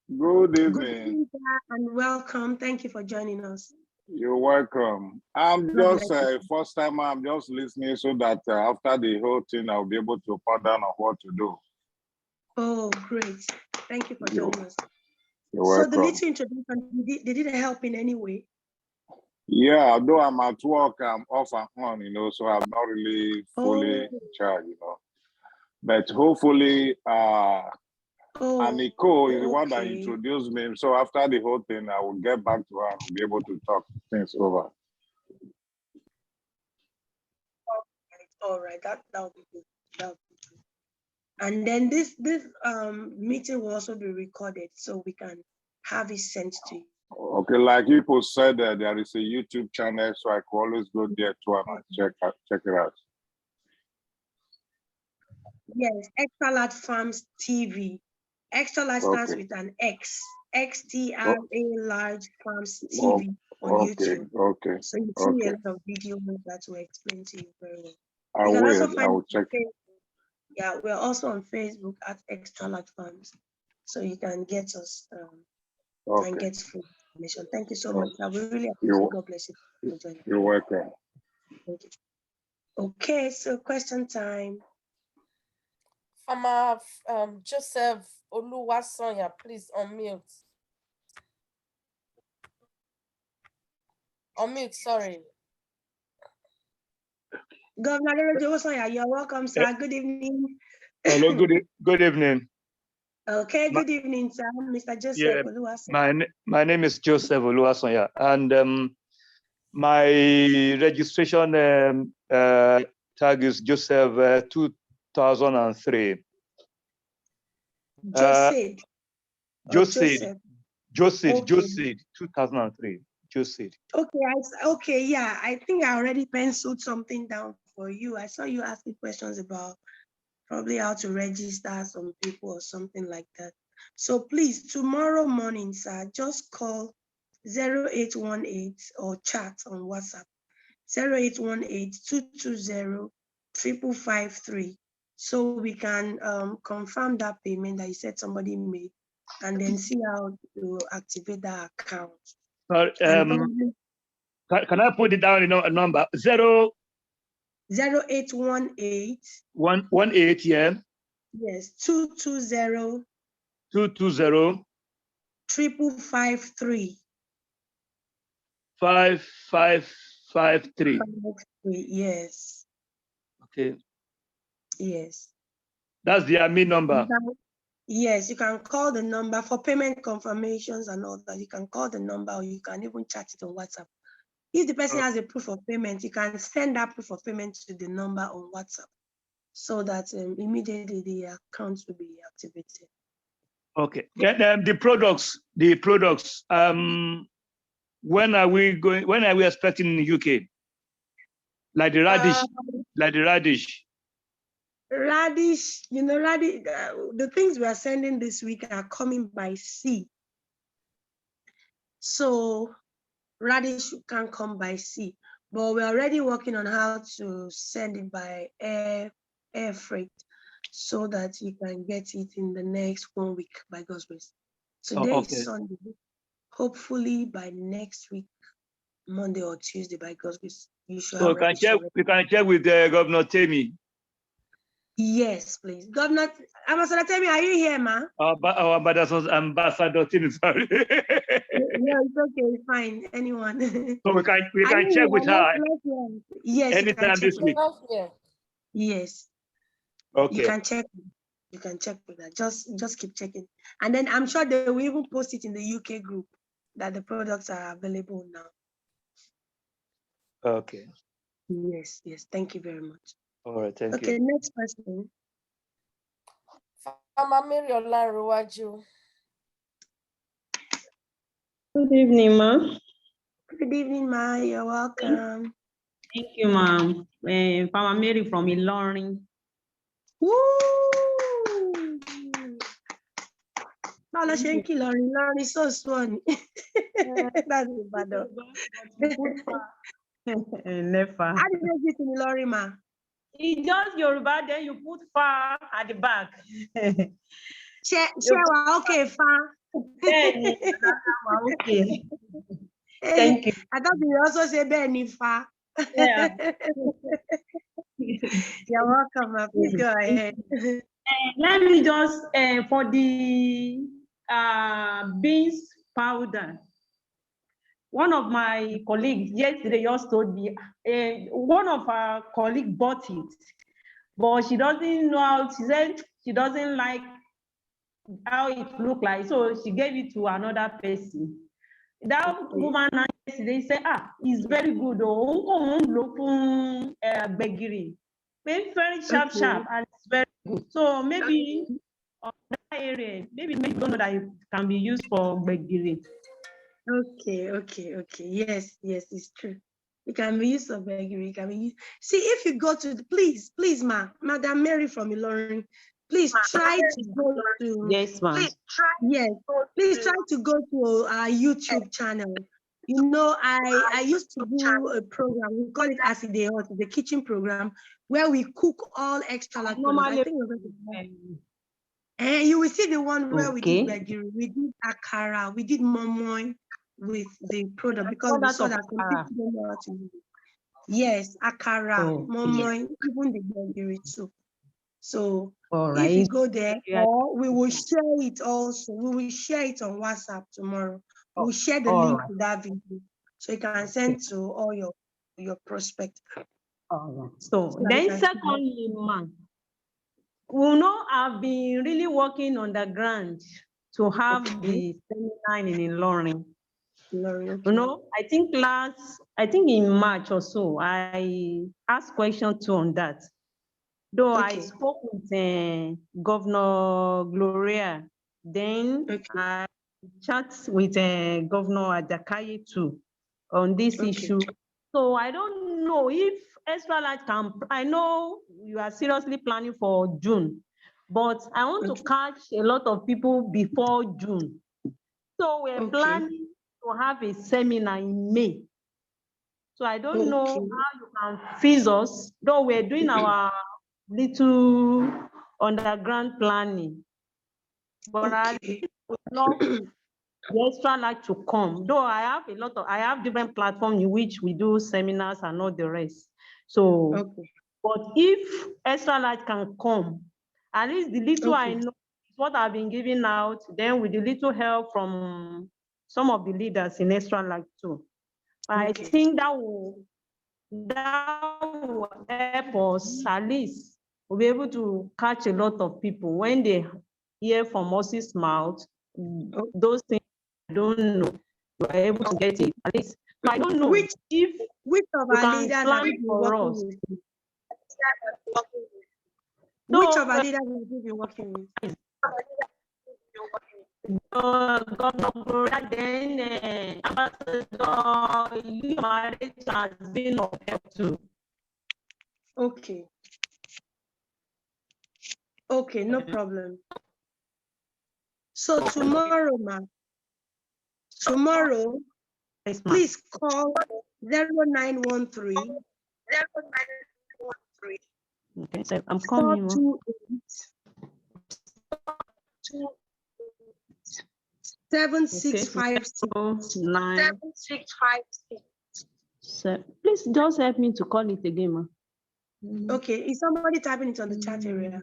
Good Good evening. evening, sir, and welcome. Thank you for joining us. You're welcome. I'm just first time I'm just listening so that after the whole thing, I'll be able to ponder on what to do. Oh, great. Thank you for joining us. You're so welcome. the little introduction, did it help in any way? Yeah, although I'm at work, I'm off and on, you know, so I'm not really fully in charge, you know. But hopefully, and Nicole is the one that introduced me. So after the whole thing, I will get back to her and be able to talk things over. All right, that'll be good. That'll be good. And then this meeting will also be recorded, so we can have it sent to you. Okay, like people said, there is a YouTube channel, so I can always go there to and check it out. Yes, Xtralarge Farms TV. Xtralarge starts with an X. Xtralarge Farms TV on YouTube. Okay. So you see a lot of videos that will explain to you very well. I will check. Yeah, we're also on Facebook at Xtralarge Farms, so you can get us and get full information. Thank you so much. I will really appreciate. God bless you for joining. You're welcome. Thank you. Okay, so question time. Farmer Joseph Oluwasonya, please unmute. Unmute, sorry. Governor Oluwasonya, you're welcome, sir. Good evening. Hello, good evening. Okay, good evening, sir. Mr. Joseph Oluwasonya. My name is Joseph Oluwasonya, and my registration tag is Joseph 2003. Joseph 2003. Joseph. Okay, yeah. I think I already penciled something down for you. I saw you asking questions about probably how to register some people or something like that. So please, tomorrow morning, sir, just call 0818 or chat on WhatsApp 0818-220-5553, so we can confirm that payment that you said somebody made, and then see how to activate that account. Can I put it down in a number? 0818 18, yeah. Yes, 220 553. 5553. Yes. Okay. Yes. That's the admin number. Yes, you can call the number for payment confirmations and all that. You can call the number, or you can even chat it on WhatsApp. If the person has a proof of payment, you can send that proof of payment to the number on WhatsApp, so that immediately the account will be activated. Okay. And the products. When are we expecting in the UK? Like the radish, Radish, the things we are sending this week are coming by sea. So radish can come by sea, but we're already working on how to send it by air freight, so that you can get it in the next 1 week by God's grace. Today is Sunday. Hopefully by next week, Monday or Tuesday, by God's grace, you should have radish. We can check with Governor Temi. Yes, please. Governor, Ambassador Temi, are you here, ma? Ambassador Temi, sorry. Yeah, it's okay, fine. Anyone. So we can check with her. Yes, anytime this week. Yes. Okay. You can check. You can check with that. Just keep checking, and then I'm sure they will even post it in the UK group that the products are available now. Okay. Yes. Thank you very much. All right. Thank you. Okay, next person. Mama Mary Olaruwaju. Good evening, ma. Good evening, ma. You're welcome. Thank you, ma'am. Mama Mary from Ilorin. Woo! Ilorin is so funny. That's bad. Never. How did you get in Ilorin, ma? It's just Yoruba, then you put fa at the back. Okay, fa. Okay. Thank you. I thought you also say Benny fa. Yeah. You're welcome. Please go ahead. Let me just, for the beans powder, one of my colleagues yesterday just told me, one of our colleagues bought it, but she doesn't know how, she said she doesn't like how it looked like, so she gave it to another person. That woman yesterday said, it's very good. Very sharp, and it's very good. So maybe on that area, maybe you don't know that it can be used for begiri. Okay. Yes, it's true. It can be used for begiri. It can be used. See, if you go to please, Madam Mary from Ilorin, please try to go to. Yes, ma'am. Please try to go to our YouTube channel. You know, I used to do a program. We call it Acid Day Hot, the kitchen program, where we cook all Xtralarge products. I think and you will see the one where we did begiri, we did akara, we did momoy with the product because we saw that some people don't know how to do it. Yes, akara, momoy, even the begiri too. So if you go there, or we will share it also. We will share it on WhatsApp tomorrow. We'll share the link to that video so you can send to all your prospects. So then secondly, man, we know I've been really working on the ground to have the seminar in Ilorin. You know, I think in March or so, I asked questions too on that. Though I spoke with Governor Gloria, then I chat with Governor Adakaye too on this issue. So I don't know if Xtralarge can, I know you are seriously planning for June, but I want to catch a lot of people before June. So we're planning to have a seminar in May. So I don't know how you can feed us, though we're doing our little underground planning. But I would love the Xtralarge to come. Though I have different platforms in which we do seminars and all the rest. So, but if Xtralarge can come, at least the little I know is what I've been giving out, then with the little help from some of the leaders in Xtralarge too. I think that will help us, at least we'll be able to catch a lot of people when they hear from Moses' mouth, those things I don't know, you are able to get it. At least, so I don't know which of our leaders have been working with? Which of our leaders have you been working with? Governor Gloria, then Ambassador marriage has been of help too. Okay, no problem. So tomorrow, ma'am, please call 0913. Okay, so I'm coming. 7656. Please just help me to call it again, ma. Okay, is somebody typing it on the chat area?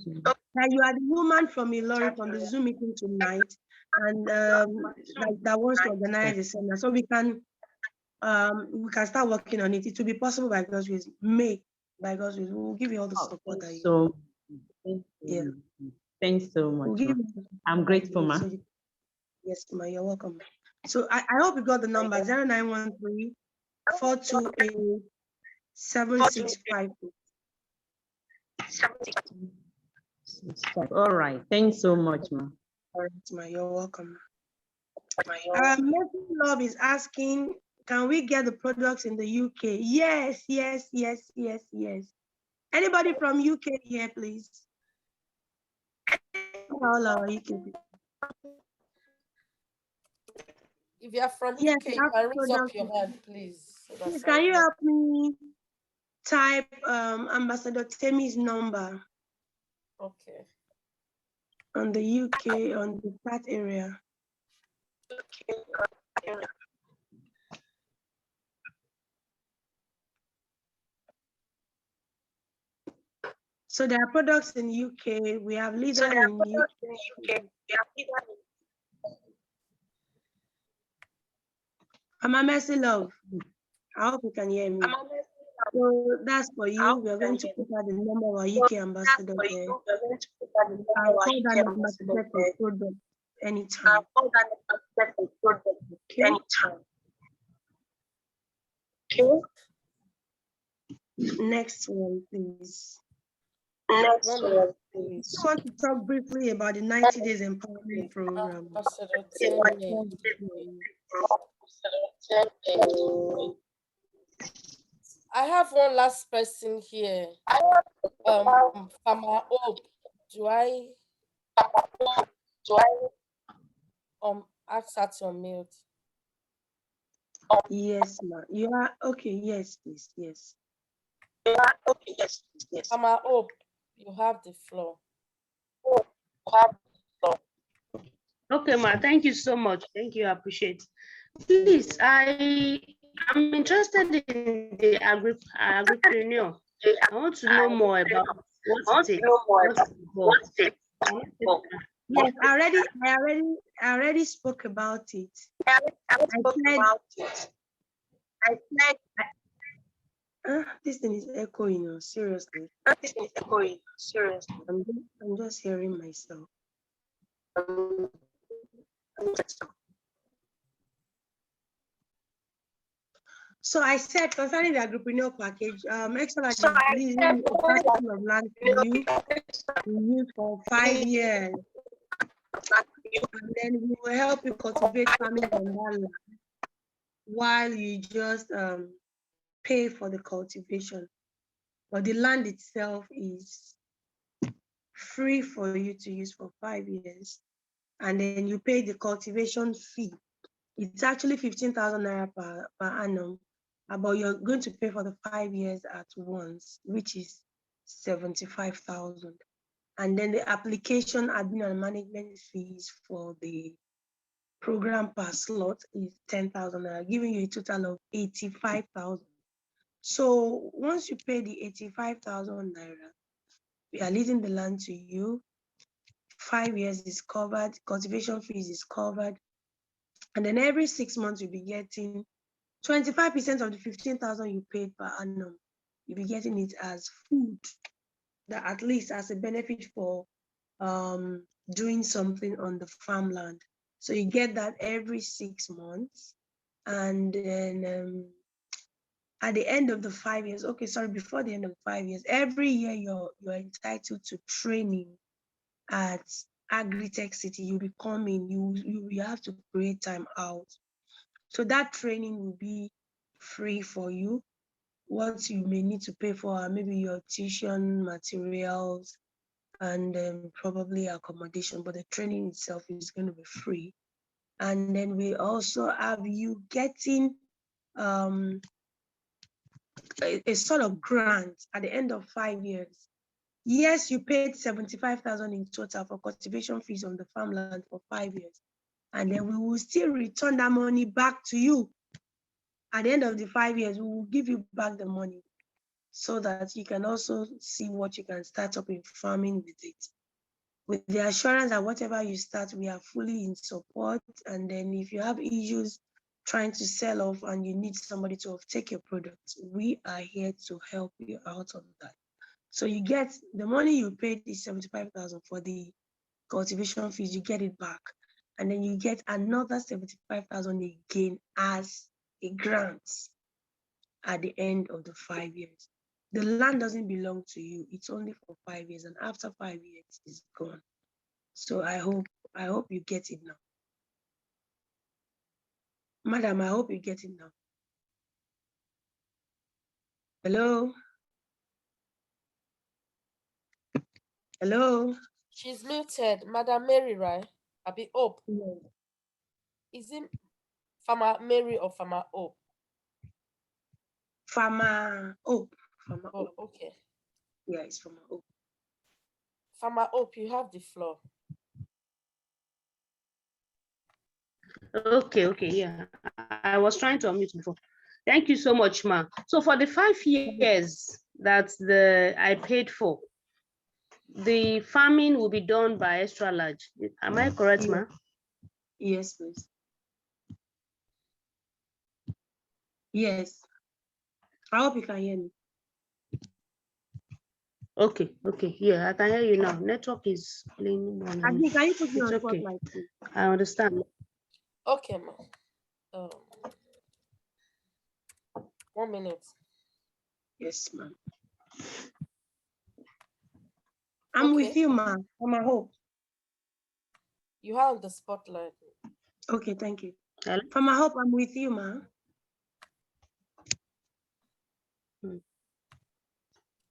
That you are the woman from Ilorin from the Zoom meeting tonight, and that wants to organize a seminar, so we can start working on it. It will be possible by God's grace. May, by God's grace, we'll give you all the support that you need. Thanks so much. I'm grateful, ma. Yes, ma, you're welcome. So I hope you got the number 0913 428 7658. All right, thanks so much, ma. All right, ma, you're welcome. Love is asking, can we get the products in the UK? Yes. Anybody from UK here, please? Hello, UK. If you are from UK, you can raise up your hand, please. Can you help me? type Ambassador Temi's number. Okay. On the UK, on the chat area. So there are products in UK. We have leader in UK. I'm a messy love. I hope you can hear me. So that's for you. We are going to put out the number of our UK ambassador there. I'll call that number to get the product anytime. Okay. Next one, please. Next one, please. I want to talk briefly about the 90 Days Empowerment Program. I have one last person here. Farmer Hope. Do I ask her to unmute? Yes, ma'am. You are okay. Yes, please. Yes. Okay, yes, yes. Farmer Hope, you have the floor. Okay, ma, thank you so much. Thank you, I appreciate. Please, I'm interested in the agripreneur. I want to know more about what it takes. Yes, I already spoke about it. This thing is echoing. Seriously. This thing is echoing. Seriously. I'm just hearing myself. So I said concerning the agripreneur package, Xtralarge is leasing a parcel of land for you for 5 years. And then we will help you cultivate farming on that land while you just pay for the cultivation. But the land itself is free for you to use for 5 years. And then you pay the cultivation fee. It's actually 15,000 naira per annum, but you're going to pay for the 5 years at once, which is 75,000. And then the application, admin and management fees for the program per slot is 10,000 naira, giving you a total of 85,000. So once you pay the 85,000 naira, we are leasing the land to you. 5 years is covered, cultivation fees is covered. And then every 6 months, you'll be getting 25% of the 15,000 you paid per annum. You'll be getting it as food, that at least as a benefit for doing something on the farmland. So you get that every 6 months. And then at the end of the 5 years, before the end of 5 years, every year you're entitled to training at Agritech City. You'll be coming, you have to create time out. So that training will be free for you. What you may need to pay for maybe your tuition materials and probably accommodation, but the training itself is going to be free. And then we also have you getting a sort of grant at the end of 5 years. Yes, you paid 75,000 in total for cultivation fees on the farmland for 5 years. And then we will still return that money back to you. At the end of the 5 years, we will give you back the money so that you can also see what you can start up in farming with it. With the assurance that whatever you start, we are fully in support. And then if you have issues trying to sell off and you need somebody to take your products, we are here to help you out on that. So you get the money you paid is 75,000 for the cultivation fees, you get it back. And then you get another 75,000 again as a grant at the end of the 5 years. The land doesn't belong to you. It's only for 5 years. And after 5 years, it's gone. So I hope you get it now. Madam, I hope you get it now. Hello? Hello? She's muted. Madam Mary, right? Abi Hope. Yes. Is it Farmer Mary or Farmer Hope? Farmer Hope. Farmer Hope, you have the floor. Okay, yeah. I was trying to unmute before. Thank you so much, ma. So for the 5 years that I paid for, the farming will be done by Xtralarge. Am I correct, ma? Yes, please. Yes. I hope you can hear me. Okay, yeah, I can hear you now. Network is playing. I think, can you put me It's on okay. spotlight, please? I understand. Okay, ma. 1 minute. Yes, ma'am. I'm with you, ma'am. I hope. You have the spotlight. Okay, thank you. Hello? From I hope I'm with you, ma'am.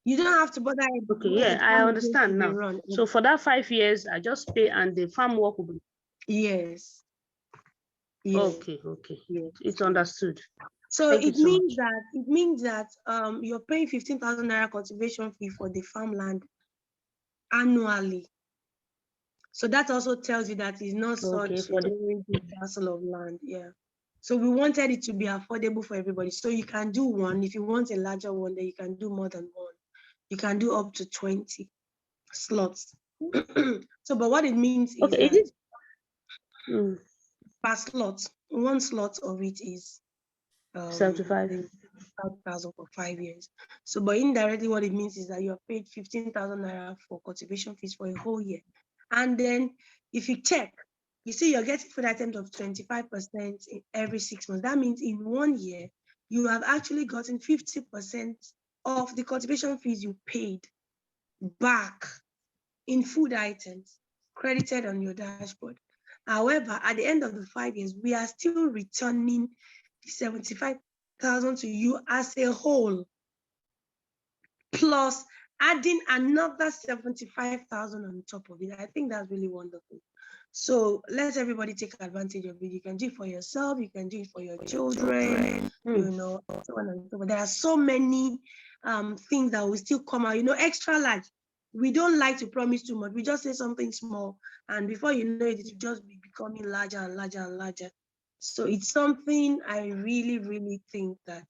You don't have to bother. Okay, yeah, I understand now. So for that 5 years, I just pay and the farm work will be. Yes. Yes. Okay. Yes. It's understood. So Thank you it so means that you're paying 15,000 naira cultivation fee for the farmland annually. So that also tells you that it's not such a very big parcel of land. Yeah. So we wanted it to be affordable for everybody. So you can do one. If you want a larger one, then you can do more than one. You can do up to 20 slots. So, but what it means is that per slot, one slot of it is 75,000 for 5 years. So, but indirectly, what it means is that you're paid 15,000 naira for cultivation fees for a whole year. And then if you check, you see you're getting food items of 25% in every 6 months. That means in 1 year, you have actually gotten 50% of the cultivation fees you paid back in food items credited on your dashboard. However, at the end of the 5 years, we are still returning 75,000 to you as a whole, plus adding another 75,000 on top of it. I think that's really wonderful. So let everybody take advantage of it. You can do it for yourself, you can do it for your children, you know, so on and so forth. There are so many things that will still come out. You know, Xtralarge, we don't like to promise too much. We just say something small, and before you know it, it will just be becoming larger and larger and larger. So it's something I really, really think that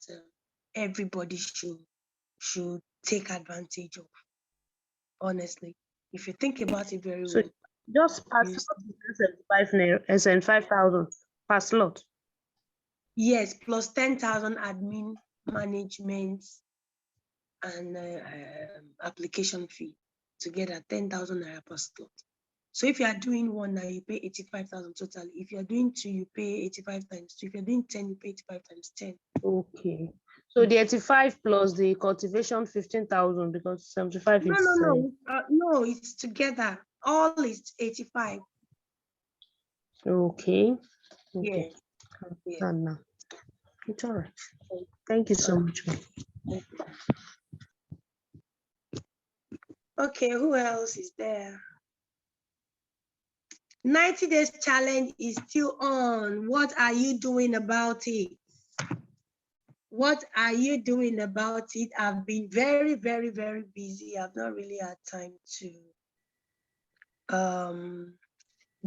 everybody should take advantage of. Honestly, if you think about it very well. Just pass 75,000 per slot. Yes, plus 10,000 admin, management, and application fee together, 10,000 naira per slot. So if you are doing one now, you pay 85,000 totally. If you are doing two, you pay 85 times two. If you're doing 10, you pay 85 times 10. Okay. So the 85 plus the cultivation 15,000 because 75 is. No, it's together. All is 85. Okay. Yes. And now it's all right. Thank you so much. Okay, who else is there? 90 days challenge is still on. What are you doing about it? What are you doing about it? I've been very, very, very busy. I've not really had time to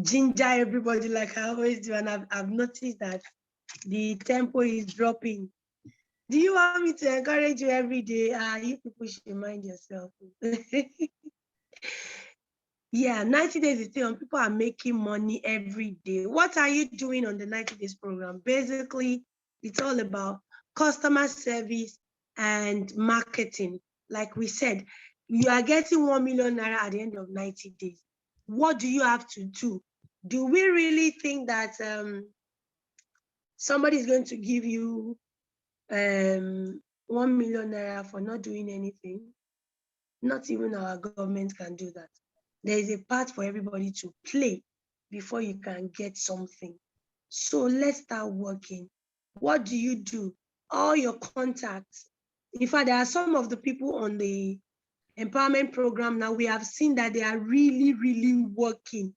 ginger everybody like I always do. And I've noticed that the tempo is dropping. Do you want me to encourage you every day? You people should mind yourself. Yeah, 90 days is still on. People are making money every day. What are you doing on the 90 days program? Basically, it's all about customer service and marketing. Like we said, you are getting 1 million naira at the end of 90 days. What do you have to do? Do we really think that somebody is going to give you 1 million naira for not doing anything? Not even our government can do that. There is a part for everybody to play before you can get something. So let's start working. What do you do? All your contacts. In fact, there are some of the people on the empowerment program now, we have seen that they are really, really working.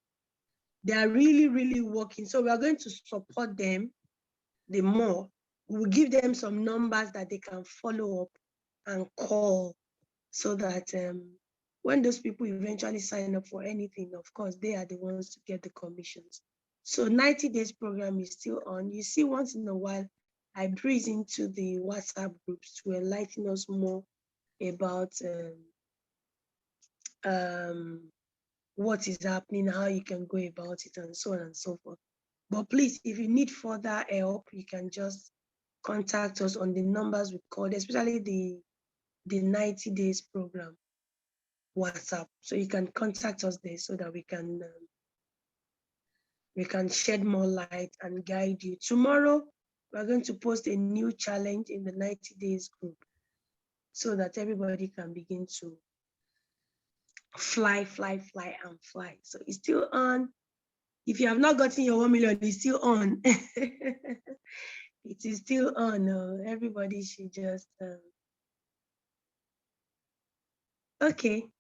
They are really, really working. So we are going to support them the more. We will give them some numbers that they can follow up and call so that when those people eventually sign up for anything, of course, they are the ones to get the commissions. So 90 days program is still on. You see, once in a while, I breeze into the WhatsApp groups to enlighten us more about what is happening, how you can go about it, and so on and so forth. But please, if you need further help, you can just contact us on the numbers we called, especially the 90 days program WhatsApp. So you can contact us there so that we can shed more light and guide you. Tomorrow, we're going to post a new challenge in the 90 days group so that everybody can begin to fly, fly, fly, and fly. So it's still on. If you have not gotten your 1 million, it's still on. It is still on. Everybody should just, okay.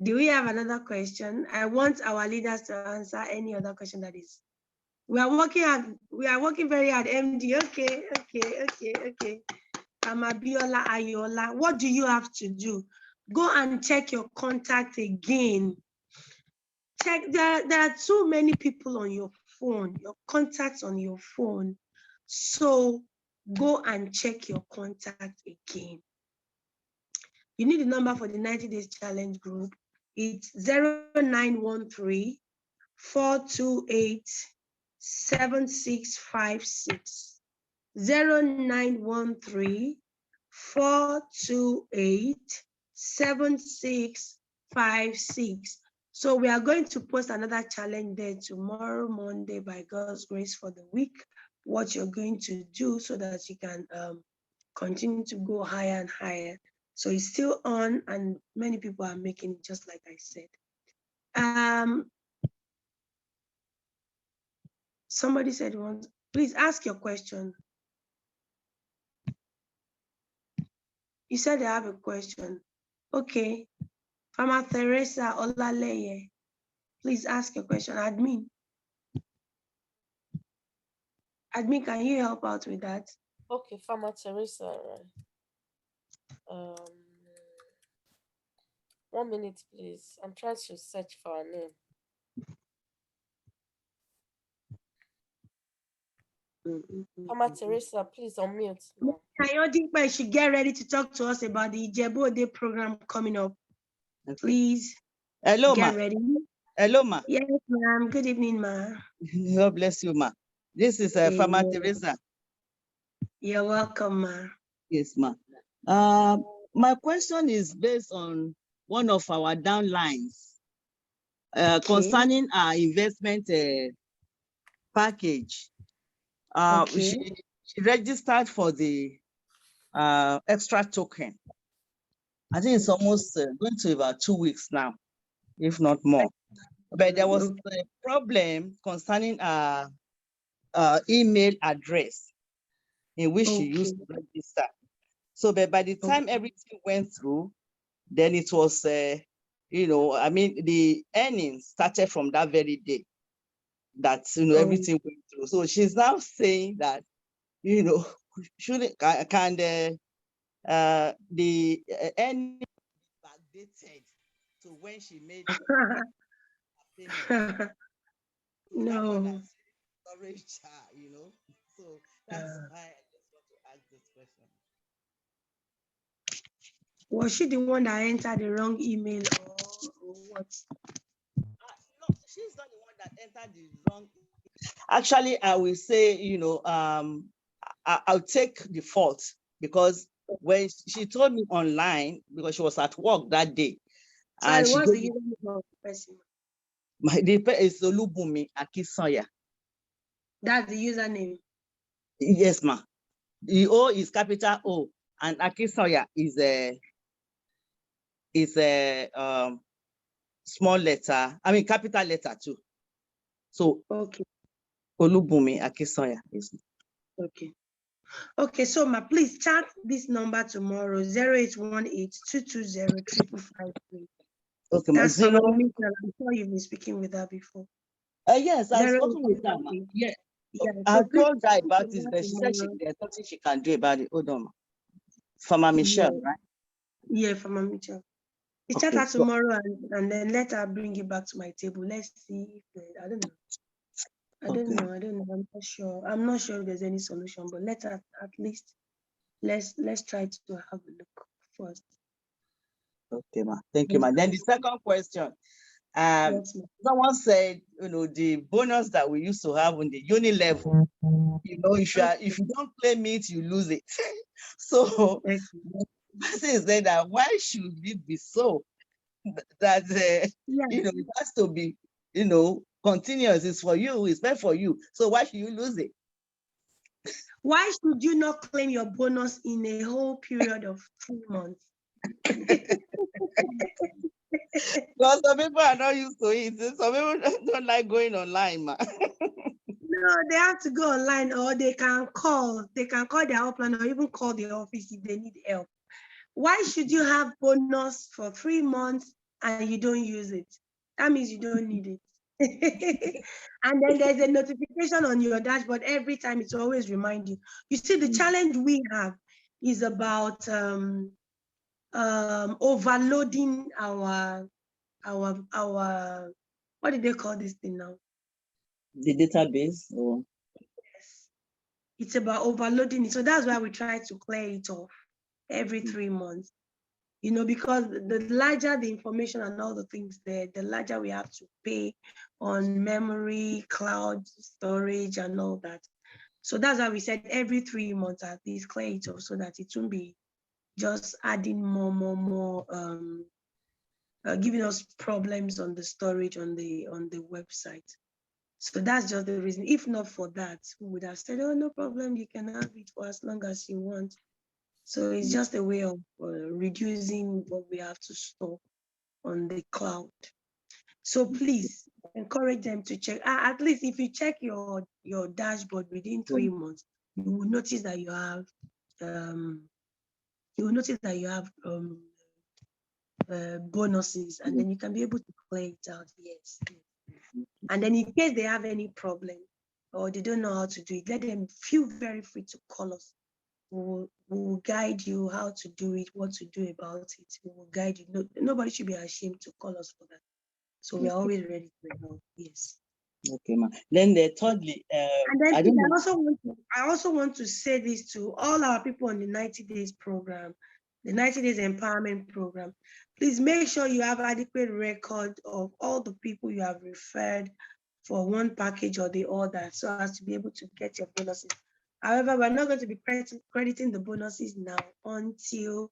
Do we have another question? I want our leaders to answer any other question that is. We are working very hard, MD. Okay. Amabiola Ayola, what do you have to do? Go and check your contact again. Check, there are too many people on your phone, your contacts on your phone. So go and check your contact again. You need the number for the 90 days challenge group. It's 0913 428 7656. 0913 428 7656. So we are going to post another challenge there tomorrow, Monday, by God's grace, for the week, what you're going to do so that you can continue to go higher and higher. So it's still on, and many people are making it, just like I said. Somebody said, please ask your question. You said they have a question. Okay. Farmer Teresa Olaleye, please ask your question. Admin, can you help out with that? Okay, Farmer Teresa. 1 minute, please. I'm trying to search for her name. Farmer Teresa, please unmute. Kayode should get ready to talk to us about the Ijebu Day program coming up. Okay. Please. Hello, get ma. ready. Hello, ma. Yes, ma'am. Good evening, ma. God bless you, ma. This is Farmer Teresa. You're welcome, ma. Yes, ma. My question is based on one of our downlines concerning our investment package. She registered for the extra token. I think it's almost going to about 2 weeks now, if not more. But there was a problem concerning our email address in which she used to register. So by the time everything went through, then it was, the earnings started from that very day that, everything went through. So she's now saying that, can the earnings backdated to when she made payment? No. Storage, so that's why I just want to ask this question. Was she the one that entered the wrong email or what? No, she's not the one that entered the wrong. Actually, I will say, I'll take the fault because when she told me online, because she was at work that day. Sorry, what's the username of the person? The person is Olubumi Akisoya. That's the username. Yes, ma. The O is capital O, and Akisoya is a small letter. I mean capital letter too. So Olubumi Akisoya is. Okay, so please chat this number tomorrow, 0818-220-5553. Okay, that's I'm sure you've been speaking with her before. Yes, I've spoken with her. Yes. Yeah, I told her about this, but she said there's nothing she can do about it. Hold on. Farmer Michelle, right? Yeah, Farmer Michelle. We start her tomorrow and then let her bring it back to my table. Let's see if I don't know. I don't know. I'm not sure. I'm not sure if there's any solution, but let her at least let's try to have a look first. Okay, ma. Thank you, ma. Then the second question. Someone said, the bonus that we used to have on the uni level, if you don't claim it, you lose it. So the person said that why should it be so? That it has to be, continuous. It's for you, it's meant for you. So why should you lose it? Why should you not claim your bonus in a whole period of 3 months? Because some people are not used to it. Some people don't like going online, ma. No, they have to go online, or they can call. They can call their upline or even call the office if they need help. Why should you have bonus for 3 months and you don't use it? That means you don't need it. And then there's a notification on your dashboard every time. It's always remind you. You see, the challenge we have is about overloading our what did they call this thing now? The database. Or... Yes. It's about overloading it. So that's why we try to clear it off every 3 months. Because the larger the information and all the things there, the larger we have to pay on memory, cloud storage, and all that. So that's why we said every 3 months at least clear it off, so that it won't be just adding more, giving us problems on the storage on the website. So that's just the reason. If not for that, we would have said, oh, no problem, you can have it for as long as you want. So it's just a way of reducing what we have to store on the cloud. So please encourage them to check. At least if you check your dashboard within 3 months, you will notice that you have bonuses, and then you can be able to clear it out. Yes. And then in case they have any problem or they don't know how to do it, let them feel very free to call us. We will guide you how to do it, what to do about it. We will guide you. No, nobody should be ashamed to call us for that. So we are always ready to help. Yes. Okay, ma. Then thirdly, and then I also want to say this to all our people on the 90 days program, the 90 days empowerment program. Please make sure you have adequate record of all the people you have referred for one package or the other, so as to be able to get your bonuses. However, we're not going to be crediting the bonuses now until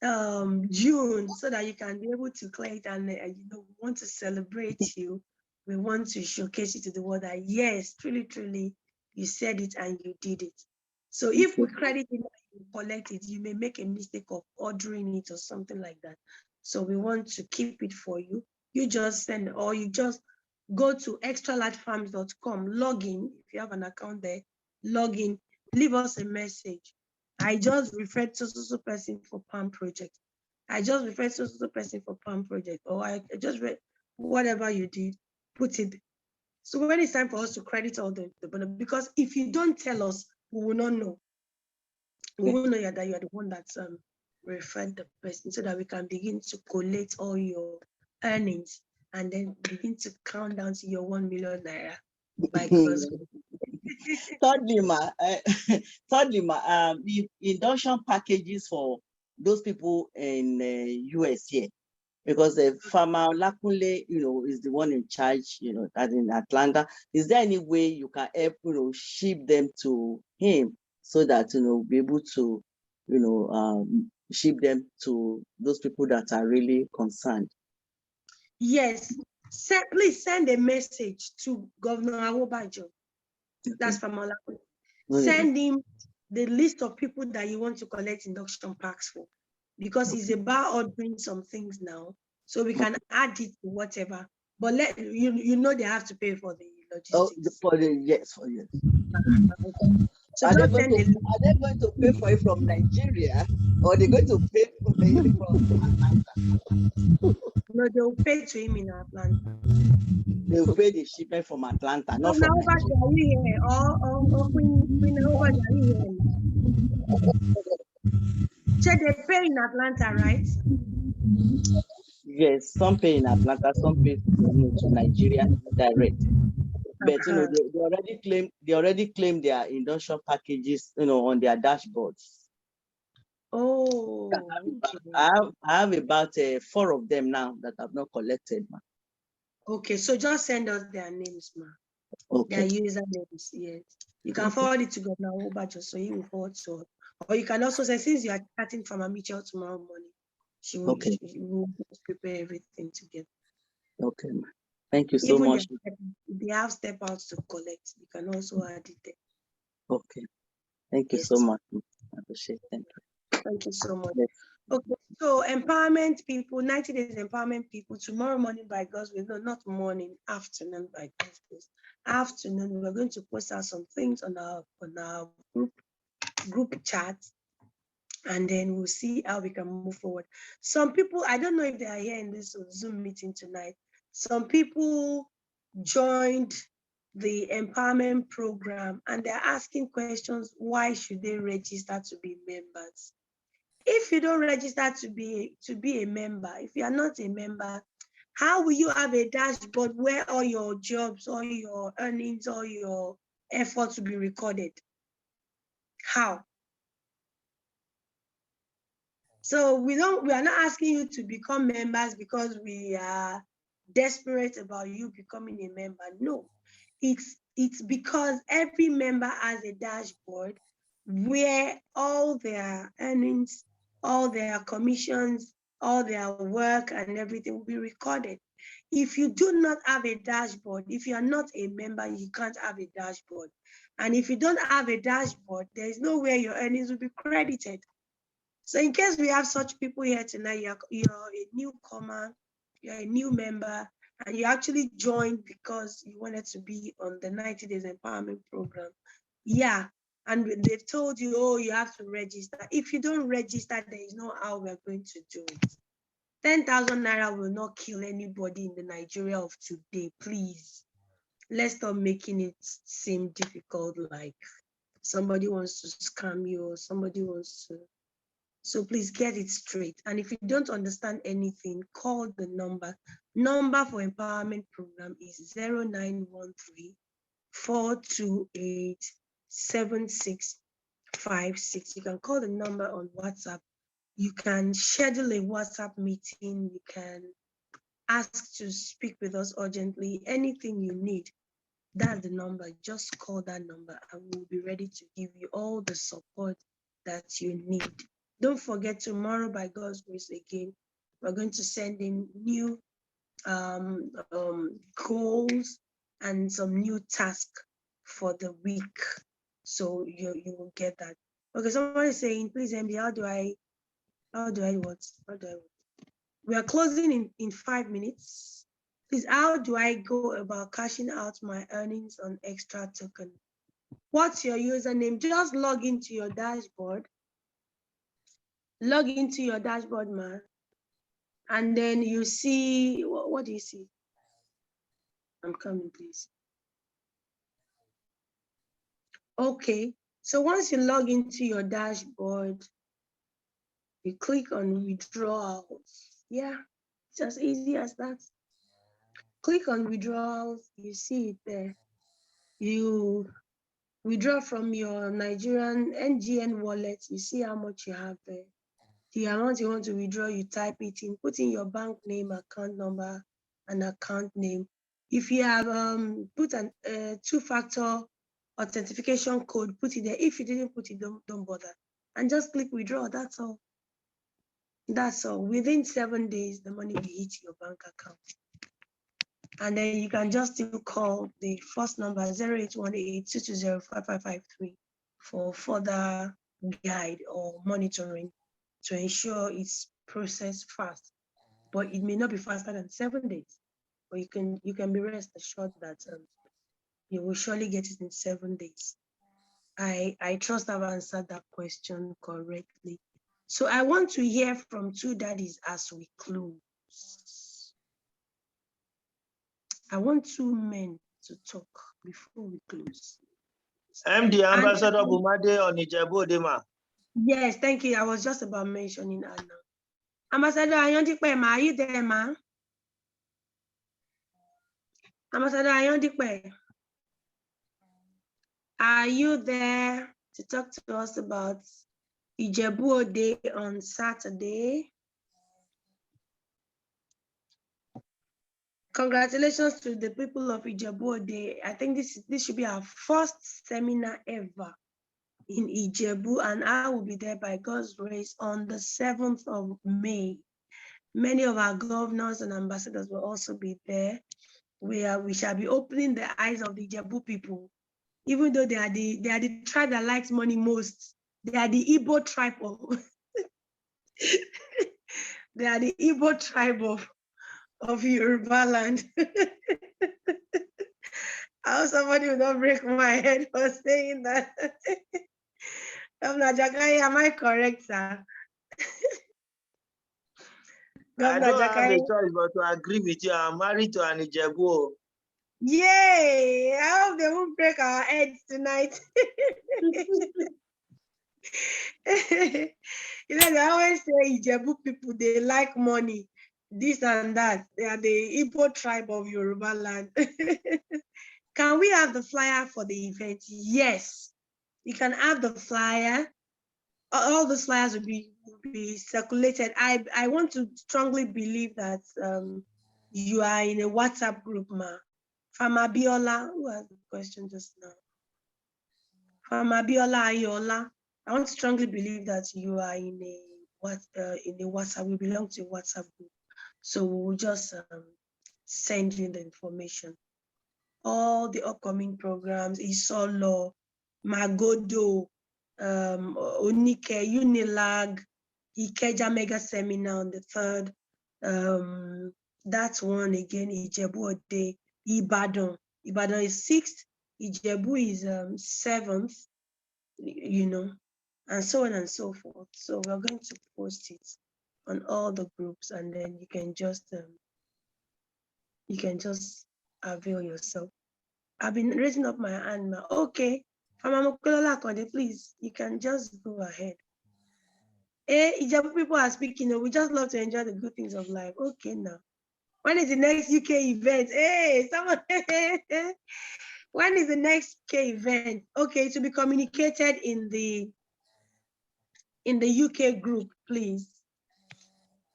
June, so that you can be able to clear it. And we want to celebrate you. We want to showcase it to the world that yes, truly, you said it and you did it. So if we credit it and you collect it, you may make a mistake of ordering it or something like that. So we want to keep it for you. You just send, or you just go to xtralargefarms.com, log in. If you have an account there, log in, leave us a message. I just referred to so person for Palm Project. I just referred to so person for Palm Project, or I just read whatever you did, put it. So when it's time for us to credit all the bonus, because if you don't tell us, we will not know. We will know that you are the one that's referred the person, so that we can begin to collate all your earnings and then begin to count down to your 1 million naira by God's grace. Thirdly, the induction packages for those people in US here, because the farmer Lakunle, is the one in charge, that in Atlanta. Is there any way you can help, ship them to him, so that be able to, ship them to those people that are really concerned? Yes, please send a message to Governor Awobajo. That's from Olakunle. Send him the list of people that you want to collect induction packs for, because he's about ordering some things now, so we can add it to whatever. But let they have to pay for the logistics. Oh, yes. So are they going to pay for it from Nigeria, or are they going to pay for it from Atlanta? No, they'll pay to him in Atlanta. They'll pay the shipment from Atlanta, not from Nigeria. So they pay in Atlanta, right? Yes, some pay in Atlanta, some pay to Nigeria direct. But they already claim their induction packages, on their dashboards. Oh, I have about 4 of them now that I've not collected, ma. Okay, so just send us their names, ma. Okay. Their usernames, yes. You can forward it to Governor Oba just so he will forward to us. Or you can also say, since you are starting from a Mitchell tomorrow morning, she will prepare everything together. Okay, ma. Thank you so Even much. they have step outs to collect. You can also add it there. Okay. Thank you so much. I appreciate it. Thank you. Thank you so much. Yes. Okay, so empowerment people, 90 days empowerment people, tomorrow morning by God's will, no, not morning, afternoon by God's will. Afternoon, we're going to post out some things on our group chat, and then we'll see how we can move forward. Some people, I don't know if they are here in this Zoom meeting tonight. Some people joined the empowerment program and they're asking questions, why should they register to be members? If you don't register to be a member, if you are not a member, how will you have a dashboard where all your jobs, all your earnings, all your efforts will be recorded? How? So we are not asking you to become members because we are desperate about you becoming a member. No, it's because every member has a dashboard where all their earnings, all their commissions, all their work and everything will be recorded. If you do not have a dashboard, if you are not a member, you can't have a dashboard. And if you don't have a dashboard, there is no way your earnings will be credited. So in case we have such people here tonight, you're a newcomer, you're a new member, and you actually joined because you wanted to be on the 90 Days Empowerment Program. Yeah, and they've told you, oh, you have to register. If you don't register, there is no how we're going to do it. 10,000 Naira will not kill anybody in the Nigeria of today, please. Let's stop making it seem difficult, like somebody wants to scam you or somebody wants to. So please get it straight. And if you don't understand anything, call the number. Number for empowerment program is 0913 428 7656. You can call the number on WhatsApp. You can schedule a WhatsApp meeting. You can ask to speak with us urgently. Anything you need, that's the number. Just call that number and we'll be ready to give you all the support that you need. Don't forget, tomorrow, by God's grace again, we're going to send in new goals and some new tasks for the week. So you will get that. Okay, somebody is saying, please, MD, how do I what? We are closing in 5 minutes. Please, how do I go about cashing out my earnings on Xtra token? What's your username? Just log into your dashboard. Log into your dashboard, man. And then you see, what do you see? I'm coming, please. Okay, so once you log into your dashboard, you click on withdrawals. Yeah, it's as easy as that. Click on withdrawals, you see it there. You withdraw from your Nigerian NGN wallet, you see how much you have there. The amount you want to withdraw, you type it in, put in your bank name, account number, and account name. If you have put an two-factor authentication code, put it there. If you didn't put it, don't bother. And just click withdraw, that's all. That's all. Within 7 days, the money will hit your bank account. And then you can just still call the first number 0818-220-5553 for further guide or monitoring to ensure it's processed fast. But it may not be faster than 7 days. But you can be rest assured that you will surely get it in 7 days. I trust I've answered that question correctly. So I want to hear from two daddies as we close. I want two men to talk before we close. MD Ambassador Bumade on Ijebu Odema. Yes, thank you. I was just about mentioning Anna. Ambassador Ayondipe, ma, are you there, ma? Ambassador Ayondipe, are you there to talk to us about Ijebu Day on Saturday? Congratulations to the people of Ijebu Day. I think this should be our first seminar ever in Ijebu, and I will be there by God's grace on the 7th of May. Many of our governors and ambassadors will also be there. We shall be opening the eyes of the Ijebu people, even though they are the tribe that likes money most. They are the Igbo tribe of they are the Igbo tribe of Yoruba land. I hope somebody will not break my head for saying that. Governor Jakai, am I correct, sir? I Governor don't have a Jakai. choice but to agree with you. I'm married to an Ijebu. Yay! I hope they won't break our heads tonight. You know, they always say Ijebu people, they like money, this and that. They are the Igbo tribe of Yoruba land. Can we have the flyer for the event? Yes, you can have the flyer. All those flyers will be circulated. I want to strongly believe that you are in a WhatsApp group, ma. Fama Biola, who asked the question just now? Fama Biola Ayola. I want to strongly believe that you are in a WhatsApp. We belong to a WhatsApp group, so we will just send you the information. All the upcoming programs, Isolo, Magodo, Onike, Unilag, Ikeja Mega Seminar on the 3rd. That's one again, Ijebu Ode, Ibadan. Ibadan is 6th, Ijebu is 7th, you know, and so on and so forth. So we're going to post it on all the groups, and then you can just avail yourself. I've been raising up my hand now. Okay, Famamukulola Konde, please, you can just go ahead. Ijabu people are speaking, we just love to enjoy the good things of life. Okay, now. When is the next UK event? Hey, someone, when is the next UK event? Okay, to be communicated in the UK group, please.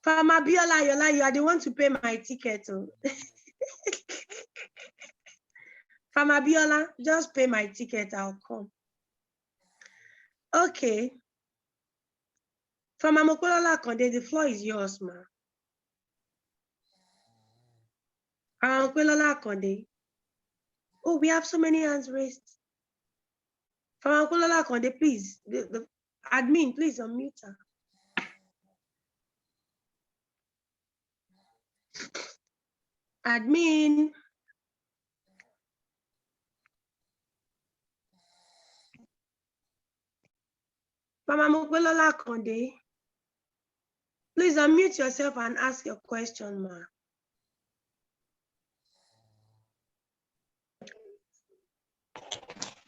Fama Biola Yola, you are the one to pay my ticket. Fama Biola, just pay my ticket, I'll come. Okay. From Amokulola Konde, the floor is yours, ma. Amokulola Konde. Oh, we have so many hands raised. From Amokulola Konde, please, the admin, please unmute her. Admin. From Amokulola Konde, please unmute yourself and ask your question, ma.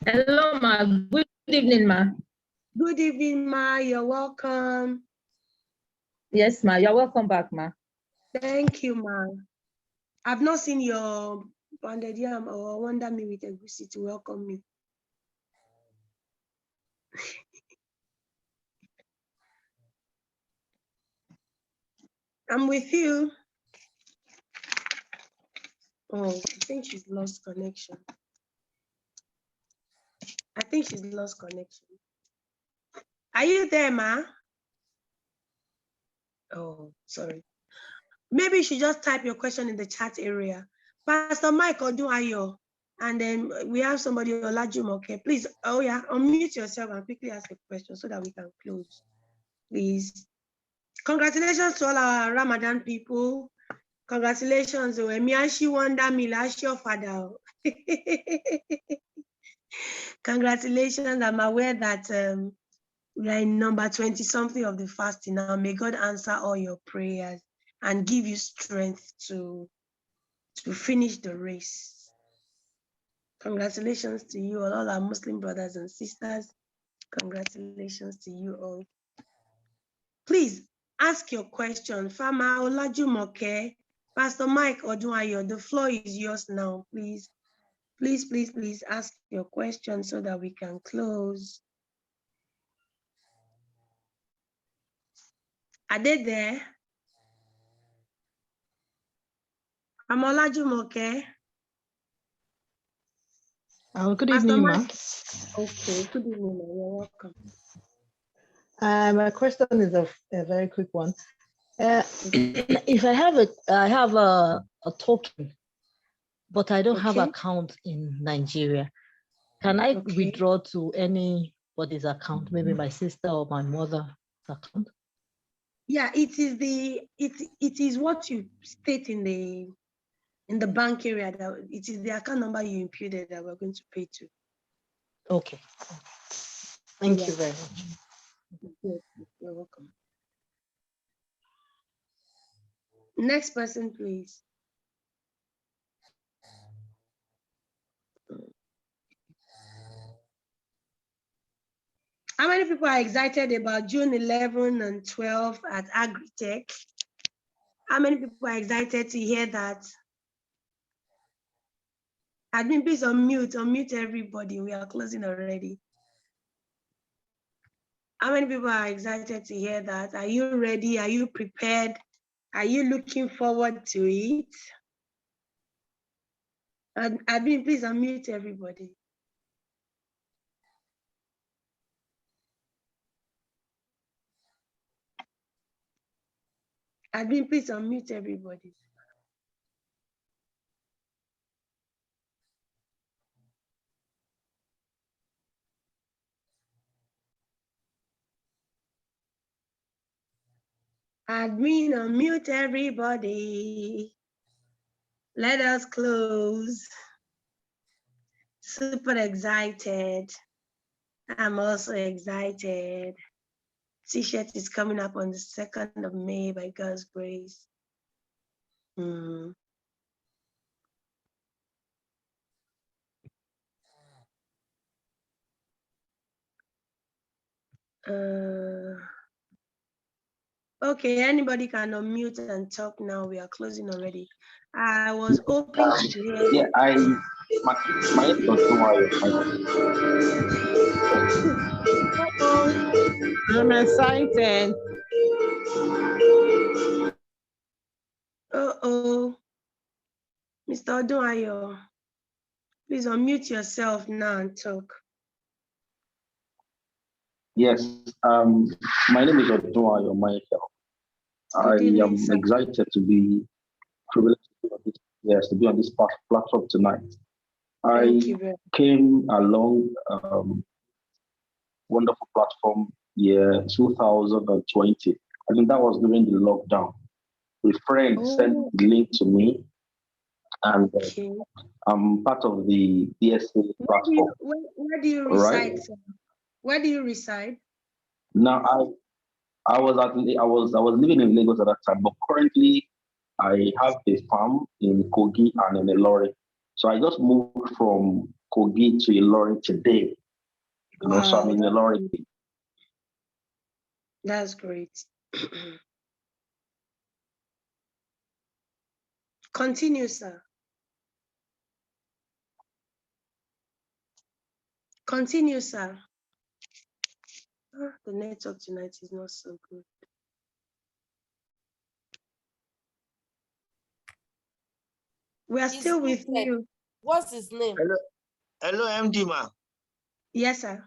Hello, ma. Good evening, ma. Good evening, ma. You're welcome. Yes, ma. You're welcome back, ma. Thank you, ma. I've not seen your pounded yam or wonder me with egusi to welcome me. I'm with you. Oh, I think she's lost connection. Are you there, ma? Oh, sorry. Maybe you should just type your question in the chat area. Pastor Mike Odunayo, and then we have somebody, Olajumoke. Please, oh yeah, unmute yourself and quickly ask a question so that we can close, please. Congratulations to all our Ramadan people. Congratulations, Emiashi Wanda Milashi Father. Congratulations, I'm aware that we are in number 20-something of the fasting now. May God answer all your prayers and give you strength to finish the race. Congratulations to you all our Muslim brothers and sisters. Congratulations to you all. Please ask your question. Farmer Olajumoke, Pastor Mike Odunayo, the floor is yours now, please. Please ask your question so that we can close. Are they there? I'm Olajumoke. Good evening, ma. Okay, good evening, ma. You're welcome. My question is a very quick one. If I have a token, but I don't have account in Nigeria, can I withdraw to anybody's account, maybe my sister or my mother's account? Yeah, it is what you state in the bank area, that it is the account number you imputed that we're going to pay to. Okay. Thank you very much. You're welcome. Next person, please. How many people are excited about June 11 and 12 at Agritech? How many people are excited to hear that? Admin, please unmute everybody. We are closing already. How many people are excited to hear that? Are you ready? Are you prepared? Are you looking forward to it? Admin, please unmute everybody. Admin, please unmute everybody. Admin, unmute everybody. Let us close. Super excited. I'm also excited. T-shirt is coming up on the 2nd of May by God's grace. Okay, anybody can unmute and talk now. We are closing already. I was hoping to hear. Yeah, my I'm excited. Mr. Odunayo, please unmute yourself now and talk. Yes, my name is Odunayo Michael. I am excited to be privileged to be on this platform tonight. I came along wonderful platform year 2020. I think that was during the lockdown. A friend sent the link to me, and I'm part of the DSA platform. Where do you reside, sir? Where do you reside? Now I was living in Lagos at that time, but currently I have a farm in Kogi and in Ilorin. So I just moved from Kogi to Ilorin today. So I'm in Ilorin. That's great. Continue, sir. Continue, sir. The network tonight is not so good. We are still with you. What's his name? Hello, MD ma. Yes, sir.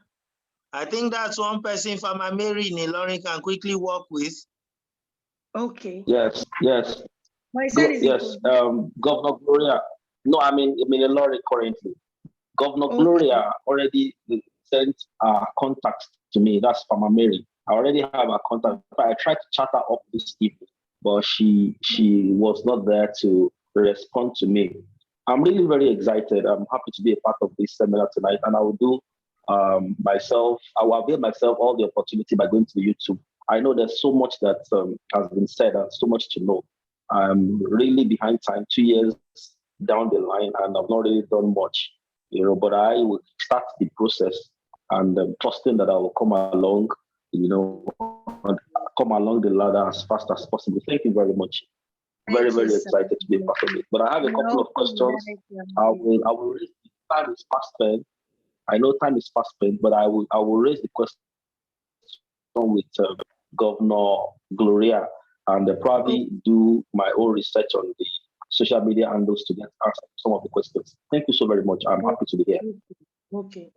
I think that's one person Farmer Mary in Ilorin can quickly work with. Okay. Yes. Governor Gloria. No, I'm in Ilorin currently. Governor Gloria already sent contact to me. That's Farmer Mary. I already have a contact. I tried to chat her up this evening, but she was not there to respond to me. I'm really very excited. I'm happy to be a part of this seminar tonight, and I will do I will avail myself all the opportunity by going to YouTube. I know there's so much that has been said and so much to know. I'm really behind time, 2 years down the line, and I've not really done much, but I will start the process and trusting that I will come along, come along the ladder as fast as possible. Thank you very much. Very, very excited to be part of it. But I have a couple of questions. I will raise the time is past spent. I know time is past spent, but I will raise the question with Governor Gloria, and probably do my own research on the social media handles to get answers some of the questions. Thank you so very much. I'm happy to be here. Okay.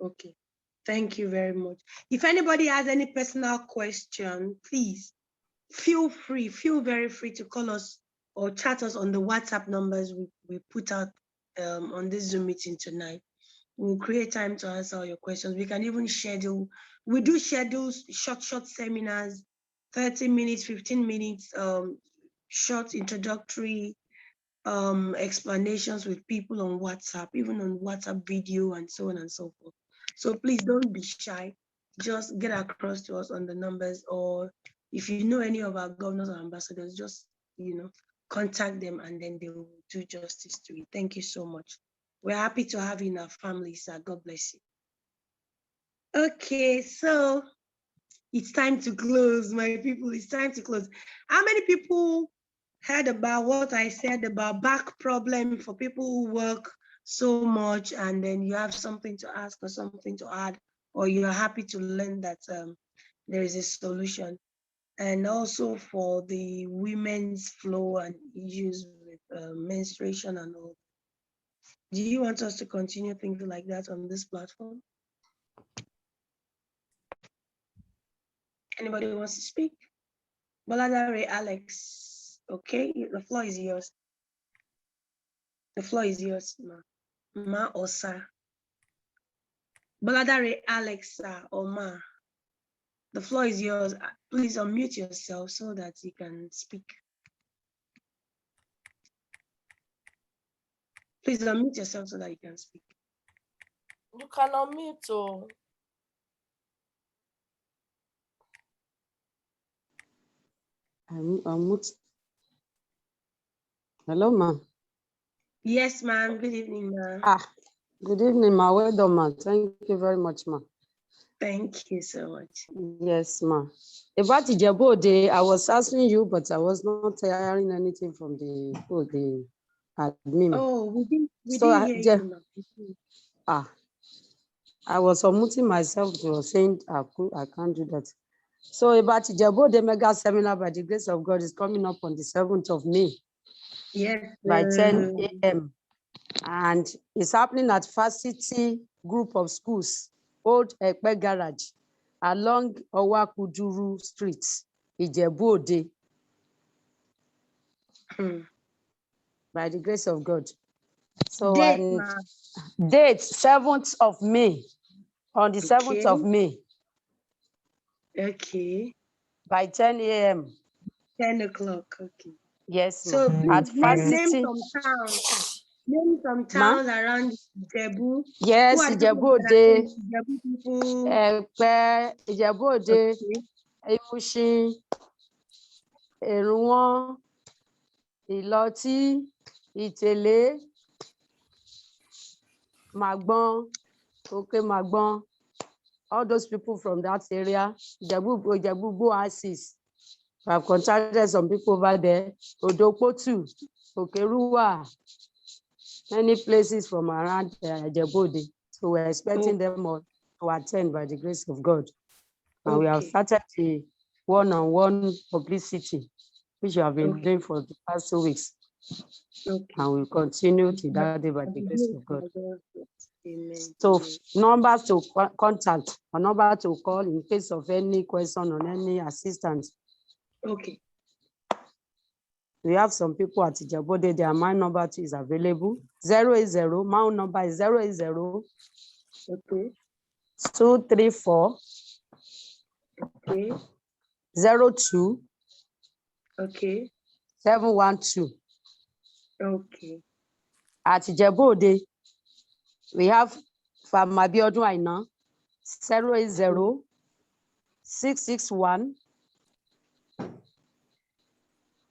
Thank you very much. If anybody has any personal question, please feel very free to call us or chat us on the WhatsApp numbers we put out on this Zoom meeting tonight. We'll create time to answer all your questions. We can even schedule, we do schedule short seminars, 30 minutes, 15 minutes, short introductory explanations with people on WhatsApp, even on WhatsApp video and so on and so forth. So please don't be shy. Just get across to us on the numbers, or if you know any of our governors or ambassadors, just contact them and then they will do justice to it. Thank you so much. We're happy to have you in our family, sir. God bless you. Okay, so it's time to close, my people. It's time to close. How many people heard about what I said about back problem for people who work so much and then you have something to ask or something to add, or you're happy to learn that there is a solution? And also for the women's flow and issues with menstruation and all. Do you want us to continue things like that on this platform? Anybody who wants to speak? Boladare Alex, okay, the floor is yours. The floor is yours, Ma or sir. Boladare Alexa or Ma. The floor is yours. Please unmute yourself so that you can speak. Please unmute yourself so that you can speak. You can unmute. Oh. Hello, ma. Yes, ma'am. Good evening, ma. Good evening, ma. Well done, ma. Thank you very much, ma. Thank you so much. Yes, ma. About Ijebode, I was asking you, but I was not hearing anything from the admin. Oh, we didn't hear you, ma. I was unmuting myself to saying I can't do that. So about Ijebode mega seminar by the grace of God is coming up on the 7th of May. Yes. By 10 a.m. And it's happening at Facility Group of Schools, Old Ekpe Garage, along Owakuduru Street, Ijebu-Ode. By the grace of God. So date 7th of May, on the 7th of May. Okay. By 10 a.m. 10 o'clock, okay. Yes, so at Facility. Name some towns around Ijebu. Yes, Ijebu-Ode, people. Ekpe, Ijebu-Ode, Imushin, Eruwon, Iloti, Itele, Magbon, Magbon, all those people from that area, Ijebu Oasis. I've contacted some people over there, Odopotu, Okeruwa, many places from around Ijebu-Ode. So we're expecting them all to attend by the grace of God. And we have started the one-on-one publicity, which we have been doing for the past 2 weeks. And we'll continue to that day by the grace of God. So numbers to contact or number to call in case of any question or any assistance. Okay. We have some people at Ijebu-Ode, their my number is available. 080, my number is 080. Okay. 234. Okay. 02. Okay. 712. Okay. At Ijebu-Ode, we have Farmer Abiodun Aina, 080 661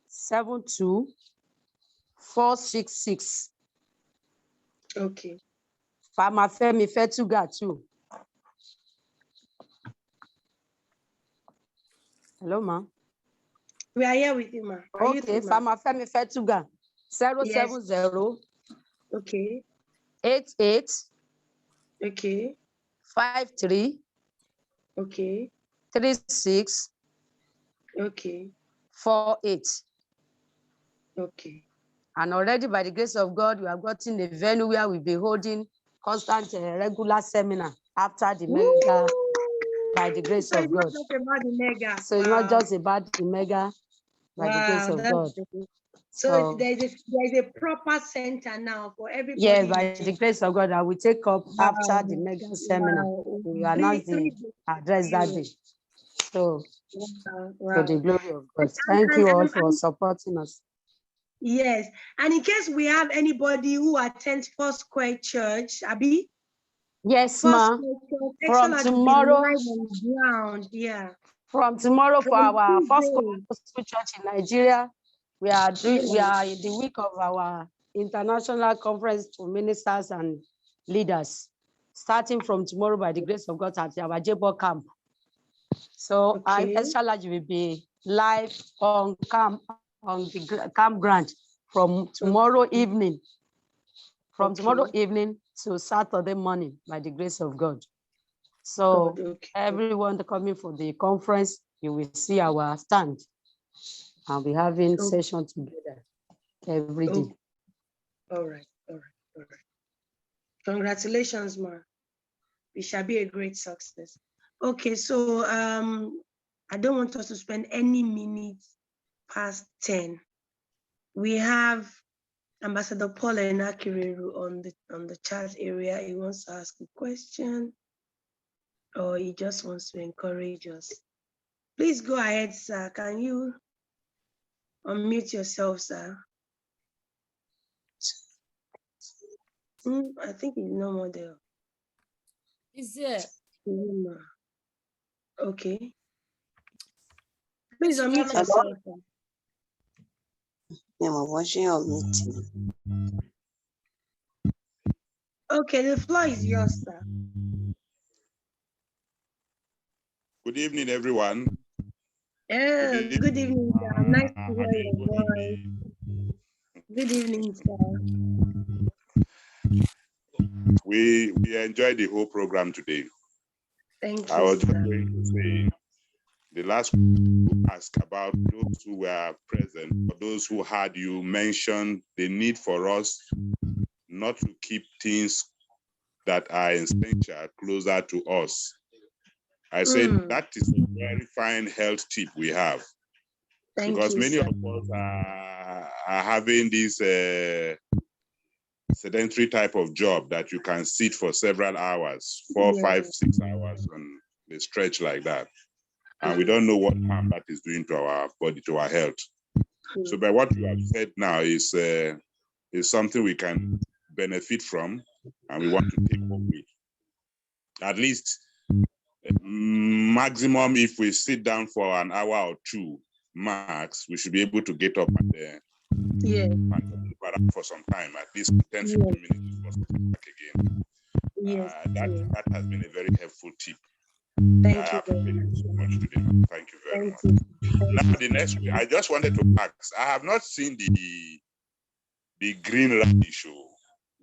72 466. Okay. Farmer Femi Fetuga too. Hello, ma. We are here with you, ma. Are you Okay, through, ma? Farmer Femi Fetuga, 070 Okay. 88 Okay. 53 Okay. 36 Okay. 48. Okay. And already by the grace of God, we have gotten a venue where we'll be holding constant regular seminar after the mega, by the grace So of it's not God. just about the mega. So it's not just about the mega, by the grace Wow, of that's God. good. So So there's a proper center now for everybody. yeah, in by the grace of God, I will take up after the mega seminar. We will announce the address that day. So to the glory of God. Thank you all for supporting us. Yes, and in case we have anybody who attends First Square Church, Abi? Yes, ma. From tomorrow, live on the ground, yeah. From tomorrow for From our First Tuesday. Gospel Church in Nigeria, we are in the week of our international conference for ministers and leaders, starting from tomorrow by the grace of God at our Jebo camp. So Xtralarge will be live on the campground from tomorrow evening. From tomorrow evening to Saturday morning by the grace of God. So everyone coming for the conference, you will see our stand. I'll be having session together every day. All right. Congratulations, ma. It shall be a great success. Okay, so I don't want us to spend any minutes past 10. We have Ambassador Paul Enakireru on the chat area. He wants to ask a question, or he just wants to encourage us. Please go ahead, sir. Can you unmute yourself, sir? I think he's no more there. Is there? Okay. Please unmute yourself. Sir. Okay, the floor is yours, sir. Good evening, everyone. Good evening, sir. Nice to hear your voice. Good evening, sir. We enjoyed the whole program today. Thank you. I was just going to say, the last one asked about those who were present, or those who had you mention the need for us not to keep things that are essential closer to us. I said that is a very fine health tip we have. Because many of us are having this sedentary type of job that you can sit for several hours, 4, 5, 6 hours on the stretch like that. And we don't know what harm that is doing to our body, to our health. So by what you have said now is something we can benefit from, and we want to take up with. At least maximum, if we sit down for an hour or two max, we should be able to get up and and for some time, at least 10, 15 minutes before sitting back again. That has been a very helpful tip. Thank I appreciate it so much today. Thank you very much. Now, the next, I just wanted to ask, I have not seen the green radish.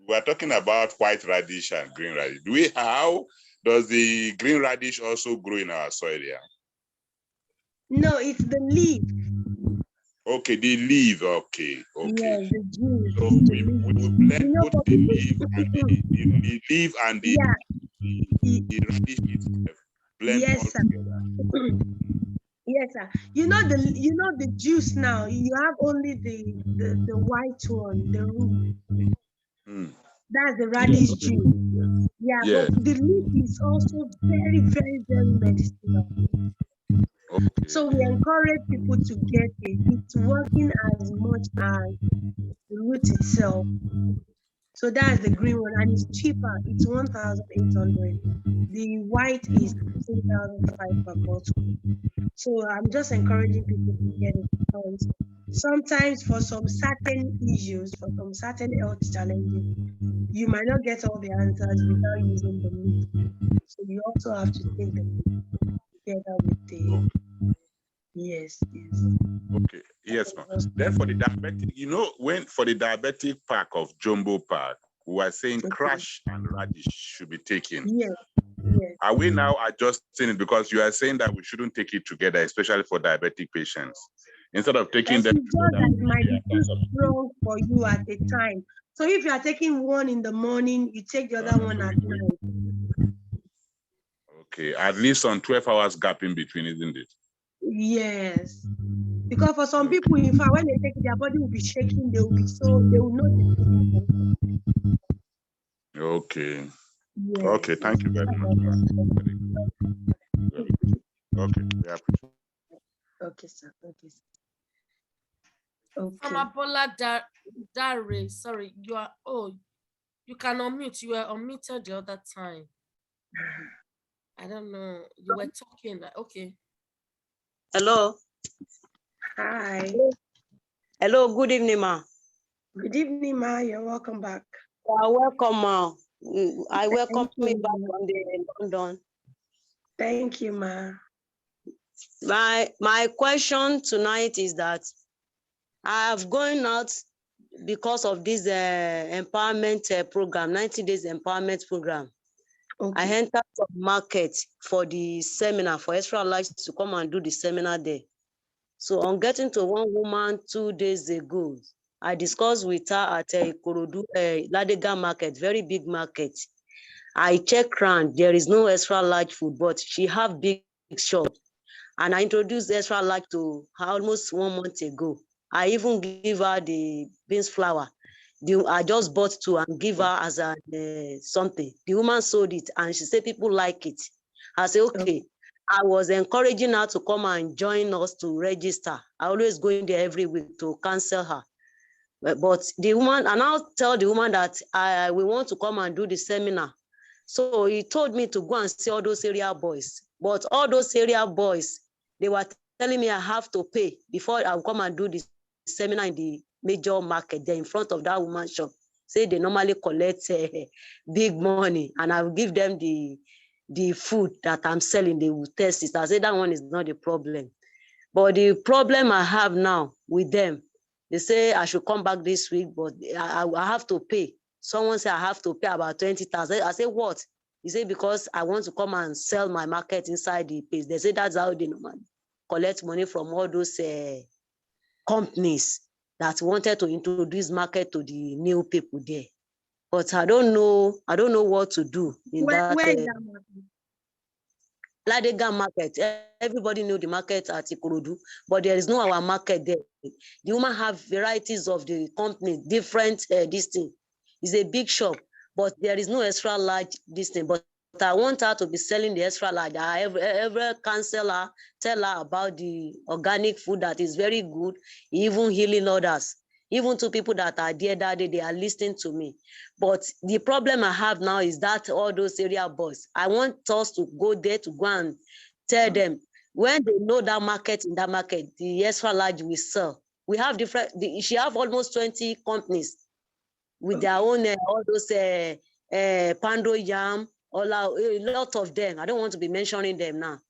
We are talking about white radish and green radish. How does the green radish also grow in our soil here? No, it's the leaf. Okay, the leaf. Okay. Yeah, the juice. So we will blend both the leaf and the leaf and the radish itself. Blend all together. Yes, sir. You know the juice now. You have only the white one, the root. That's the radish juice. Yeah, but the leaf is also very, very, very medicinal. So we encourage people to get it. It's working as much as the root itself. So that's the green one, and it's cheaper. It's 1,800. The white is 2,500 per bottle. So I'm just encouraging people to get it because sometimes for some certain issues, for some certain health challenges, you might not get all the answers without using the leaf. So you also have to take the leaf together with Yes. Okay, yes, ma'am. Then for the diabetic, for the diabetic pack of Jumbo Pack, we are saying crash and radish should be taken. Yes. Are we now adjusting it because you are saying that we shouldn't take it together, especially for diabetic patients, instead of taking them It's just that it might be too together? strong for you at a time. So if you are taking one in the morning, you take the other one at night. Okay, at least on 12 hours gap in between, isn't it? Yes. Because for some people, in fact, when they take it, their body will be shaking, they will know the difference. Okay. Yes. Okay, thank you very much. Okay, we appreciate. Okay, sir. Okay. Okay. Mama Bola Dare, sorry, you can unmute. You were unmuted the other time. I don't know. You were talking. Okay. Hello. Hi. Hello, good evening, ma. Good evening, ma. You're welcome back. Welcome, ma. I welcome you back from London. Thank you, ma. My question tonight is that I have going out because of this empowerment program, 90 days empowerment program. Okay. I entered the market for the seminar for Xtralarge to come and do the seminar there. So on getting to one woman 2 days ago, I discussed with her at Ikorodu Ladega market, very big market. I checked around, there is no Xtralarge food, but she have big shop. And I introduced Xtralarge to her almost 1 month ago. I even give her the beans flour. I just bought 2 and give her as a something. The woman sold it and she said people like it. I said, okay. I was encouraging her to come and join us to register. I always go in there every week to cancel her. But the woman, and I'll tell the woman that we want to come and do the seminar. So he told me to go and see all those area boys. But all those area boys, they were telling me I have to pay before I will come and do the seminar in the major market there in front of that woman's shop. Say they normally collect big money and I will give them the food that I'm selling, they will test it. I say that one is not the problem. But the problem I have now with them, they say I should come back this week, but I have to pay. Someone said I have to pay about 20,000. I say, what? He said, because I want to come and sell my market inside the place. They say that's how they normally collect money from all those companies that wanted to introduce market to the new people there. But I don't know what to do in Where that. Where is that market? Ladega market. Everybody know the market at Ikorodu, but there is no our market there. The woman have varieties of the company, different this thing. It's a big shop, but there is no Xtralarge this thing. But I want her to be selling the Xtralarge. I ever cancel her, tell her about the organic food that is very good, even healing others. Even to people that are there that day, they are listening to me. But the problem I have now is that all those area boys, I want us to go there to go and tell them when they know that market, in that market, the Xtralarge will sell. We have different, she have almost 20 companies with their own, all those Pando Yam, a lot of them. I don't want to be mentioning them now.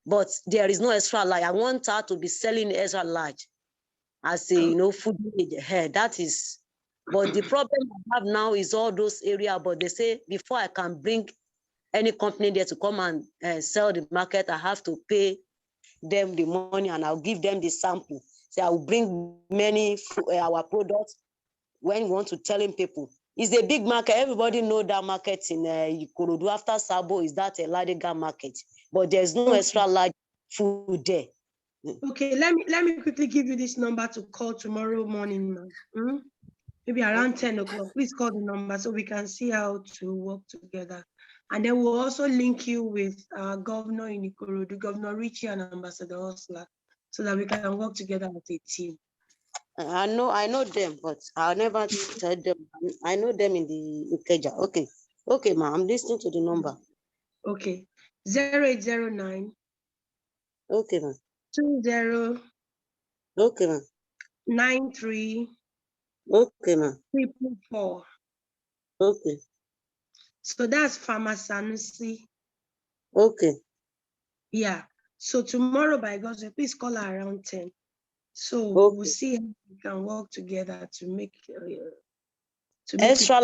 But there is no Xtralarge. I want her to be selling Xtralarge as a food here. That is, but the problem I have now is all those areas. But they say before I can bring any company there to come and sell the market, I have to pay them the money and I'll give them the sample. So I will bring many our products when we want to telling people. It's a big market. Everybody know that market in Ikorodu after Sabo is that a Ladega market, but there's no Xtralarge food there. Okay, let me quickly give you this number to call tomorrow morning, ma'am. Maybe around 10 o'clock. Please call the number so we can see how to work together. And then we'll also link you with our governor in Ikorodu, Governor Richie and Ambassador Osla, so that we can work together as a team. I know them, but I'll never tell them. I know them in the Ikeja. Okay, ma, I'm listening to the number. Okay, 0809. Okay, ma. 20. Okay, ma. 93. Okay, ma. 344. Okay. So that's Farmer Sanusi. Okay. Yeah. So tomorrow, by God's will, please call her around 10. So we'll see how we can work together to make extra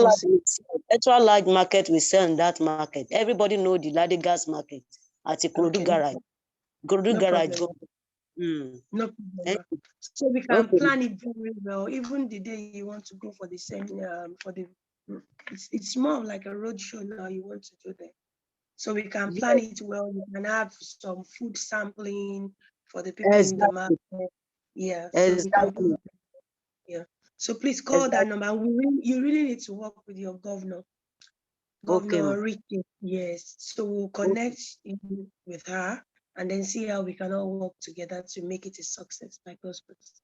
large market we sell in that market. Everybody know the Ladigas market at the Ikorodu garage. Ikorodu garage. No problem. So we can plan it very well. Even the day you want to go for the seminar, it's more of like a road show now you want to do there. So we can plan it well. We can have some food sampling for the people in the market. Yeah. Exactly. Yeah. So please call that number. You really need to work with your governor. Governor Ricky. Yes. So we'll connect you with her and then see how we can all work together to make it a success by God's grace.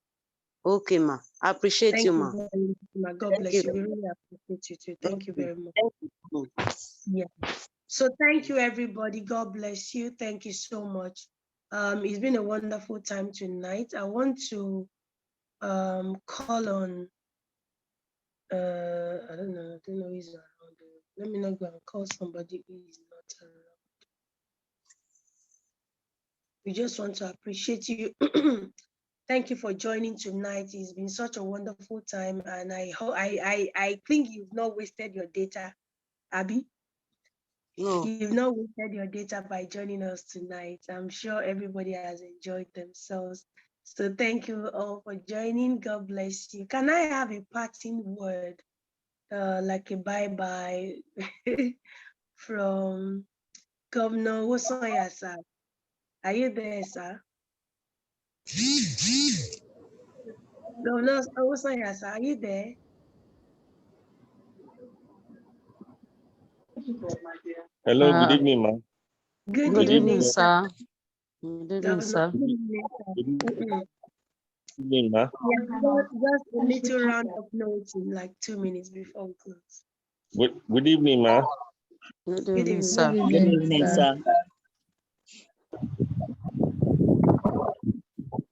Okay, ma. I appreciate you, ma. God bless you. We really appreciate you too. Thank you very much. Yeah. So thank you, everybody. God bless you. Thank you so much. It's been a wonderful time tonight. I want to call on I don't know who's around. Let me not go and call somebody who is not around. We just want to appreciate you. Thank you for joining tonight. It's been such a wonderful time, and I think you've not wasted your data, Abby. No. You've not wasted your data by joining us tonight. I'm sure everybody has enjoyed themselves. So thank you all for joining. God bless you. Can I have a parting word, like a bye-bye from Governor Wosoya, sir? Are you there, sir? Governor Wosoya, sir, are you there? Hello, good evening, ma'am. Good evening, sir. Good evening, sir. Good evening, ma'am. Just a little round of notes in like 2 minutes before we close. Good evening, ma'am. Good evening, sir. Good evening, sir.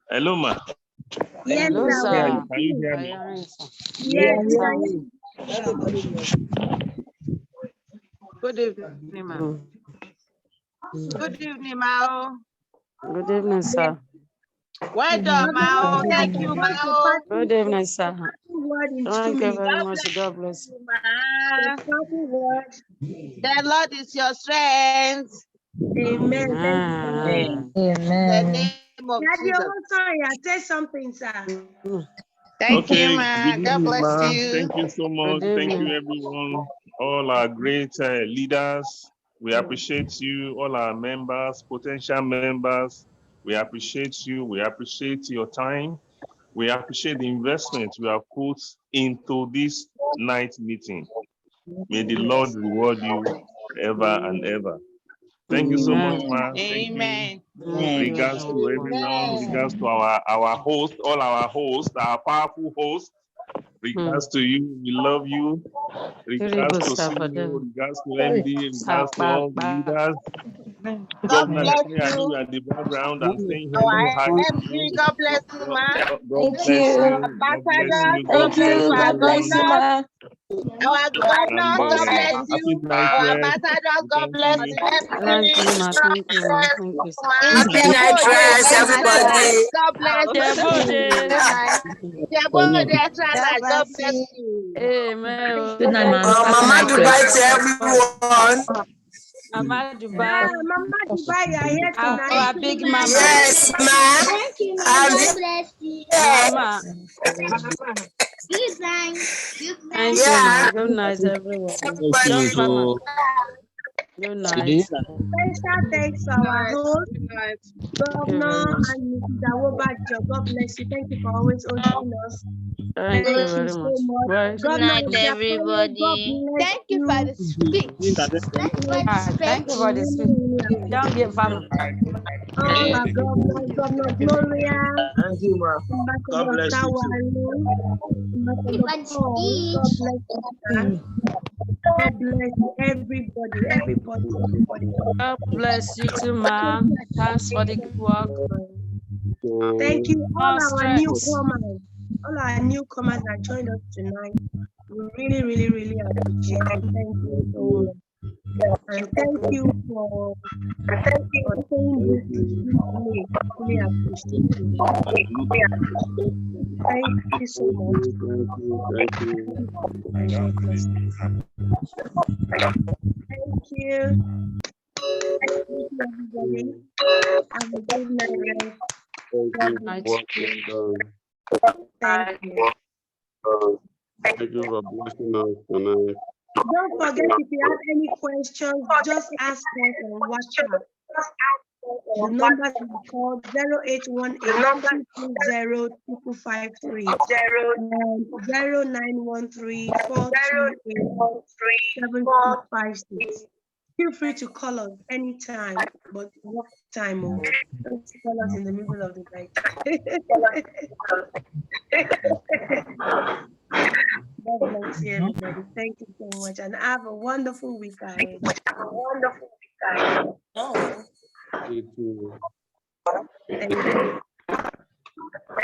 Hello, ma'am. Hello, sir. Can you hear me? Yes, Good evening, ma'am. Good evening, Mao. Good evening, sir. Well done, Mao. Thank you, Mao. Good evening, sir. Thank you very much. God bless you. The Lord is your strength. Amen. Amen. Amen. The name of Jesus. Say something, sir. Thank you, Good ma. God evening, bless ma'am. you. Thank you so much. Thank you, everyone. All our great leaders. We appreciate you, all our members, potential members. We appreciate you. We appreciate your time. We appreciate the investment we have put into this night meeting. May the Lord reward you ever and ever. Thank you so much, ma'am. Amen. Regards to everyone, regards to our host, all our hosts, our powerful hosts. Regards to you, we love you. Regards to CEO, regards to MD, regards to all the leaders. God Governor, bless I know you. you are at the background. I'm saying Our hello, hi to MD, you. God bless you, ma. God bless you. God bless you. God bless Our everyone. governor, our governor, And God bless happy you. night Our rest. ambassadors, God Thank bless you. you. Thank you, ma. Thank you, ma. Thank you, sir. Happy night rest, everybody. God bless you. Good night. Xtralarge, God bless you. Amen. Good night, ma'am. Mama Dubai to everyone. Mama Dubai. Mama Dubai, you are here tonight. Our big mama. Yes, ma'am. Thank you, ma'am. God bless you. Mama. Good night. Good night. Thank you, ma. Good night, everyone. John Farmer. Good night. Special thanks to our host, Governor and Mrs. Awobajo. God bless you. Thank you for always hosting us. Thank you very so much. much. Bye. Good night, everybody. Thank you for the speech. Thank you for the speech. Thank you for the speech. Don't give farmer. All our Governor Gloria, Thank you, ma. God Ambassador bless you too. Ambassador Paul. God bless you, sir. God bless everybody. God bless you too, ma. Thanks for the good work. Thank you, No stress. all our newcomers that joined us tonight. We really, really, really appreciate it. Thank you so much. And thank you for saying this display. Really appreciate it. Thank you so much. Thank you. And God bless you. Thank you. Thank you, everybody. Have a good night. Thank God you. bless Well you. done. Thank you. Thank you for blessing us tonight. Don't forget, if you have any questions, just ask us on WhatsApp. The number to be called 0818-220-2553 and 0913-428-7656. Feel free to call us anytime, but what time? Don't call us in the middle of the night. God bless you, everybody. Thank you so much, and have a wonderful week ahead. You too. Thank you.